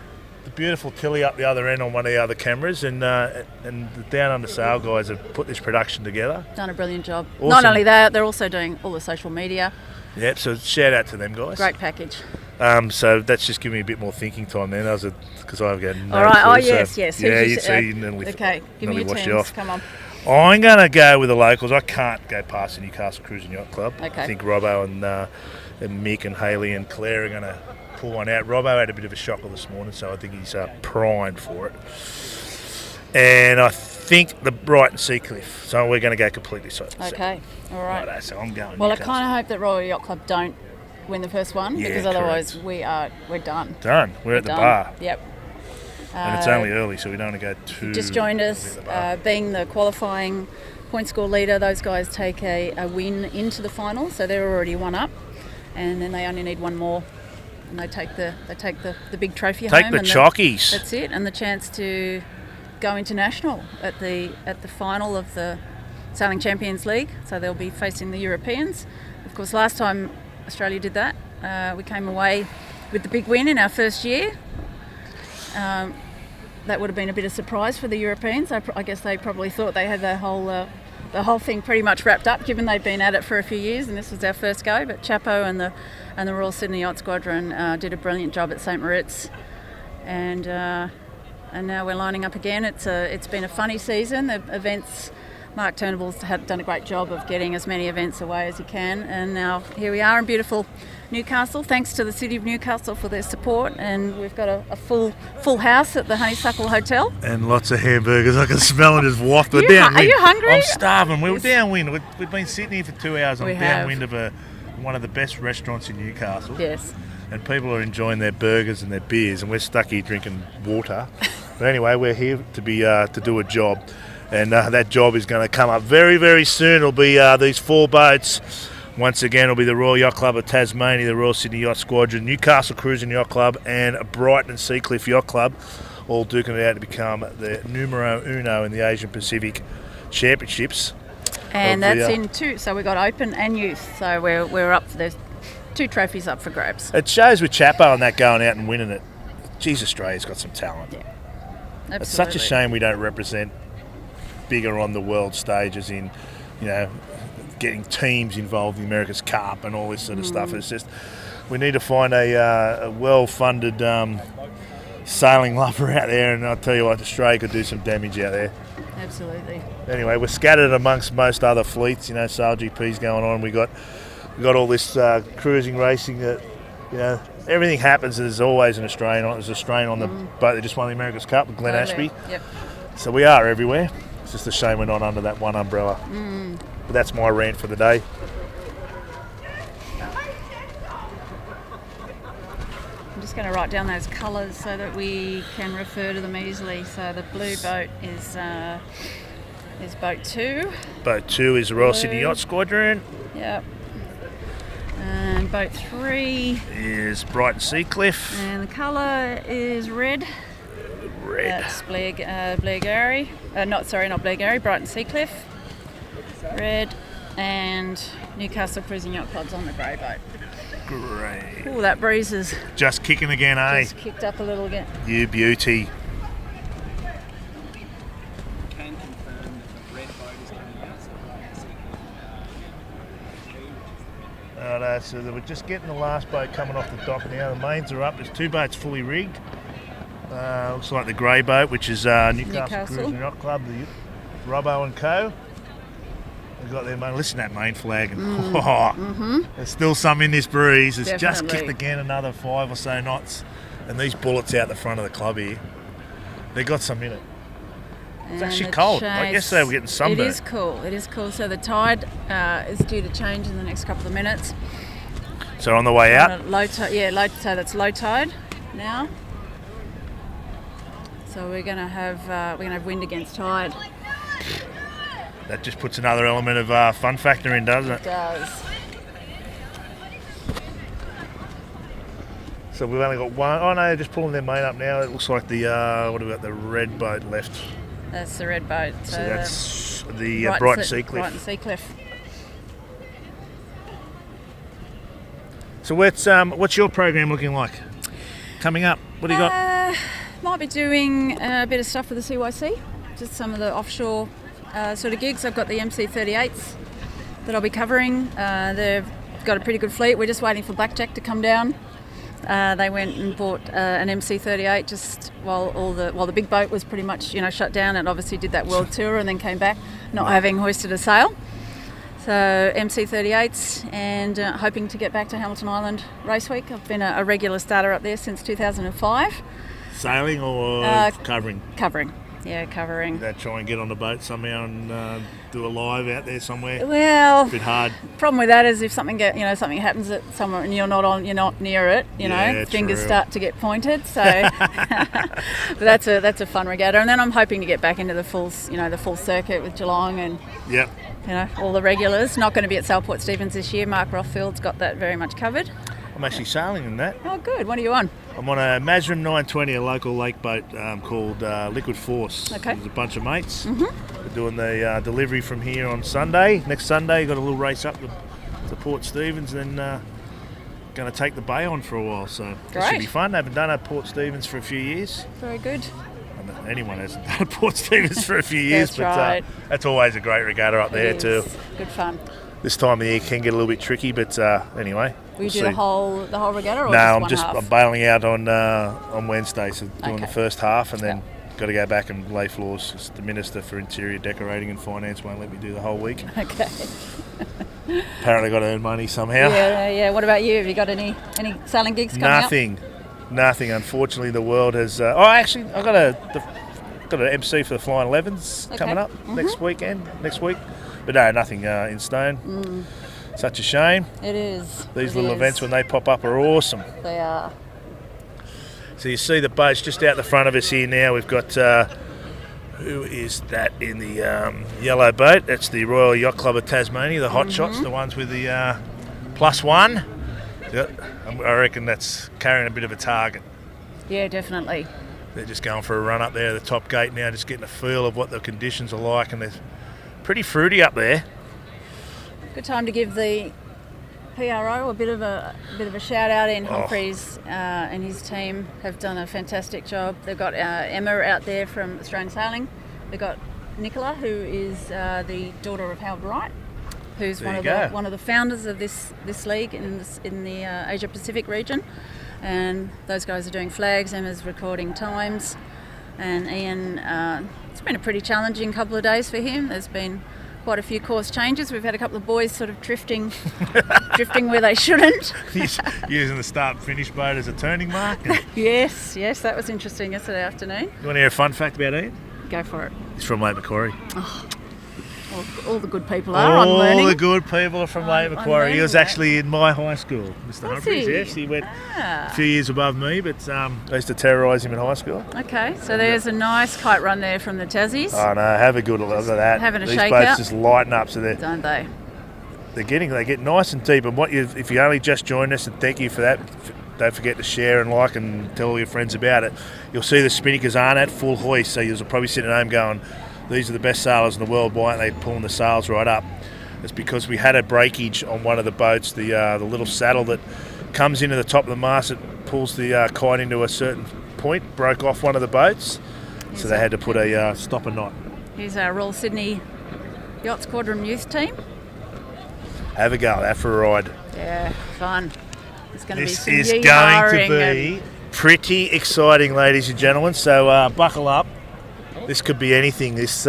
the beautiful Tilly, up the other end on one of the other cameras, and the Down Under Sail guys have put this production together. Done a brilliant job. Awesome. Not only that, they're also doing all the social media. Yep, so shout out to them guys. Great package. So that's just giving me a bit more thinking time then. That was because I've got no All right. clue, Oh, yes, yes. Yeah, you see, you nearly okay, give me your washed teams. you off. Come on. I'm going to go with the locals. I can't go past the Newcastle Cruise and Yacht Club. Okay. I think Robbo and Mick and Hayley and Claire are going to pull one out. Robbo had a bit of a shocker this morning, so I think he's primed for it. And I think the Brighton Seacliff. So we're going to go completely side. Okay, all right. Righto, so I'm going Well, Newcastle. I kind of hope that Royal Yacht Club don't win the first one, Yeah, because otherwise correct. we're done. Done. We're at the done. bar. Yep. And it's only early, so we don't want to go too... Just joined us, being the qualifying point score leader. Those guys take a win into the final, so they're already one up, and then they only need one more, and they take the big trophy home. Take the and chockies. That's it, and the chance to go international at the final of the Sailing Champions League. So they'll be facing the Europeans. Of course, last time Australia did that, we came away with the big win in our first year. That would have been a bit of surprise for the Europeans. I guess they probably thought they had the whole thing pretty much wrapped up, given they'd been at it for a few years, and this was our first go. But Chapo and the Royal Sydney Yacht Squadron did a brilliant job at St Moritz, and now we're lining up again. It's been a funny season. The events, Mark Turnbull's done a great job of getting as many events away as he can, and now here we are in beautiful Newcastle. Thanks to the City of Newcastle for their support, and we've got a full house at the Honeysuckle Hotel. And lots of hamburgers. I can smell it as waft. We're Are downwind. you hungry? I'm starving. We were downwind. We've been sitting here for 2 hours on We have. downwind of one of the best restaurants in Newcastle. Yes. And people are enjoying their burgers and their beers, and we're stuck here drinking water. But anyway, we're here to do a job, and that job is going to come up very, very soon. It'll be these 4 boats. Once again, it'll be the Royal Yacht Club of Tasmania, the Royal Sydney Yacht Squadron, Newcastle Cruise and Yacht Club, and Brighton and Seacliff Yacht Club, all duking it out to become the numero uno in the Asian Pacific Championships. And that's in 2. So we've got Open and Youth. So we're up. There's 2 trophies up for grabs. It shows with Chapo and that going out and winning it. Geez, Australia's got some talent. Yeah, absolutely. It's such a shame we don't represent bigger on the world stages in, getting teams involved in the America's Cup and all this sort of stuff. It's just, we need to find a well-funded sailing lover out there, and I'll tell you what, Australia could do some damage out there. Absolutely. Anyway, we're scattered amongst most other fleets. Sail GP's going on. We got all this cruising racing that, everything happens. There's always an Australian on. There's an Australian on the boat that just won the America's Cup with Glenn Ashby. Yep. So we are everywhere. It's just a shame we're not under that one umbrella. But that's my rant for the day. I'm just going to write down those colours so that we can refer to them easily. So the blue boat is boat 2. Boat 2 is the Royal Blue. Sydney Yacht Squadron. Yep. And boat 3 is Brighton Seacliff. And the colour is red. Red. That's Blairgowrie. Not Blairgowrie, Brighton Seacliff. Red. And Newcastle Cruising Yacht Club's on the grey boat. Great. Oh, that breeze is Just kicking again, eh? just kicked up a little again. You beauty. Can confirm that the red boat is coming out. So we're just getting the last boat coming off the dock now. The mains are up. There's 2 boats fully rigged. Looks like the grey boat, which is Newcastle Cruise and Yacht Club, the Robbo and Co. They've got their main. Listen to that main flag, and there's still some in this breeze. It's just kicked again another 5 or so knots, and these bullets out the front of the club here, they got some in it. It's actually cold. Like yesterday, we're getting sunburned. It is cool. It is cool. So the tide is due to change in the next couple of minutes. So on the way out. Low tide. So that's low tide now. So we're going to have wind against tide. That just puts another element of fun factor in, doesn't it? It does. So we've only got one. Oh no, just pulling their mate up now. It looks like the what have we got? The red boat left. That's the red boat. So that's the Brighton Seacliff. Brighton Seacliff. So what's your program looking like coming up? What do you got? Might be doing a bit of stuff for the CYC, just some of the offshore sort of gigs. I've got the MC38s that I'll be covering. They've got a pretty good fleet. We're just waiting for Blackjack to come down. They went and bought an MC38 just while the big boat was pretty much shut down, and obviously did that world tour and then came back not having hoisted a sail. So MC38s, and hoping to get back to Hamilton Island Race Week. I've been a regular starter up there since 2005. Sailing or covering? Covering. Yeah, covering. Did they try and get on the boat somehow and do a live out there somewhere? Well, a bit hard. Problem with that is if something happens at somewhere and you're not near it, fingers true. start to get pointed. So, but that's a fun regatta. And then I'm hoping to get back into the full circuit with Geelong and yep. All the regulars. Not going to be at Southport Stevens this year. Mark Rothfield's got that very much covered. I'm actually sailing in that. Oh, good. What are you on? I'm on a Mazrim 920, a local lake boat called Liquid Force. Okay. There's a bunch of mates. Mm-hmm. We're doing the delivery from here on Sunday. Next Sunday, got a little race up to Port Stephens, and then going to take the bay on for a while. So it should be fun. I haven't done a Port Stephens for a few years. Very good. Anyone hasn't done Port Stephens for a few years, That's but right. That's always a great regatta up there too. Good fun. This time of the year can get a little bit tricky, but anyway. Will you do the whole regatta, or no, just one half? I'm bailing out on Wednesday, so doing the first half, and then got to go back and lay floors. Just the Minister for Interior Decorating and Finance won't let me do the whole week. Okay. Apparently, got to earn money somehow. Yeah. What about you? Have you got any sailing gigs coming up? Nothing. Unfortunately, the world has. Actually, I got an MC for the Flying 11s coming up next week, but no, nothing in stone. Such a shame. It is. These little events when they pop up are awesome. They are. So you see the boats just out the front of us here now. We've got who is that in the yellow boat? That's the Royal Yacht Club of Tasmania, the hot shots, the ones with the +1. I reckon that's carrying a bit of a target. Yeah, definitely. They're just going for a run up there at the top gate now, just getting a feel of what the conditions are like, and they're pretty fruity up there. Good time to give the PRO a bit of a shout out. Ian Humphreys and his team have done a fantastic job. They've got Emma out there from Australian Sailing. They've got Nicola, who is the daughter of Howard Wright, who's one of the founders of this league in the Asia Pacific region. And those guys are doing flags. Emma's recording times, and Ian. It's been a pretty challenging couple of days for him. There's been quite a few course changes. We've had a couple of boys sort of drifting where they shouldn't. Using the start-finish boat as a turning mark. Yes, that was interesting yesterday afternoon. You want to hear a fun fact about Ian? Go for it. He's from Lake Macquarie. Oh, all the good people are. I'm learning. All the good people are from Lake Macquarie. He was actually in my high school, Mr. Humphreys. Yes, he went a few years above me, but I used to terrorise him in high school. Okay, so there's a nice kite run there from the Tassies. Oh no, have a good look at that. Having a These shakeout. boats just lighten up, so don't they? They get nice and deep. And if you only just joined us, and thank you for that. Don't forget to share and like and tell all your friends about it. You'll see the Spinnaker aren't at full hoist, so you'll probably sit at home going, these are the best sailors in the world, why aren't they pulling the sails right up? It's because we had a breakage on one of the boats, the little saddle that comes into the top of the mast, it pulls the kite into a certain point, broke off one of the boats, so they had to put a stopper knot. Here's our Royal Sydney Yacht Squadron youth team. Have a go at that for a ride. Yeah, fun. It's going to be This some is going to be pretty exciting, ladies and gentlemen, so buckle up. This could be anything. This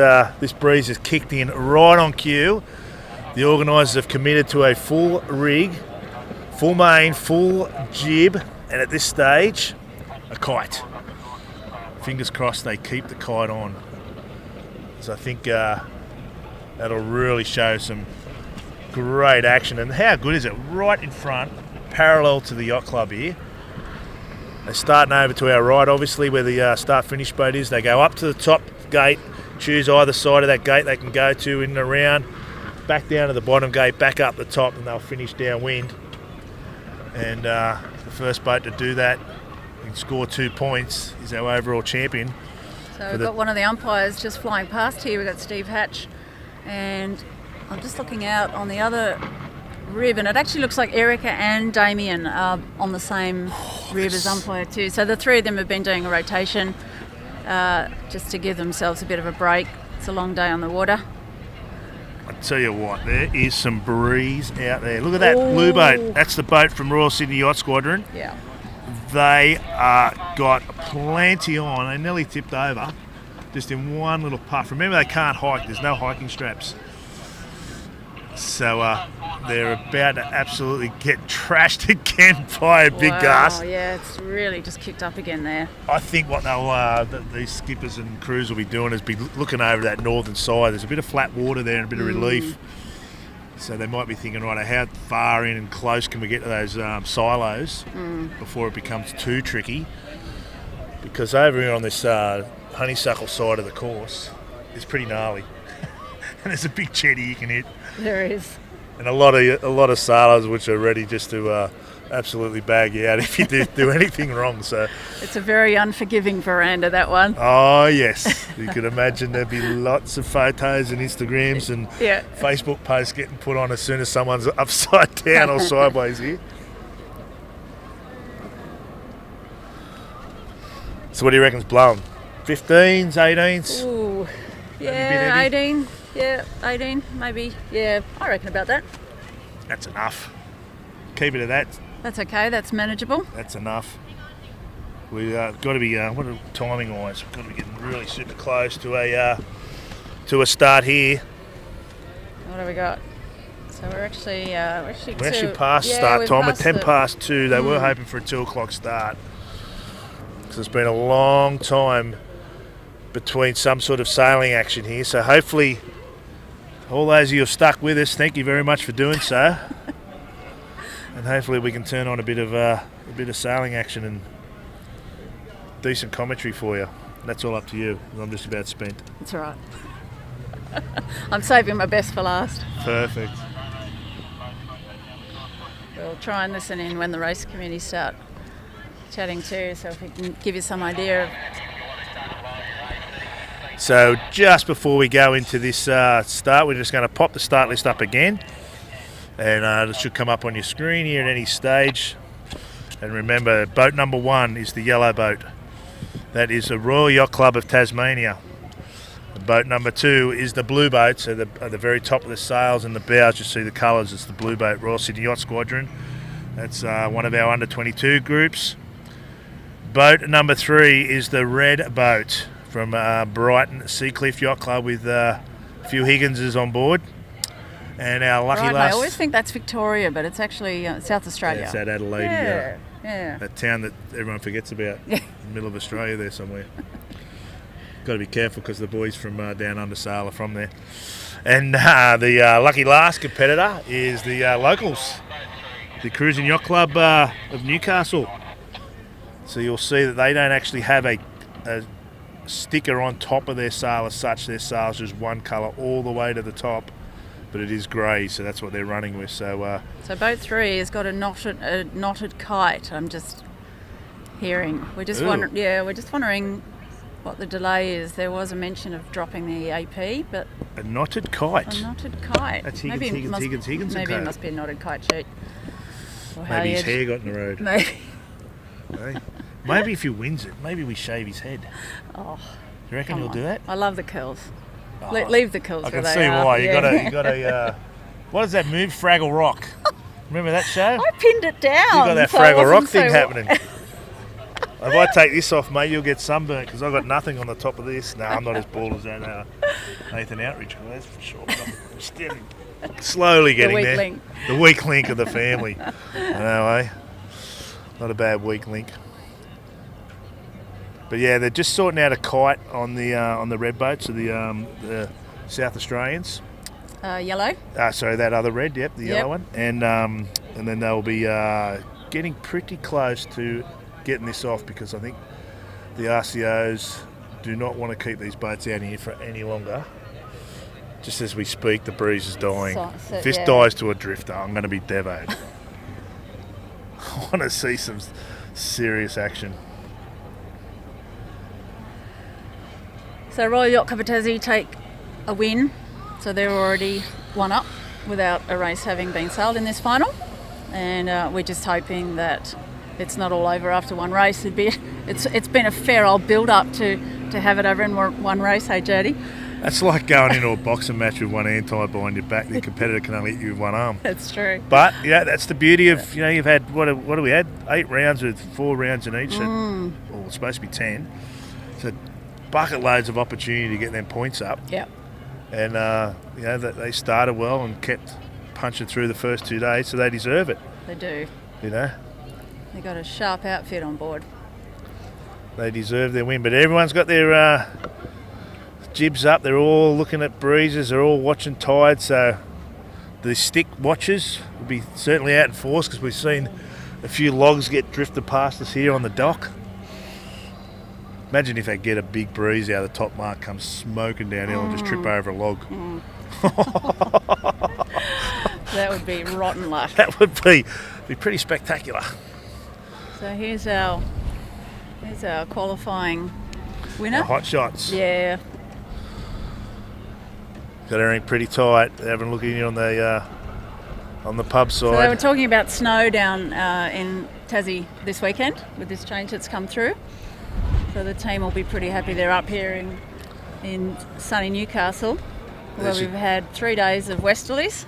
breeze has kicked in right on cue. The organisers have committed to a full rig, full main, full jib, and at this stage, a kite. Fingers crossed they keep the kite on. So I think that'll really show some great action. And how good is it? Right in front, parallel to the yacht club here. They're starting over to our right, obviously, where the start-finish boat is. They go up to the top gate, choose either side of that gate they can go to in and around, back down to the bottom gate, back up the top, and they'll finish downwind. And the first boat to do that and score 2 points is our overall champion. So we've got one of the umpires just flying past here. We've got Steve Hatch, and I'm just looking out on the other rib, and it actually looks like Erica and Damien are on the same rib as umpire too. So the three of them have been doing a rotation just to give themselves a bit of a break. It's a long day on the water. I tell you what, there is some breeze out there. Look at that blue boat. That's the boat from Royal Sydney Yacht Squadron. Yeah. They got plenty on. They nearly tipped over just in one little puff. Remember, they can't hike. There's no hiking straps. So they're about to absolutely get trashed again by a big gust. Oh yeah, it's really just kicked up again there. I think what they'll, these skippers and crews will be doing is be looking over that northern side. There's a bit of flat water there and a bit of relief. So they might be thinking, right, how far in and close can we get to those silos before it becomes too tricky? Because over here on this honeysuckle side of the course, it's pretty gnarly. And there's a big jetty you can hit. There is. And a lot of sailors which are ready just to absolutely bag you out if you do anything wrong. So it's a very unforgiving veranda, that one. Oh yes, you could imagine there'd be lots of photos and Instagrams and Facebook posts getting put on as soon as someone's upside down or sideways here. So what do you reckon's blowing? 15s, 18s? Ooh, yeah, 18. Yeah, 18, maybe. Yeah, I reckon about that. That's enough. Keep it at that. That's okay, that's manageable. That's enough. We've got to be, timing-wise, we've got to be getting really super close to a start here. What have we got? So we're actually past start time at 10 past 2. They were hoping for a 2 o'clock start. So it's been a long time between some sort of sailing action here. So hopefully, all those of you who have stuck with us, thank you very much for doing so. And hopefully we can turn on a bit of sailing action and decent commentary for you. That's all up to you. I'm just about spent. That's all right. I'm saving my best for last. Perfect. We'll try and listen in when the race committee start chatting too, so if we can give you some idea of. So just before we go into this start, we're just going to pop the start list up again. And it should come up on your screen here at any stage. And remember, boat number 1 is the yellow boat. That is the Royal Yacht Club of Tasmania. Boat number 2 is the blue boat. So at the very top of the sails and the bows, you see the colours. It's the blue boat, Royal Sydney Yacht Squadron. That's one of our under 22 groups. Boat number 3 is the red boat from Brighton Seacliff Yacht Club with a few Higginses on board. And our lucky right, last... I always think that's Victoria, but it's actually South Australia. Yeah, it's that Adelaide, yeah. That town that everyone forgets about in the middle of Australia there somewhere. Got to be careful because the boys from down under sail are from there. And the lucky last competitor is the locals, the Cruising Yacht Club of Newcastle. So you'll see that they don't actually have a sticker on top of their sail as such. Their sail's just one colour all the way to the top, but it is grey, so that's what they're running with. So boat 3 has got a knotted kite. I'm just hearing. We're just wondering what the delay is. There was a mention of dropping the AP, but a knotted kite. A knotted kite. That's Higgins. Maybe it must be a knotted kite sheet. Maybe his hair got in the road. Maybe. Hey? Maybe if he wins it, maybe we shave his head. Oh, you reckon he'll do that? I love the curls. Leave the curls. I can see why. You got a. What is that move? Fraggle Rock. Remember that show? I pinned it down. You got that Fraggle Rock thing happening. If I take this off, mate, you'll get sunburnt because I've got nothing on the top of this. No, I'm not as bald as that Nathan Outridge. Well, that's for sure. I'm still slowly getting there. Link. The weak link of the family. I know, eh? Not a bad weak link. But yeah, they're just sorting out a kite on the red boat, so the South Australians. Yellow. Sorry, that other red. Yep, the yellow one. And then they'll be getting pretty close to getting this off because I think the RCOs do not want to keep these boats out here for any longer. Just as we speak, the breeze is dying. If this dies to a drifter, I'm going to be devoed. I want to see some serious action. So Royal Yacht Club of Tassie take a win, so they're already one up without a race having been sailed in this final, and we're just hoping that it's not all over after one race. It's been a fair old build-up to have it over in one race, hey Jody? That's like going into a boxing match with one hand tied behind your back. The competitor can only hit you with one arm. That's true. But yeah, that's the beauty of, you've had, what have we had? 8 rounds with 4 rounds in each. Or it's supposed to be 10. So bucket loads of opportunity to get them points up. Yep. And they started well and kept punching through the first 2 days, so they deserve it. They do. They got a sharp outfit on board. They deserve their win, but everyone's got their jibs up. They're all looking at breezes. They're all watching tide. So the stick watchers will be certainly out in force, because we've seen a few logs get drifted past us here on the dock. Imagine if they get a big breeze out of the top mark, comes smoking downhill and just trip over a log. That would be rotten luck. That would be pretty spectacular. So here's our qualifying winner. The hot shots. Yeah. Got everything pretty tight. They're having a look in on the pub side. So they were talking about snow down in Tassie this weekend with this change that's come through. So the team will be pretty happy. They're up here in sunny Newcastle, where we've had 3 days of westerlies.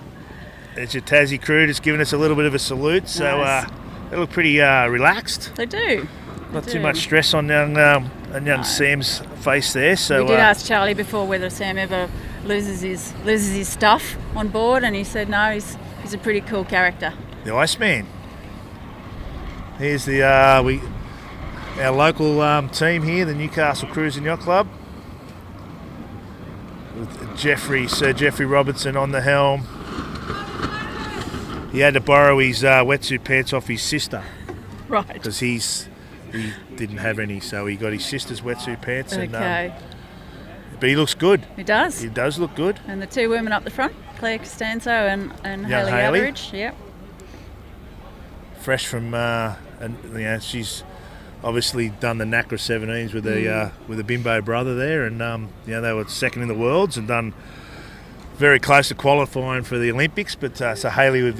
There's your Tassie crew just giving us a little bit of a salute. So Nice. they look pretty relaxed. They do. Not too much stress on young Sam's face there. So we did ask Charlie before whether Sam ever loses his stuff on board, and he said no. He's a pretty cool character. The Iceman. Here's our local team here, the Newcastle Cruise and Yacht Club, with Sir Jeffrey Robertson on the helm. He had to borrow his wetsuit pants off his sister, right? Because he didn't have any, so he got his sister's wetsuit pants. Okay. But he looks good. He does. He does look good. And the 2 women up the front, Claire Costanzo and Hayley Alleridge. Yep. Fresh from, she's obviously done the NACRA 17s with a bimbo brother there, and they were second in the worlds and done very close to qualifying for the Olympics. But so Hayley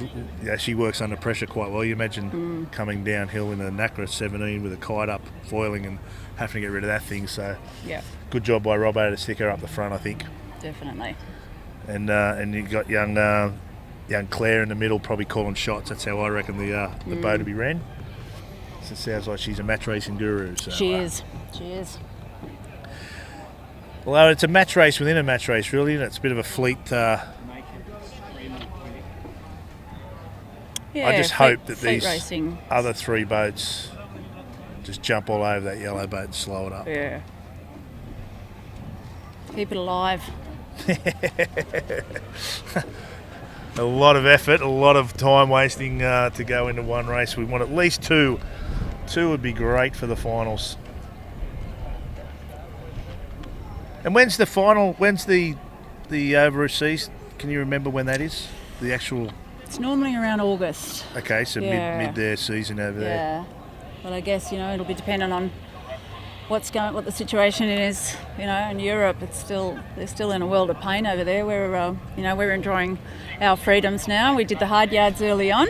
she works under pressure quite well. You imagine coming downhill in a NACRA 17 with a kite up, foiling, and having to get rid of that thing. So yeah, good job by Robbo to stick her up the front, I think. Definitely. And you got young Claire in the middle, probably calling shots. That's how I reckon the boat will be ran. So it sounds like she's a match racing guru. So, She is. Although it's a match race within a match race, really, and it's a bit of a fleet. I just hope that these racing. Other 3 boats just jump all over that yellow boat and slow it up. Yeah. Keep it alive. A lot of effort, a lot of time wasting to go into one race. We want at least 2. 2 would be great for the finals. And when's the final? When's the overseas? Can you remember when that is? The actual. It's normally around August. Okay, so mid their season over there. Yeah, but I guess it'll be dependent on what the situation is. In Europe, they're still in a world of pain over there. We're enjoying our freedoms now. We did the hard yards early on,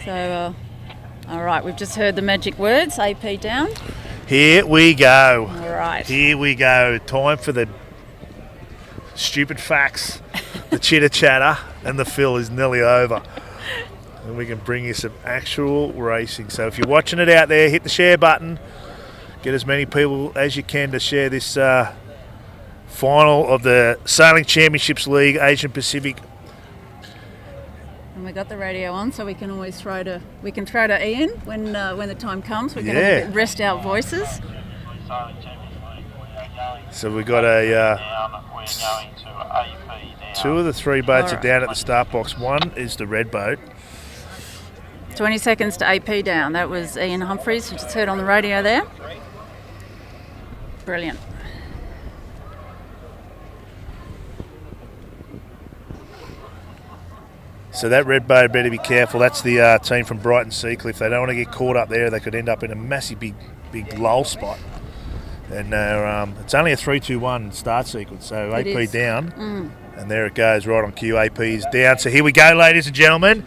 so all right. We've just heard the magic words. AP down. Here we go. All right. Here we go. Time for the stupid facts, the chitter chatter, and the fill is nearly over. And we can bring you some actual racing. So if you're watching it out there, hit the share button. Get as many people as you can to share this final of the Sailing Championships League Asian Pacific. And we got the radio on, so we can always throw to Ian when the time comes. We can rest our voices. So we got a 2 of the 3 boats are down at the start box. 1 is the red boat. 20 seconds to AP down. That was Ian Humphreys, who just heard on the radio there. Brilliant. So that red boat better be careful. That's the team from Brighton Seacliff. They don't want to get caught up there. They could end up in a massive big lull spot. And it's only a 3-2-1 start sequence, so AP down. And there it goes, right on cue. AP is down. So here we go, ladies and gentlemen.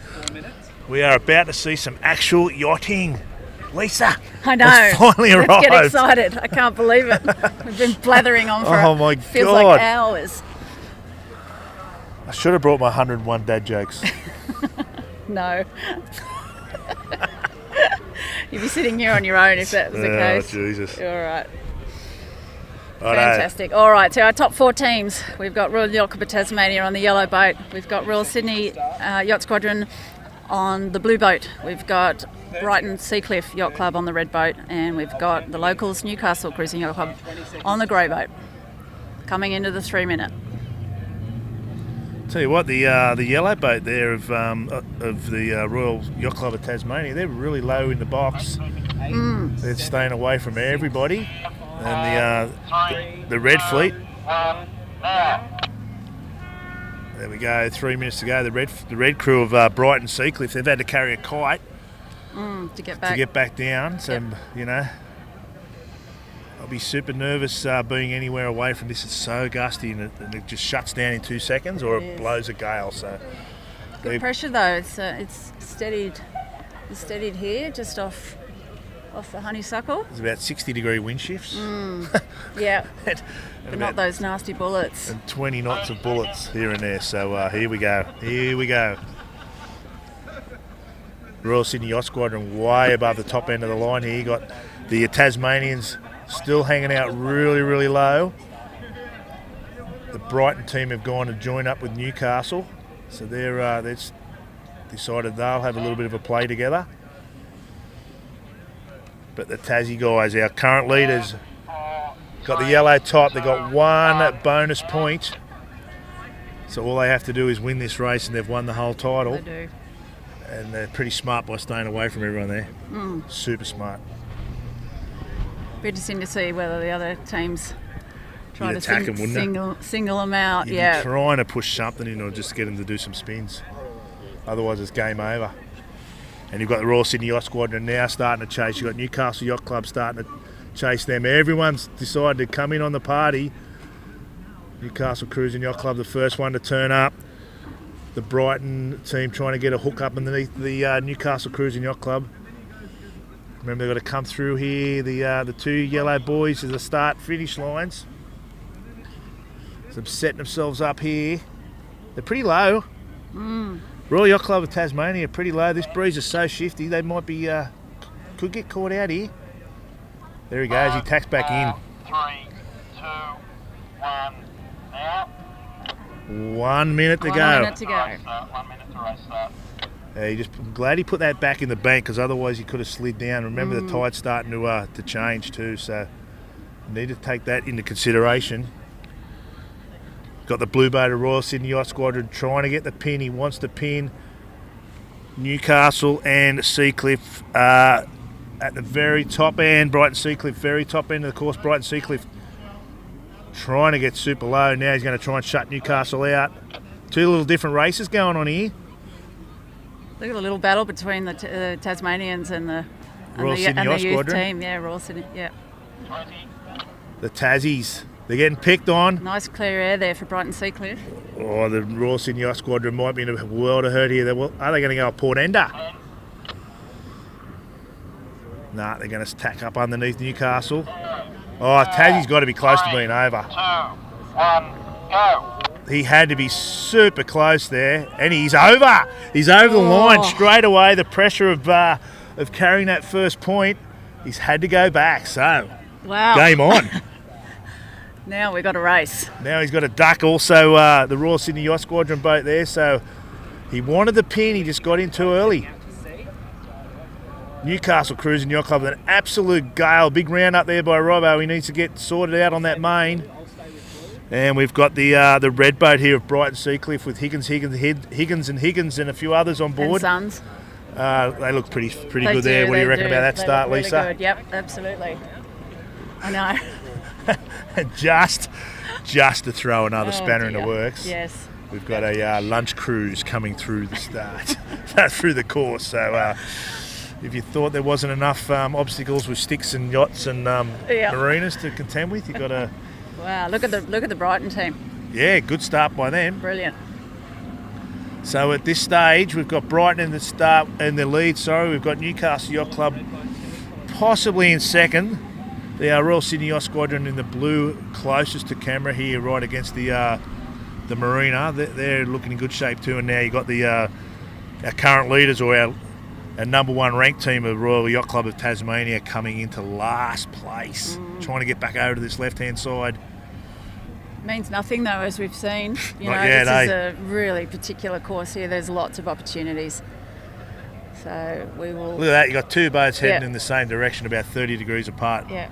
We are about to see some actual yachting. Lisa, I know. it's finally arrived. Let's get excited. I can't believe it. We've been blathering on for feels like hours. I should have brought my 101 dad jokes. No. You'd be sitting here on your own if that was the case. Oh, Jesus. All right. Fantastic. All right, so our top 4 teams. We've got Royal Yacht Club of Tasmania on the yellow boat. We've got Royal Sydney Yacht Squadron on the blue boat. We've got Brighton Seacliff Yacht Club on the red boat. And we've got the locals Newcastle Cruising Yacht Club on the grey boat. Coming into the 3-minute. Tell you what, the yellow boat there of the Royal Yacht Club of Tasmania, they're really low in the box. They're staying away from everybody. And the red fleet. There we go. 3 minutes to go. The red crew of Brighton Seacliff, they've had to carry a kite to get back down. So you know, I'll be super nervous being anywhere away from this. It's so gusty and it just shuts down in 2 seconds, or it blows a gale. So good pressure though. It's steadied. It's steadied here, just off the honeysuckle. There's about 60-degree wind shifts. Yeah, but not those nasty bullets. And 20 knots of bullets here and there. So here we go. Here we go. Royal Sydney Yacht Squadron way above the top end of the line here. You got the Tasmanians still hanging out really, really low. The Brighton team have gone to join up with Newcastle. So they've decided they'll have a little bit of a play together. But the Tassie guys, our current leaders, got the yellow top. They've got 1 bonus point. So all they have to do is win this race and they've won the whole title. They do. And they're pretty smart by staying away from everyone there. Super smart. Be interesting to see whether the other teams try to attack them, single them out. You'd be trying to push something in or just get them to do some spins. Otherwise it's game over. And you've got the Royal Sydney Yacht Squadron now starting to chase. You've got Newcastle Yacht Club starting to chase them. Everyone's decided to come in on the party. Newcastle Cruising Yacht Club, the first one to turn up. The Brighton team trying to get a hook up underneath the Newcastle Cruising Yacht Club. Remember, they've got to come through here. The 2 yellow boys are the start-finish lines. So they're setting themselves up here. They're pretty low. Royal Yacht Club of Tasmania, pretty low. This breeze is so shifty, they might be, could get caught out here. There he goes, he tacks back in. 3, 2, 1, now. 1 minute to go. 1 minute to go. 1 minute to race start. I'm glad he put that back in the bank, because otherwise he could have slid down. Remember, the tide's starting to change too, so you need to take that into consideration. Got the blue boat of Royal Sydney Yacht Squadron trying to get the pin. He wants to pin Newcastle and Seacliff at the very top end. Brighton Seacliff, very top end of the course. Brighton Seacliff trying to get super low. Now he's going to try and shut Newcastle out. 2 little different races going on here. Look at the little battle between the Tasmanians and the Royal Sydney Yacht youth Squadron. team. Yeah, Royal Sydney. Yeah. The Tassies. They're getting picked on. Nice clear air there for Brighton Seacliff. Oh, the Royal Sydney Yacht Squadron might be in a world of hurt here. Are they going to go at Port Ender? Nah, they're going to tack up underneath Newcastle. Oh, Tassie's got to be close to being over. 2, 1, go. He had to be super close there, and he's over. He's over the line straight away. The pressure of carrying that first point, he's had to go back. So, game on. Now we've got a race. Now he's got a duck. Also, the Royal Sydney Yacht Squadron boat there. So he wanted the pin. He just got in too early. Newcastle Cruising Yacht Club with an absolute gale. Big round up there by Robbo. He needs to get sorted out on that main. And we've got the red boat here of Brighton Seacliff with Higgins and a few others on board. And Sons. They look pretty good there. What do you reckon about that start, really Lisa? Good. Yep, absolutely. I know. just to throw another spanner in the works. Yes. we've got a lunch cruise coming through the start, through the course. So if you thought there wasn't enough obstacles with sticks and yachts and marinas to contend with, you've got to... Wow, look at the Brighton team. Yeah, good start by them. Brilliant. So at this stage, we've got Brighton in the lead. Sorry, we've got Newcastle Yacht Club possibly in second. The Royal Sydney Yacht Squadron in the blue, closest to camera here, right against the marina. They're looking in good shape too. And now you've got our current leaders, or our number one ranked team of Royal Yacht Club of Tasmania, coming into last place, trying to get back over to this left-hand side. Means nothing though, as we've seen. You know, This is a really particular course here. There's lots of opportunities. So we will... Look at that, you've got two boats heading in the same direction, about 30 degrees apart. Yeah.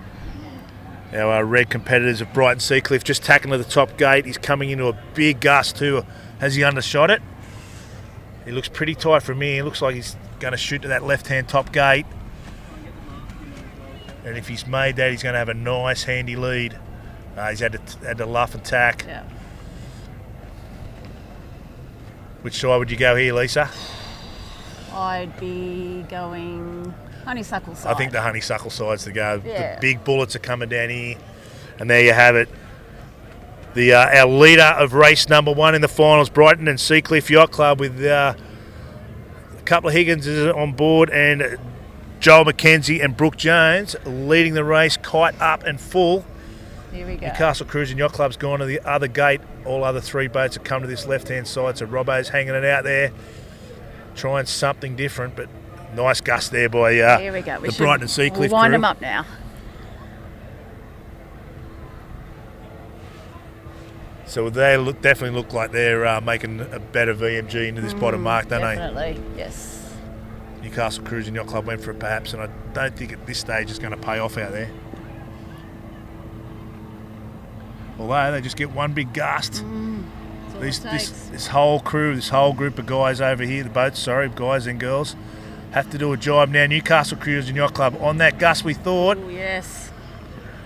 Our red competitors of Brighton Seacliff just tacking to the top gate. He's coming into a big gust too. Has he undershot it? He looks pretty tight from here. He looks like he's going to shoot to that left-hand top gate. And if he's made that, he's going to have a nice, handy lead. He's had to luff and tack. Yeah. Which side would you go here, Lisa? I'd be going honeysuckle side. I think the honeysuckle side's the go. Yeah. The big bullets are coming down here. And there you have it. Our leader of race number one in the finals, Brighton and Seacliff Yacht Club, with a couple of Higgins on board, and Joel McKenzie and Brooke Jones leading the race, kite up and full. Here we go. Newcastle Cruising Yacht Club's gone to the other gate. All other three boats have come to this left-hand side, so Robbo's hanging it out there, trying something different, but nice gust there by Here we go. the Brighton and Seacliff We'll wind crew. them up now. So they definitely look like they're making a better VMG into this bottom mark, don't they? Definitely, yes. Newcastle Cruising Yacht Club went for it perhaps, and I don't think at this stage it's going to pay off out there. Although they just get one big gust. This whole crew, this whole group of guys over here, the boats, sorry, guys and girls, have to do a job now. Newcastle Cruising Yacht Club on that gust, we thought. Oh, yes.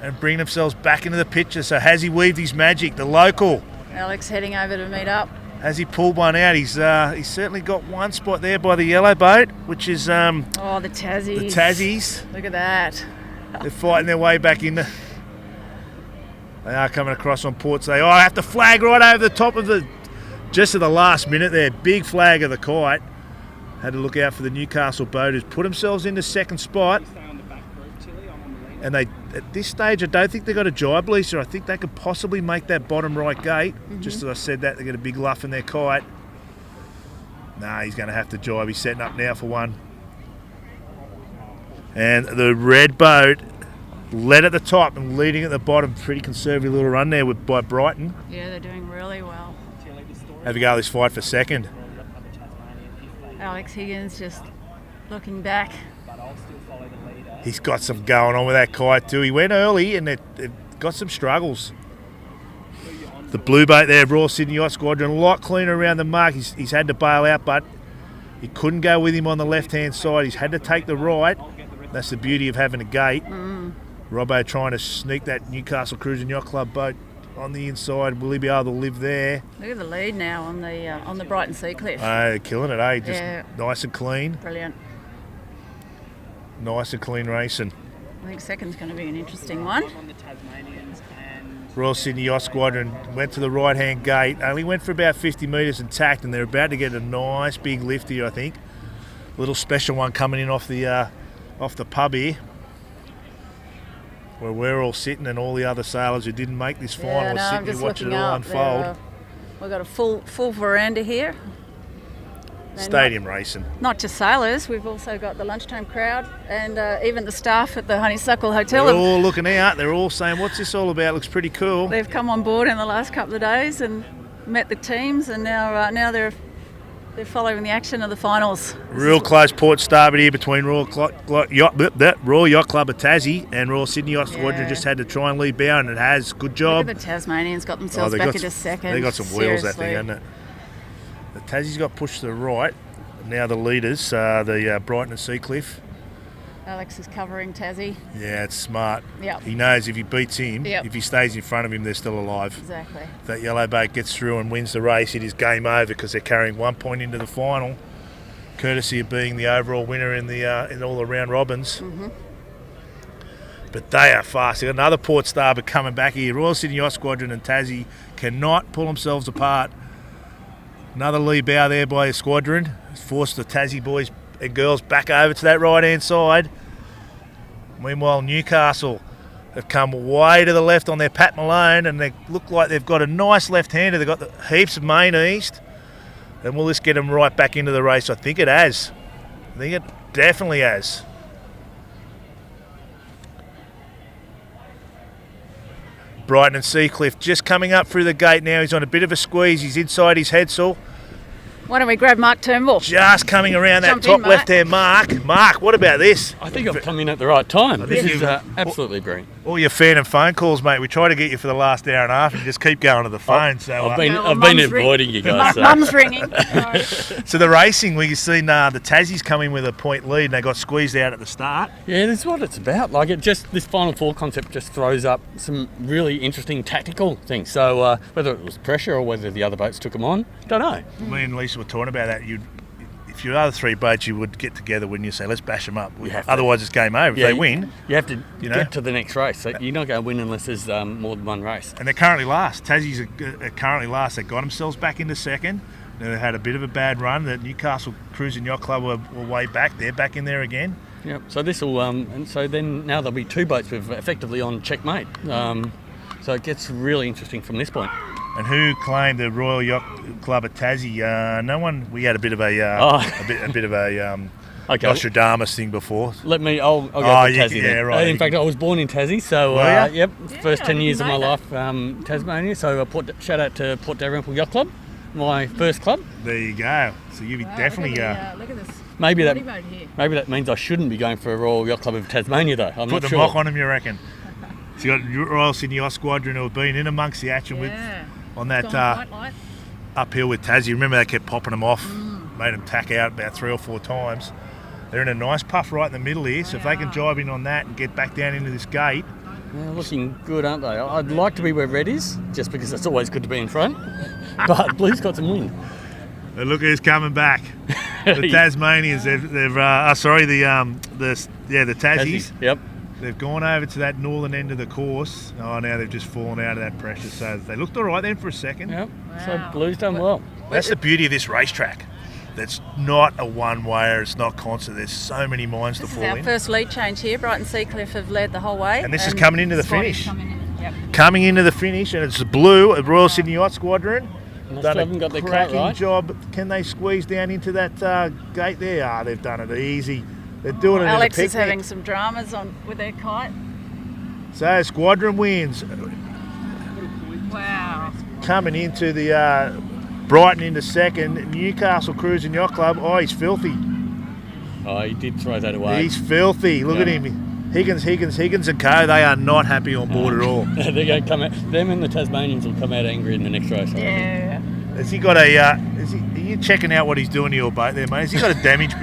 And bring themselves back into the picture. So has he weaved his magic? The local. Alex heading over to meet up. Has he pulled one out? He's certainly got one spot there by the yellow boat, which is the Tassies. The Tassies. Look at that. They're fighting their way back in. They are coming across on port. So I have to flag right over the top of just at the last minute there. Big flag of the kite. Had to look out for the Newcastle boat, who's put themselves into second spot. And at this stage, I don't think they've got a jibe, Lisa. I think they could possibly make that bottom right gate. Just as I said that, they get a big luff in their kite. Nah, he's going to have to jibe. He's setting up now for one. And the red boat led at the top and leading at the bottom. Pretty conservative little run there by Brighton. Yeah, they're doing really well. Have a go at this fight for second. Alex Higgins just looking back. He's got some going on with that kite too. He went early and they've got some struggles. The blue boat there, Royal Sydney Yacht Squadron, a lot cleaner around the mark. He's had to bail out, but he couldn't go with him on the left-hand side. He's had to take the right. That's the beauty of having a gate. Robbo trying to sneak that Newcastle Cruising Yacht Club boat on the inside. Will he be able to live there? Look at the lead now on the Brighton Seacliff. They're killing it, eh? Just nice and clean. Brilliant. Nice and clean racing. I think second's going to be an interesting one. Royal Sydney Yacht Squadron went to the right-hand gate. Only went for about 50 metres and tacked, and they're about to get a nice big lift here, I think. A little special one coming in off the pub here, where we're all sitting, and all the other sailors who didn't make this final are sitting and watching it all unfold. We've got a full veranda here. Stadium racing. Not just sailors, we've also got the lunchtime crowd and even the staff at the Honeysuckle Hotel. They're all looking out. They're all saying, what's this all about? Looks pretty cool. They've come on board in the last couple of days and met the teams, and now they're following the action of the finals. Real close port starboard here between Royal Yacht Club of Tassie and Royal Sydney Yacht Squadron. Just had to try and lead bow, and it has. Good job. Look at the Tasmanians got themselves back into second. They got some wheels, that thing, hasn't it? The Tassie's got pushed to the right. Now the leaders, the Brighton and Seacliff. Alex is covering Tassie. Yeah, it's smart. Yep. He knows if he beats him, Yep. if he stays in front of him, they're still alive. Exactly. If that yellow boat gets through and wins the race, it is game over because they're carrying 1 point into the final, courtesy of being the overall winner in the in all the round robins. Mm-hmm. But they are fast. They've got another Port Starboard coming back here. Royal Sydney Yacht Squadron and Tassie cannot pull themselves apart. Another lee bow there by a squadron. It's forced the Tassie boys and girls back over to that right-hand side. Meanwhile, Newcastle have come way to the left on their Pat Malone, and they look like they've got a nice left-hander. They've got heaps of main east. And will this get them right back into the race? I think it has. I think it definitely has. Brighton and Seacliff just coming up through the gate now. He's on a bit of a squeeze. He's inside his headsail. Why don't we grab Mark Turnbull? Just coming around that Jump top in, Mark. left-hand mark. Mark, what about this? I think I've come in at the right time. This is you've- absolutely brilliant. All your fan and phone calls, mate. We try to get you for the last hour and a half and just keep going to the phone. I've been avoiding you guys. So. Mum's ringing. So the racing, we've seen the Tassies come in with a point lead and they got squeezed out at the start. Yeah, that's what it's about. Like this Final Four concept just throws up some really interesting tactical things. So whether it was pressure or whether the other boats took them on, don't know. Me and Lisa were talking about that. If your other three boats, you would get together, wouldn't you? Say, let's bash them up. Otherwise, it's game over. If they win, you have to get to the next race. So you're not going to win unless there's more than one race. And they're currently last. Tassie's are currently last. They got themselves back into second. They had a bit of a bad run. The Newcastle Cruising Yacht Club were way back. They're back in there again. Yep. So this will, and so then now there'll be two boats with effectively on checkmate. So it gets really interesting from this point. And who claimed the Royal Yacht Club at Tassie? No one. We had a bit of a bit of a Nostradamus thing before. I'll go for Tassie then. Right. In fact, I was born in Tassie, so first 10 years of my life, Tasmania. So shout out to Port Dalrymple Yacht Club, my first club. There you go. So you'll be definitely. Look at this. Maybe that means I shouldn't be going for a Royal Yacht Club of Tasmania though. I'm Put not the mock on them, you reckon? So you got Royal Sydney Yacht Squadron who have been in amongst the action on that uphill with Tassie. Remember they kept popping them off, made them tack out about 3 or 4 times. They're in a nice puff right in the middle here, so if they can jibe in on that and get back down into this gate. Yeah, looking good, aren't they? I'd like to be where Red is, just because it's always good to be in front. But Blue's got some wind. And look who's coming back. The Tasmanians. The Tassies. Yep. They've gone over to that northern end of the course. Oh, now they've just fallen out of that pressure. So they looked all right then for a second. Yep. Wow. So Blue's done well. That's the beauty of this racetrack. That's not a one-wayer. It's not constant. There's so many mines to fall in. This is our first lead change here. Brighton Seacliff have led the whole way. And this is coming into the finish. Yep. Coming into the finish, and it's the blue of Royal Sydney Yacht Squadron. Done haven't got their cracking job. Can they squeeze down into that gate there? They've done it easy. They're doing it. Alex in a is having some dramas with their kite. So Squadron wins. Wow. Coming into the Brighton into second. Newcastle Cruising Yacht Club. Oh, he's filthy. Oh, he did throw that away. He's filthy. Look at him. Higgins and co. They are not happy on board at all. They're going to come out. Them and the Tasmanians will come out angry in the next race. Yeah. Has he got a? Are you checking out what he's doing to your boat there, mate? Has he got a damage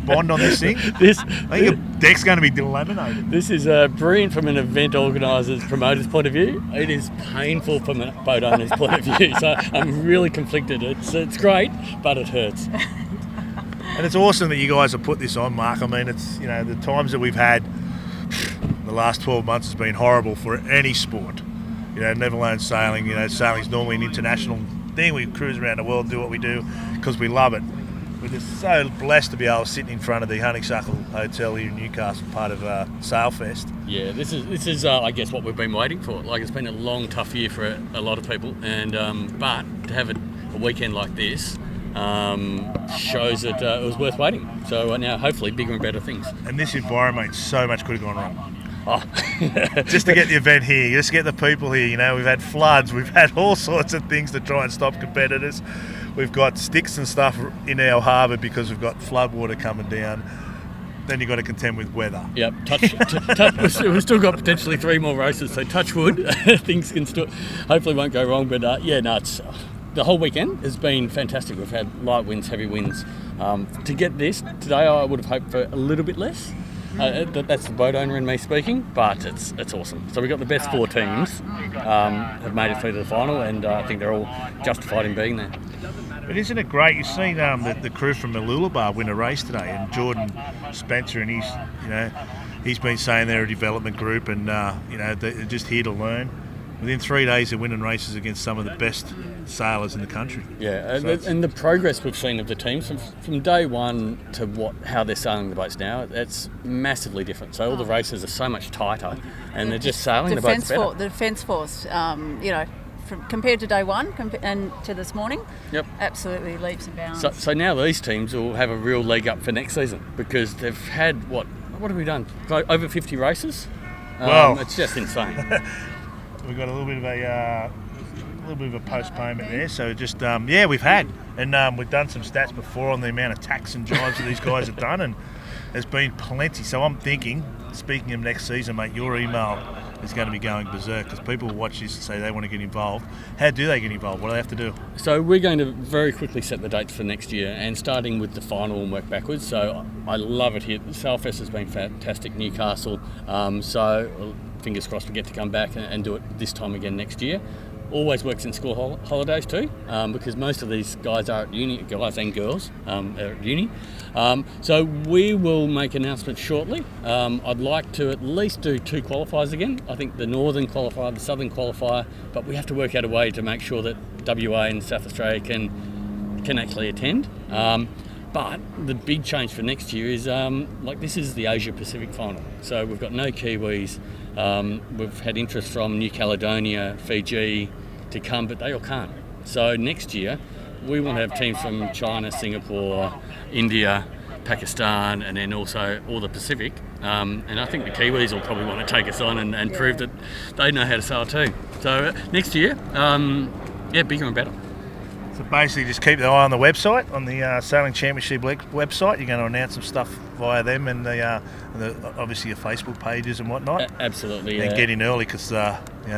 bond on this thing? I think your deck's going to be delaminated. This is brilliant from an event organiser's, promoter's point of view. It is painful from a boat owner's point of view. So I'm really conflicted. It's great, but it hurts. And it's awesome that you guys have put this on, Mark. I mean, it's the times that we've had. The last 12 months has been horrible for any sport. Never alone sailing. Sailing's normally an international thing. We cruise around the world, do what we do because we love it. We're just so blessed to be able to sit in front of the Honeysuckle Hotel here in Newcastle, part of Sailfest. Yeah, this is I guess what we've been waiting for. Like, it's been a long, tough year for a lot of people, and but to have a weekend like this shows that it was worth waiting. So now, hopefully, bigger and better things. And this environment, so much could have gone wrong. Just to get the event here, just get the people here. We've had floods, we've had all sorts of things to try and stop competitors. We've got sticks and stuff in our harbour because we've got flood water coming down. Then you've got to contend with weather. Yep, we've still got potentially 3 more races, so touch wood. Things can still, hopefully won't go wrong. But it's the whole weekend has been fantastic. We've had light winds, heavy winds. To get this today, I would have hoped for a little bit less. That's the boat owner in me speaking, but it's awesome. So we've got the best 4 teams have made it through to the final, and I think they're all justified in being there. But isn't it great? You've seen the crew from Mooloolaba win a race today, and Jordan Spencer, and he's been saying they're a development group, and they're just here to learn. Within 3 days, they're winning races against some of the best sailors in the country. Yeah, and the progress we've seen of the teams from day one to how they're sailing the boats now, it's massively different. So all the races are so much tighter, and they're just sailing the boats better. The defence force, compared to day one and to this morning, absolutely leaps and bounds. So now these teams will have a real leg up for next season because they've had what have we done? Over 50 races. Well, it's just insane. We've got a little bit of a postponement there. So just we've had, and we've done some stats before on the amount of tacks and jives that these guys have done, and there's been plenty. So I'm thinking, speaking of next season, mate, your email is going to be going berserk because people will watch this and say they want to get involved. How do they get involved? What do they have to do? So we're going to very quickly set the dates for next year, and starting with the final and work backwards. So I love it here. The Sailfest has been fantastic, Newcastle. So fingers crossed we get to come back and do it this time again next year. Always works in school holidays too, because most of these guys are at uni, guys and girls are at uni. So we will make announcements shortly. I'd like to at least do 2 qualifiers again. I think the Northern qualifier, the Southern qualifier, but we have to work out a way to make sure that WA and South Australia can actually attend. But the big change for next year is this is the Asia Pacific final. So we've got no Kiwis. We've had interest from New Caledonia, Fiji to come, but they all can't. So next year we want to have teams from China, Singapore, India, Pakistan, and then also all the Pacific. And I think the Kiwis will probably want to take us on and prove that they know how to sail too. So next year, bigger and better. So basically just keep the eye on the website, on the Sailing Championship website. You're going to announce some stuff via them and obviously your Facebook pages and whatnot. Absolutely. And get in early because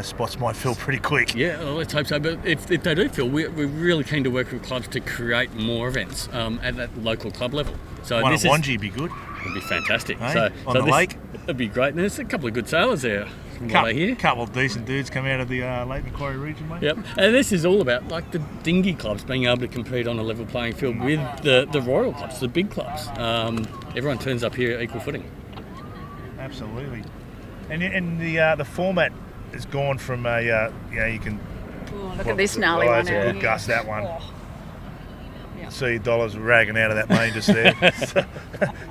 spots might fill pretty quick. Yeah, well, let's hope so. But if they do fill, we're really keen to work with clubs to create more events at that local club level. So One at Wanji would be good. It'd be fantastic. Hey, on the lake? It'd be great. And there's a couple of good sailors there. Couple of decent dudes come out of the Lake Macquarie region, mate. Yep, and this is all about the dinghy clubs being able to compete on a level playing field with the Royal clubs, the big clubs. Everyone turns up here at equal footing. Absolutely, and the format has gone from you can. Look at this gnarly one. Good Gus, that one. See dollars ragging out of that main just there. So,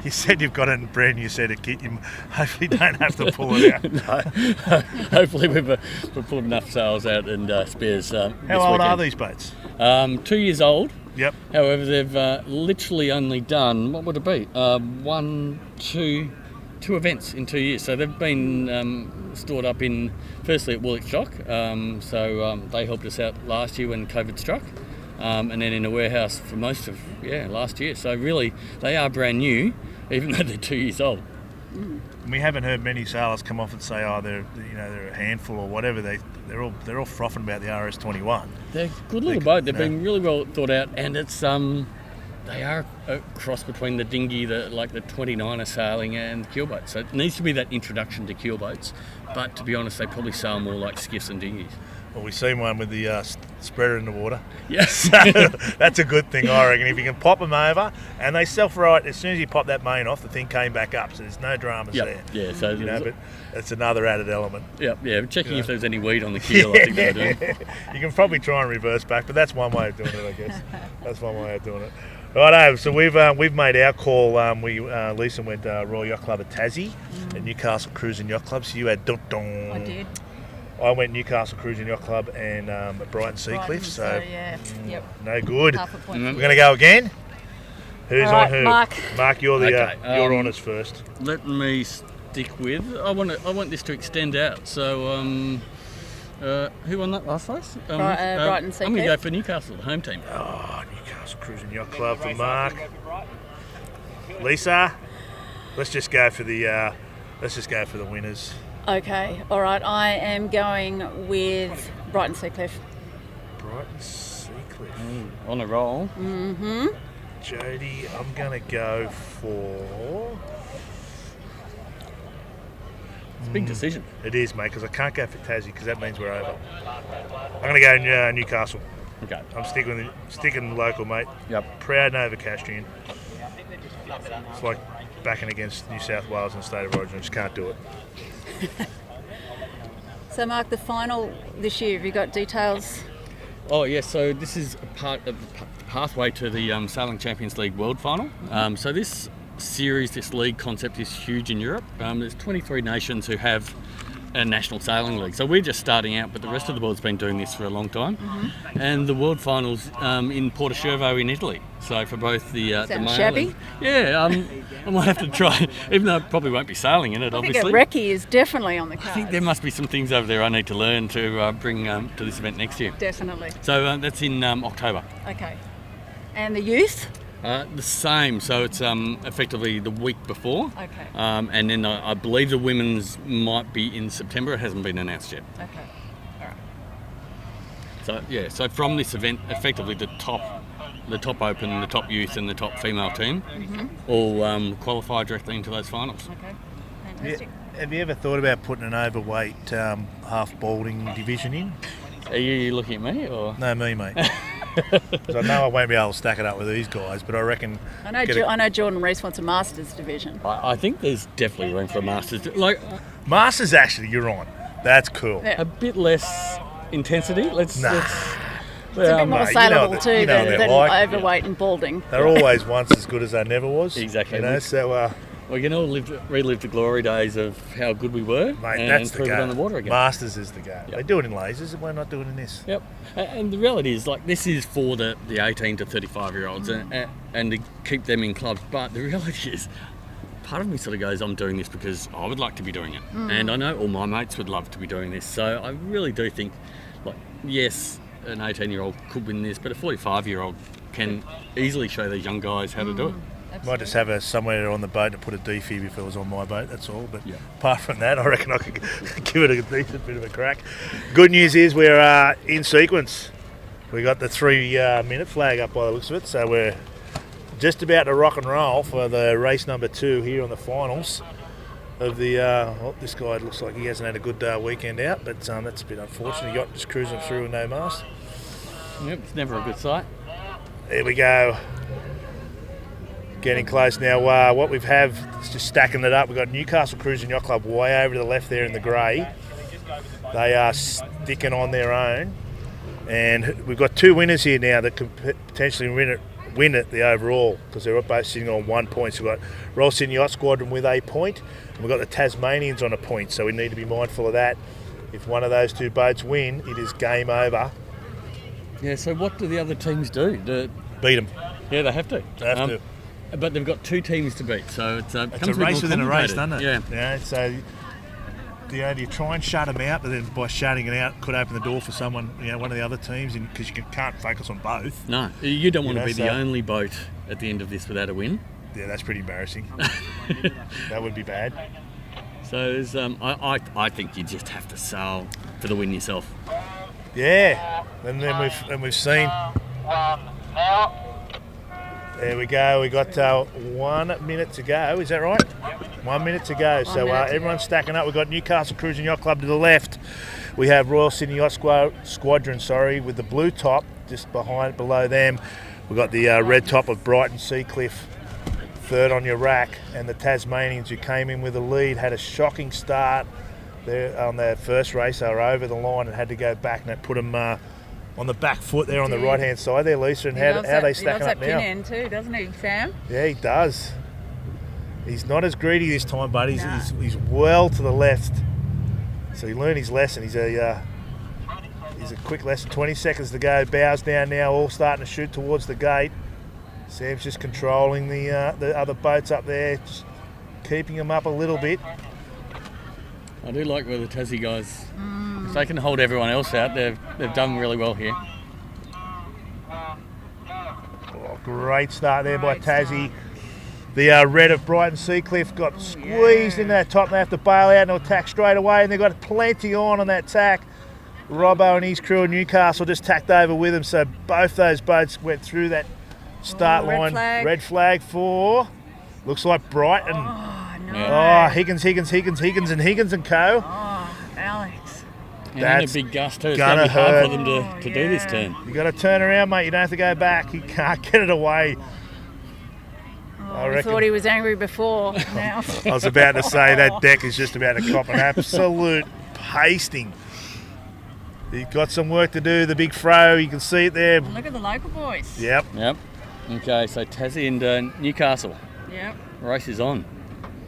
you said you've got a brand new set of kit. You hopefully don't have to pull it out. No. Hopefully we're pulling enough sails out and spares. How old are these boats? 2 years old. Yep. However, they've literally only done, what would it be? Two events in 2 years. So they've been stored up firstly at Woolwich Dock. So they helped us out last year when COVID struck. And then in a warehouse for most of last year. So really, they are brand new, even though they're 2 years old. We haven't heard many sailors come off and say, they're a handful or whatever. They're all frothing about the RS21. They're a good little boat. They've been really well thought out, and it's they are a cross between the dinghy, the 29er sailing, and keel boats. So it needs to be that introduction to keel boats. But to be honest, they probably sail more like skiffs and dinghies. Well, we've seen one with the spreader in the water. Yes. So that's a good thing, I reckon. If you can pop them over, and they self-right, as soon as you pop that main off, the thing came back up, so there's no dramas there. Yeah, so but it's another added element. Checking if there's any weed on the keel, I think they're doing. You can probably try and reverse back, but that's one way of doing it, I guess. That's one way of doing it. Righto, so we've made our call. Lisa went Royal Yacht Club at Tassie, and Newcastle Cruise and Yacht Club, so you had dun-dun. I did. I went Newcastle Cruise and Yacht Club and Brighton Sea Cliff, so no good. We're going to go again. Who's on who? Mark, you're you're on us first. Let me stick with. I want this to extend out. So who won that last race? Brighton Sea Cliff. I'm going to go for Newcastle, the home team. Oh, Newcastle Cruise and Yacht Club for Mark. Lisa, let's just go for the winners. Okay, all right. I am going with Brighton Sea Cliff. Brighton Sea Cliff. On a roll. Mm-hmm. Jody, I'm going to go for It's a big decision. It is, mate, because I can't go for Tassie because that means we're over. I'm going to go Newcastle. Okay. I'm sticking local, mate. Yep. Proud Novocastrian. It's like backing against New South Wales in the State of Origin. I just can't do it. So, Mark, the final this year, have you got details? Oh, yeah, so this is a part of the pathway to the Sailing Champions League World Final. So this series, this league concept is huge in Europe. There's 23 nations who have a national sailing league. So we're just starting out, but the rest of the world's been doing this for a long time. Mm-hmm. And the World Finals in Porto in Italy. So for both the male shabby? I might have to try, even though I probably won't be sailing in it, I obviously. think a recce is definitely on the cards. I think there must be some things over there I need to learn to bring to this event next year. Definitely. So that's in October. Okay. And the youth? The same, so it's effectively the week before. Okay. And then I believe the women's might be in September. It hasn't been announced yet. Okay. All right. So yeah, so from this event, effectively the top open, the top youth, and the top female team all qualify directly into those finals. Okay. Fantastic. Have you ever thought about putting an overweight half balding division in? Are you looking at me or? No, me, mate. Because I know I won't be able to stack it up with these guys, but I reckon. I know Jordan Reese wants a Masters division. I think there's definitely room for a Masters. Masters, actually, you're on. That's cool. Yeah. A bit less intensity. It's a bit more saleable too than overweight and balding. They're always once as good as they never was. Exactly. You know, so. We can all relive the glory days of how good we were, Mate, and that's the prove game. it on the water again. Masters is the game. Yep. They do it in lasers, why not do it in this? Yep. And the reality is, this is for the 18 to 35-year-olds and to keep them in clubs. But the reality is, part of me sort of goes, I'm doing this because I would like to be doing it. And I know all my mates would love to be doing this. So I really do think, yes, an 18-year-old could win this, but a 45-year-old can easily show these young guys how to do it. Absolutely. Might just have her somewhere on the boat and put a defib if it was on my boat, that's all. But apart from that, I reckon I could give it a decent bit of a crack. Good news is we're in sequence. We got the 3-minute flag up by the looks of it, so we're just about to rock and roll for the race number 2 here on the finals of the. This guy looks like he hasn't had a good weekend out, but that's a bit unfortunate. Yacht just cruising through with no mast. Yep, it's never a good sight. There we go. Getting close now. What we have is just stacking it up. We've got Newcastle Cruising Yacht Club way over to the left there in the grey. They are sticking on their own. And we've got 2 winners here now that could potentially win it the overall, because they're both sitting on 1 point. So we've got Royal Sydney Yacht Squadron with a point, and we've got the Tasmanians on a point. So we need to be mindful of that. If one of those 2 boats win, it is game over. Yeah, so what do the other teams do? Beat them. Yeah, they have to. They have to. But they've got 2 teams to beat, so it's a race within a race, doesn't it? Yeah. So do you try and shut them out, but then by shutting it out could open the door for someone, one of the other teams, because you can't focus on both. No, you don't want to be the only boat at the end of this without a win. Yeah, that's pretty embarrassing. That would be bad. So there's, I think you just have to sail for the win yourself. Yeah, and then we've seen. There we go. We got 1 minute to go. Is that right? 1 minute to go. So everyone's stacking up. We've got Newcastle Cruising Yacht Club to the left. We have Royal Sydney Yacht Squadron, with the blue top just below them. We've got the red top of Brighton Seacliff, third on your rack, and the Tasmanians, who came in with a lead, had a shocking start there on their first race. They were over the line and had to go back, and that put them on the back foot there on the right-hand side there, Lisa, and how are they stacking up now? He loves that pin end too, doesn't he, Sam? Yeah, he does. He's not as greedy this time, but he's well to the left. So he learned his lesson. He's a quick lesson. 20 seconds to go. Bows down now, all starting to shoot towards the gate. Sam's just controlling the other boats up there, just keeping them up a little bit. I do like where the Tassie guys, if they can hold everyone else out, they've done really well here. Oh, great start there by Tassie. The red of Brighton Seacliff got squeezed into that top, and they have to bail out and attack straight away, and they've got plenty on that tack. Robbo and his crew in Newcastle just tacked over with them, so both those boats went through that start line. Flag. Red flag for Looks like Brighton. Oh, no. Oh, Higgins and co. Oh, Alex. And That's in a big gust too. It's gonna going to be hard hurt. for them to do this turn. You got to turn around, mate. You don't have to go back. You can't get it away. I thought he was angry before. Now. I was about to say that deck is just about to cop an absolute pasting. He's got some work to do, the big fro. You can see it there. Look at the local boys. Yep. Okay, so Tassie and Newcastle. Yep. Race is on.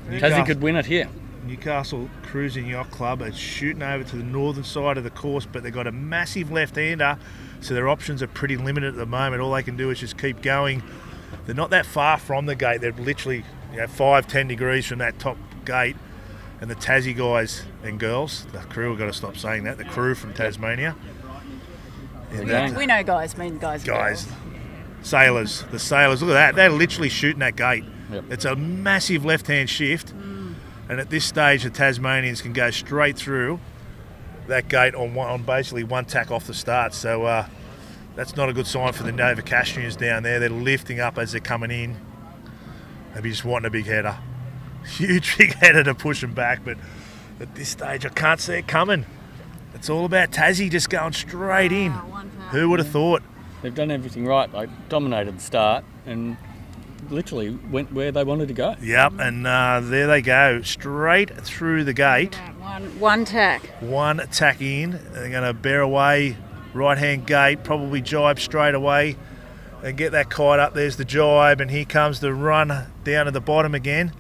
Newcastle. Tassie could win it here. Newcastle Cruising Yacht Club are shooting over to the northern side of the course, but they've got a massive left-hander, so their options are pretty limited at the moment. All they can do is just keep going. They're not that far from the gate. They're literally 5-10 degrees from that top gate. And the Tassie guys and girls, the crew, have got to stop saying that, the crew from Tasmania. We know guys mean guys. Guys, sailors, the sailors, look at that. They're literally shooting that gate. Yep. It's a massive left-hand shift. And at this stage, the Tasmanians can go straight through that gate on basically one tack off the start. So that's not a good sign for the Nova Castrians down there. They're lifting up as they're coming in. They'll be just wanting a big header. Huge big header to push them back, but at this stage, I can't see it coming. It's all about Tassie just going straight in. Who would have thought? They've done everything right. They dominated the start and literally went where they wanted to go. Yep, and there they go, straight through the gate. One tack. One tack in. They're going to bear away, right-hand gate, probably jibe straight away and get that kite up. There's the jibe, and here comes the run down at the bottom again.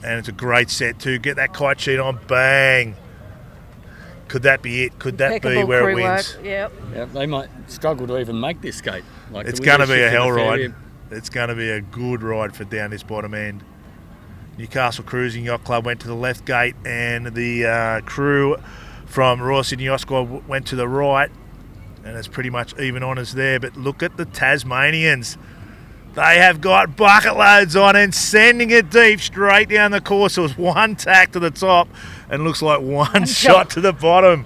And it's a great set too. Get that kite sheet on, bang. Could that be it? Could that be where it wins? Yep. They might struggle to even make this gate. It's going to be a hell ride. It's going to be a good ride for down this bottom end. Newcastle Cruising Yacht Club went to the left gate, and the crew from Royal Sydney Yacht Squad went to the right, and it's pretty much even honours there. But look at the Tasmanians. They have got bucket loads on and sending it deep straight down the course. It was one tack to the top and looks like one shot to the bottom.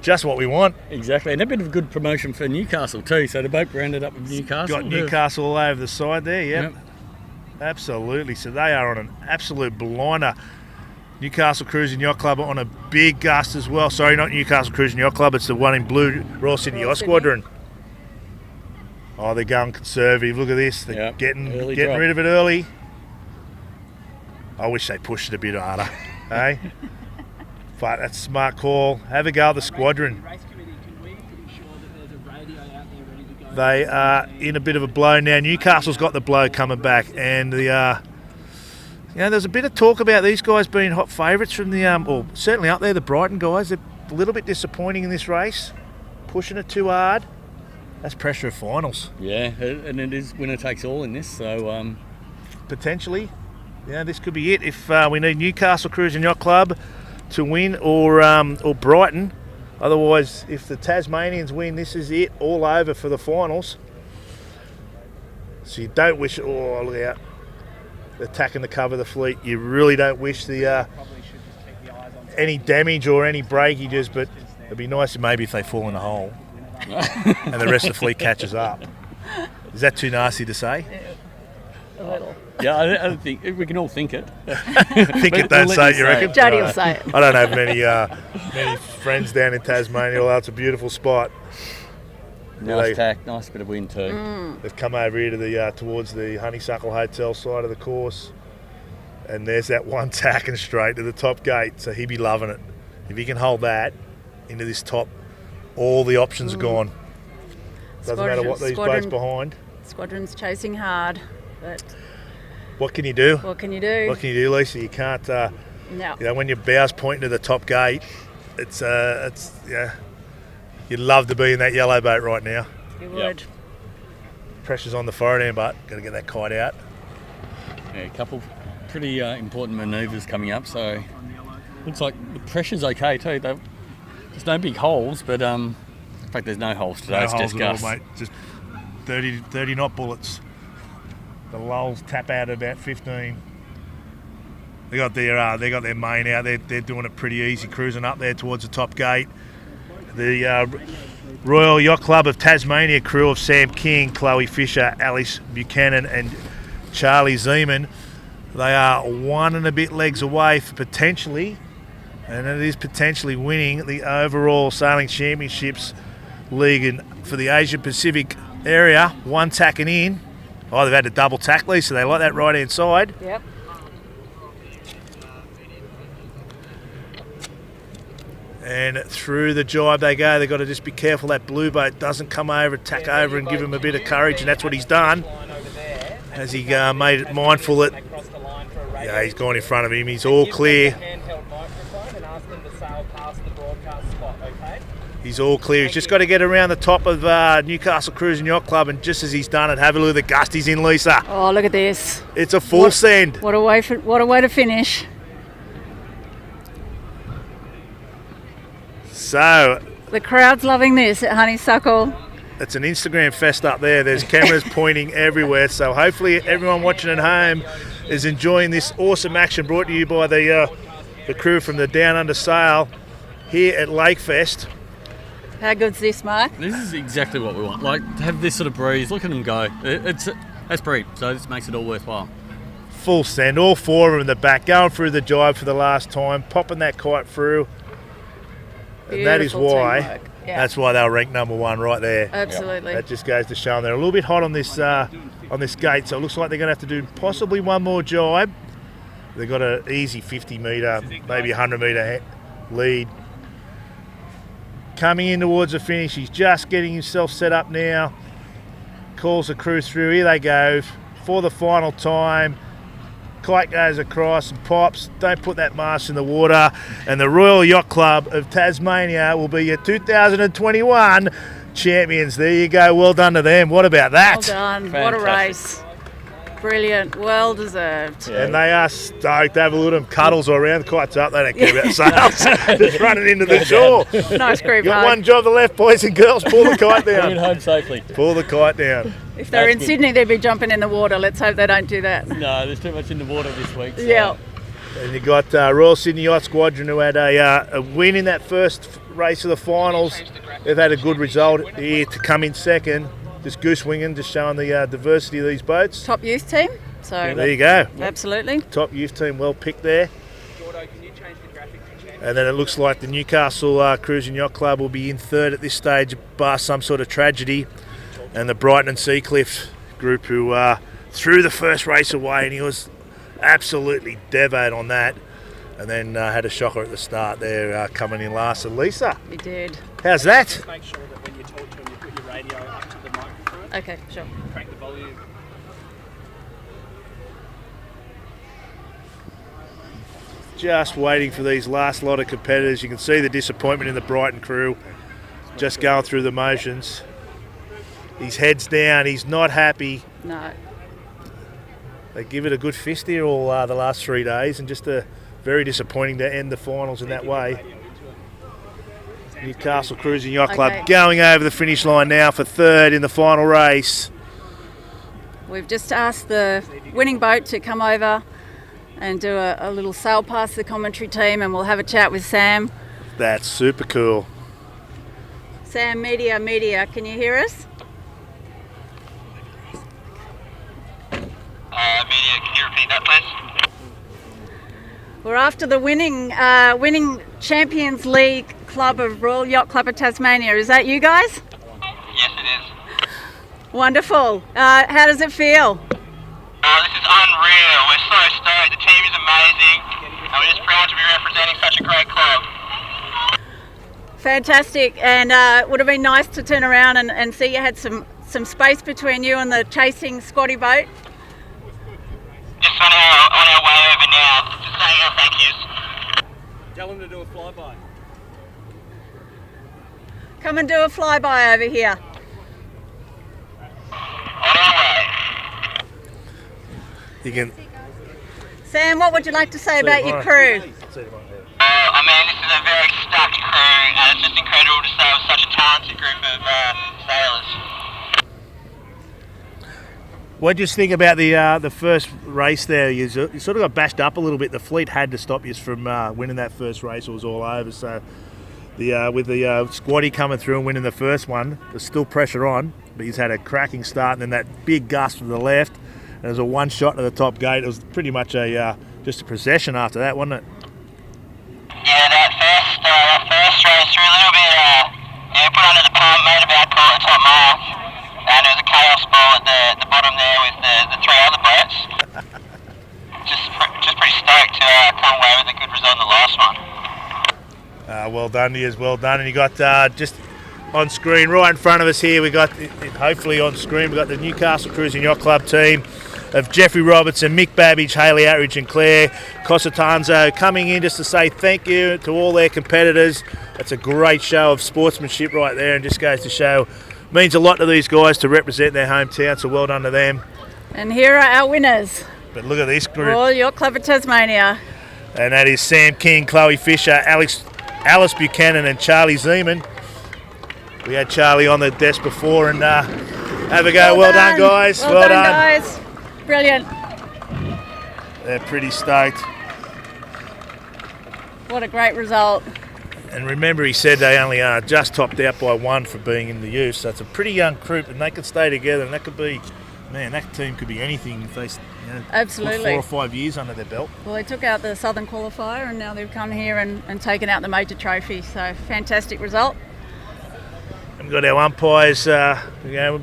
Just what we want. Exactly, and a bit of a good promotion for Newcastle too. So the boat ended up with Newcastle. Got Newcastle all over the side there, yep. Absolutely. So they are on an absolute blinder. Newcastle Cruising Yacht Club on a big gust as well. Sorry, not Newcastle Cruising Yacht Club. It's the one in blue, Royal Sydney Yacht Squadron. Oh, they're going conservative. Look at this. They're getting rid of it early. I wish they pushed it a bit harder. Hey? But that's a smart call. Have a go at the squadron. They are in a bit of a blow now. Newcastle's got the blow coming back, and there's a bit of talk about these guys being hot favourites from the or certainly up there. The Brighton guys, they're a little bit disappointing in this race, pushing it too hard. That's pressure of finals. Yeah, and it is winner takes all in this. So potentially, this could be it. If we need Newcastle Cruising Yacht Club to win, or Brighton. Otherwise, if the Tasmanians win, this is it, all over for the finals. So you don't wish, look out, attacking the cover of the fleet. You really don't wish the any damage or any breakages, but it'd be nice maybe if they fall in a hole and the rest of the fleet catches up. Is that too nasty to say? A little. Yeah, I don't think we can all think it. Think it, don't say it, you reckon? Jodie will say it. I don't have many friends down in Tasmania, although it's a beautiful spot. Nice tack, nice bit of wind too. They've come over here to the towards the Honeysuckle Hotel side of the course, and there's that one tacking straight to the top gate, so he'd be loving it. If he can hold that into this top, all the options are gone. Doesn't matter what these boats behind. Squadron's chasing hard, but what can you do? What can you do? What can you do, Lisa? You can't. No. When your bow's pointing to the top gate, it's you'd love to be in that yellow boat right now. You would. Pressure's on the forward end, but got to get that kite out. Yeah, a couple pretty important manoeuvres coming up. So looks like the pressure's okay too. There's no big holes, but in fact, there's no holes today. No it's holes just at all, gusts. mate. Just 30 knot bullets. The lulls tap out at about 15. They got their main out. They're doing it pretty easy, cruising up there towards the top gate. The Royal Yacht Club of Tasmania crew of Sam King, Chloe Fisher, Alice Buchanan and Charlie Zeman. They are 1 and a bit legs away for potentially, and it is potentially winning the overall Sailing Championships League for the Asia Pacific area. One tacking in. Oh, they've had a double tack, Lee, so they like that right-hand side. Yep. And through the jibe they go. They've got to just be careful that blue boat doesn't come over, tack over and give him a bit of courage, and that's what he's done. As he made it mindful that he's gone in front of him. He's all clear. He's all clear. He's just got to get around the top of Newcastle Cruise and Yacht Club, and just as he's done it, have a look at the gust he's in, Lisa. Oh, look at this. It's a full send. What a way to finish. So the crowd's loving this at Honeysuckle. It's an Instagram fest up there. There's cameras pointing everywhere. So hopefully everyone watching at home is enjoying this awesome action brought to you by the crew from the Down Under Sail here at Lakefest. How good's this, Mark? This is exactly what we want. Like, to have this sort of breeze, look at them go. That's breed, so this makes it all worthwhile. Full send, all 4 of them in the back, going through the jibe for the last time, popping that kite through. And that is why, that's why they'll rank number 1 right there. Absolutely. That just goes to show them they're a little bit hot on this gate, so it looks like they're going to have to do possibly one more jibe. They've got an easy 50 metre, maybe 100 metre lead. Coming in towards the finish, he's just getting himself set up now. Calls the crew through, here they go for the final time. Kite goes across and pops. Don't put that mast in the water. And the Royal Yacht Club of Tasmania will be your 2021 champions. There you go. Well done to them. What about that? Well done. Fantastic. What a race. Brilliant. Well deserved. Yeah. And they are stoked. Have a look at them. Cuddles all around. The kite's up. They don't care about sails. Just running into the shore. Nice group. Got one job left, boys and girls. Pull the kite down. Bring it home safely. Pull the kite down. If they're in Sydney, they'd be jumping in the water. Let's hope they don't do that. No, there's too much in the water this week. So. Yeah. And you got Royal Sydney Yacht Squadron, who had a win in that first race of the finals. They've had a good result here to come in second. Just goose winging, just showing the diversity of these boats. Top youth team. So there you go. Absolutely. Top youth team, well picked there. And then it looks like the Newcastle Cruise and Yacht Club will be in third at this stage, bar some sort of tragedy. And the Brighton and Seacliff group, who threw the first race away, and he was absolutely devout on that. And then had a shocker at the start there, coming in last. And Lisa, he did. How's that? Just make sure that when you talk to him, you put your radio up to the microphone. Okay, sure. Crank the volume. Just waiting for these last lot of competitors. You can see the disappointment in the Brighton crew, just going through the motions. His head's down. He's not happy. No. They give it a good fist here all the last 3 days, and just very disappointing to end the finals in that way. Newcastle Cruise and Yacht Club going over the finish line now for third in the final race. We've just asked the winning boat to come over and do a little sail past the commentary team, and we'll have a chat with Sam. That's super cool. Sam, media, can you hear us? Media, can you repeat that, please? We're after the winning Champions League Club of Royal Yacht Club of Tasmania. Is that you guys? Yes, it is. Wonderful. How does it feel? Oh, this is unreal. We're so stoked. The team is amazing, and we're just proud to be representing such a great club. Fantastic. And it would have been nice to turn around and see you had some space between you and the chasing squatty boat. Just on our way over now. Just saying our thank yous. Tell them to do a flyby. Come and do a flyby over here. On our way. You can. Sam, what would you like to say about your crew? I mean, this is a very stacked crew, and it's just incredible to sail with such a talented group of sailors. What do you think about the first race there? You sort of got bashed up a little bit. The fleet had to stop you from winning that first race. It was all over. So with the squatty coming through and winning the first one, there's still pressure on, but he's had a cracking start, and then that big gust from the left. and it was a one shot to the top gate. It was pretty much just a procession after that, wasn't it? Yeah, that first race through a little bit, put under the pump, made about call it top mark, and there was a chaos ball at the bottom there with the three other boats. just pretty stoked to come away with a good result in the last one. Well done, Niaz, well done. And you got just on screen right in front of us here, we got, hopefully on screen, we got the Newcastle Cruising Yacht Club team of Jeffrey Robertson, Mick Babbage, Hayley Outridge and Claire Cosatanzo coming in just to say thank you to all their competitors. It's a great show of sportsmanship right there, and just goes to show, means a lot to these guys to represent their hometown, so well done to them. And here are our winners. But look at this group. Royal Yacht Club of Tasmania. And that is Sam King, Chloe Fisher, Alice Buchanan and Charlie Zeman. We had Charlie on the desk before, and have a go. Well done, guys. Well done, guys. Brilliant. They're pretty stoked. What a great result. And remember, he said they only are just topped out by one for being in the youth, so it's a pretty young group, and they could stay together, and that could be, man, that team could be anything if they Absolutely. put 4 or 5 years under their belt. Well, they took out the Southern qualifier, and now they've come here and taken out the major trophy, so fantastic result. And we've got our umpires,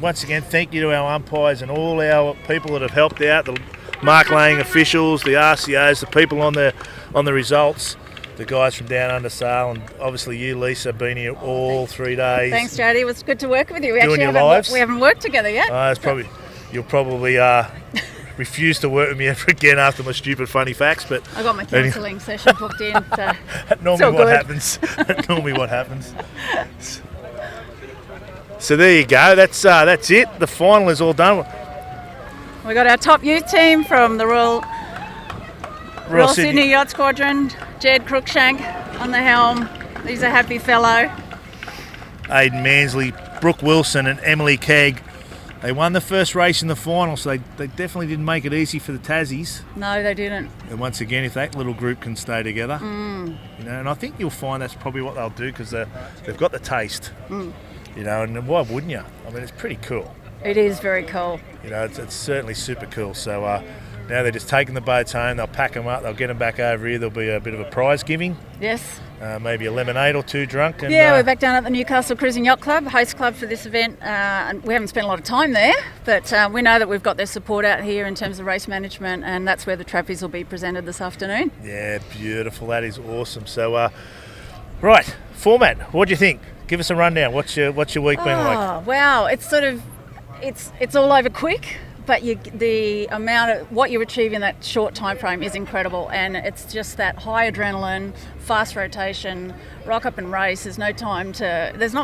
once again, thank you to our umpires and all our people that have helped out, the mark laying officials, the RCOs, the people on the results, the guys from down under sail, and obviously you, Lisa, been here all 3 days. Thanks, Jodie. It was good to work with you. Doing your lives. We haven't worked together yet. You'll probably refuse to work with me ever again after my stupid funny facts, but I got my counselling session booked in. So normally what happens. Normally what happens. So there you go. That's it. The final is all done. We got our top youth team from the Royal Sydney Yacht Squadron. Jed Cruikshank on the helm. He's a happy fellow. Aidan Mansley, Brooke Wilson and Emily Kegg. They won the first race in the final, so they definitely didn't make it easy for the Tassies. No, they didn't. And once again, if that little group can stay together, Mm. and I think you'll find that's probably what they'll do, because they've got the taste, Mm. and why wouldn't you? I mean, it's pretty cool. It is very cool. It's certainly super cool. So now they're just taking the boats home. They'll pack them up. They'll get them back over here. There'll be a bit of a prize giving. Yes. Maybe a lemonade or two drunk. And, we're back down at the Newcastle Cruising Yacht Club, host club for this event. And we haven't spent a lot of time there, but we know that we've got their support out here in terms of race management, and that's where the trophies will be presented this afternoon. Yeah, beautiful. That is awesome. So, right, format. What do you think? Give us a rundown. What's your week been like? Oh, wow. It's sort of, it's all over quick. But the amount of what you achieve in that short time frame is incredible, and it's just that high adrenaline, fast rotation, rock up and race. There's not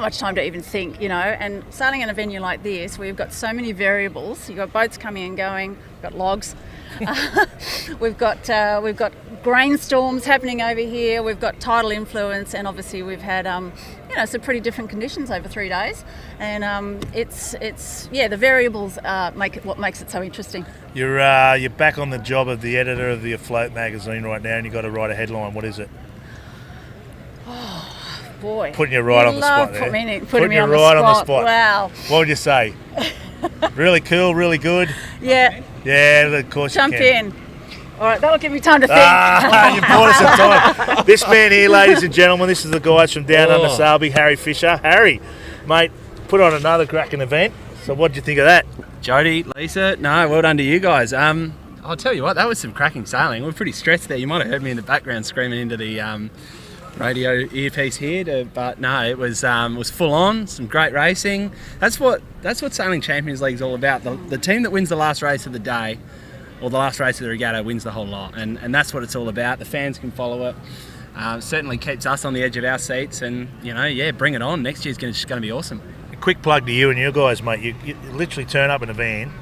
much time to even think, And sailing in a venue like this, where you've got so many variables. You've got boats coming and going. We've got logs. We've got grain storms happening over here. We've got tidal influence, and obviously we've had some pretty different conditions over 3 days. And the variables what makes it so interesting. You're back on the job of the editor of the Afloat magazine right now, and you've got to write a headline. What is it? Oh boy! Putting you right on the spot there. Putting me on the spot. Wow! What would you say? Really cool, really good. Yeah. Yeah, of course. Jump in. All right, that'll give me time to think. You bought us some time. This man here, ladies and gentlemen, this is the guys from Down Under Salby, Harry Fisher. Harry, mate, put on another cracking event. So what did you think of that? Jodie, Lisa, no, well done to you guys. I'll tell you what, that was some cracking sailing. We're pretty stressed there. You might have heard me in the background screaming into the radio earpiece here, but no, it was full on. Some great racing. That's what Sailing Champions League is all about. The team that wins the last race of the day, or the last race of the regatta, wins the whole lot, and that's what it's all about. The fans can follow it. Certainly keeps us on the edge of our seats, and bring it on. Next year's just going to be awesome. A quick plug to you and your guys, mate. You literally turn up in a van.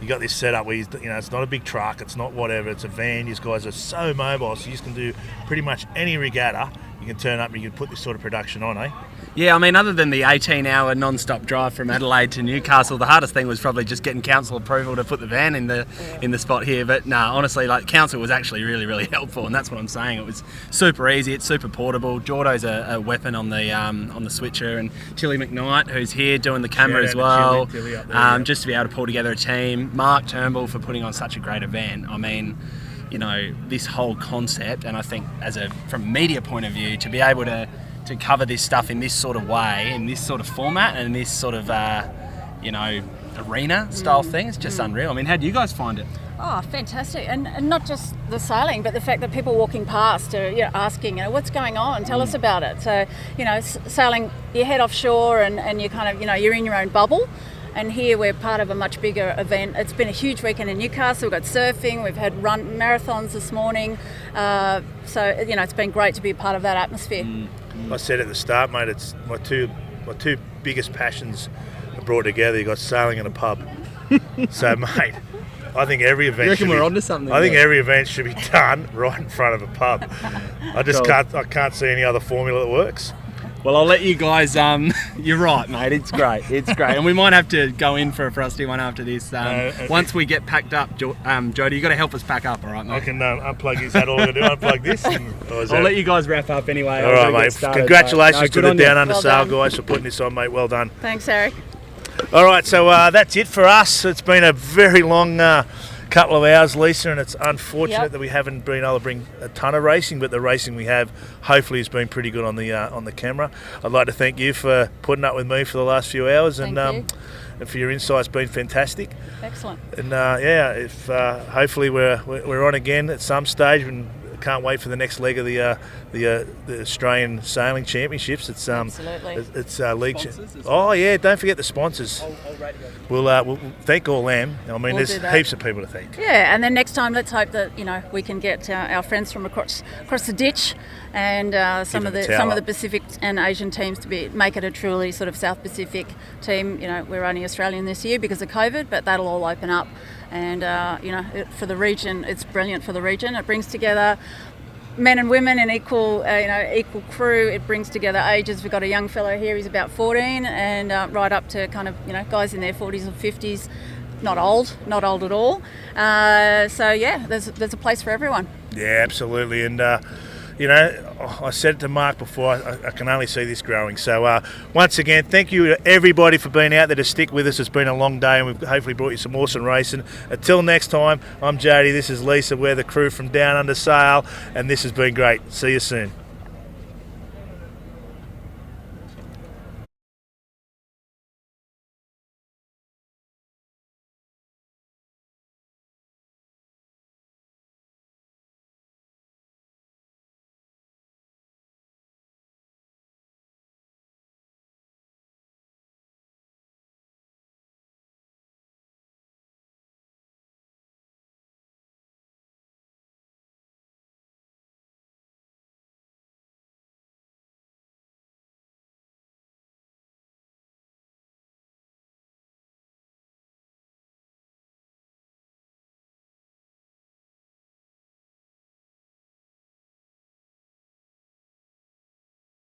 You got this setup where it's not a big truck, it's not whatever, it's a van. You guys are so mobile, so you can do pretty much any regatta. You you can turn up and you can put this sort of production on, eh? Yeah, I mean, other than the 18-hour non-stop drive from Adelaide to Newcastle, the hardest thing was probably just getting council approval to put the van in the spot here. But nah, honestly, like, council was actually really, really helpful, and that's what I'm saying. It was super easy. It's super portable. Jordo's a weapon on the switcher, and Tilly McKnight, who's here doing the camera as well, Tilly up there, just to be able to pull together a team. Mark Turnbull for putting on such a great event. I mean, you know, this whole concept, and I think from a media point of view, to be able to cover this stuff in this sort of way, in this sort of format, and in this sort of, arena style thing, it's just unreal. I mean, how do you guys find it? Oh, fantastic. And not just the sailing, but the fact that people walking past are asking, what's going on? Tell us about it. So, sailing, you head offshore and you kind of, you're in your own bubble. And here we're part of a much bigger event. It's been a huge weekend in Newcastle. We've got surfing, we've had marathons this morning. So, it's been great to be a part of that atmosphere. I said at the start, mate, it's my two biggest passions are brought together. You got sailing and a pub. So, mate, I think every event. You reckon we're onto something? I think every event should be done right in front of a pub. I can't see any other formula that works. Well, I'll let you guys. You're right, mate. It's great. It's great, and we might have to go in for a frosty one after this. Once we get packed up, Jody, you got to help us pack up, all right, mate? I can unplug. Is that all I do? Unplug this. I'll let you guys wrap up anyway. All right, mate. Congratulations to the Down Under Sail done. guys for putting this on, mate. Well done. Thanks, Eric. All right, so that's it for us. It's been a very long couple of hours, Lisa, and it's unfortunate that we haven't been able to bring a ton of racing, but the racing we have hopefully has been pretty good on the camera. I'd like to thank you for putting up with me for the last few hours, and for your insights, been fantastic. Excellent. And if hopefully we're on again at some stage, and can't wait for the next leg of the Australian Sailing Championships. It's Absolutely. It's league. Oh yeah, don't forget the sponsors. We'll thank all them. I mean, there's heaps of people to thank. Yeah, and then next time, let's hope that we can get our friends from across the ditch, and some of the Pacific and Asian teams to make it a truly sort of South Pacific team. We're only Australian this year because of COVID, but that'll all open up. And for the region, it's brilliant for the region. It brings together men and women in equal crew. It brings together ages. We've got a young fellow here, he's about 14, and right up to kind of guys in their 40s or 50s. Not old at all. So yeah, there's a place for everyone. Yeah, absolutely. And I said it to Mark before, I can only see this growing. So once again, thank you to everybody for being out there to stick with us. It's been a long day, and we've hopefully brought you some awesome racing. Until next time, I'm Jody, this is Lisa, we're the crew from Down Under Sail, and this has been great. See you soon.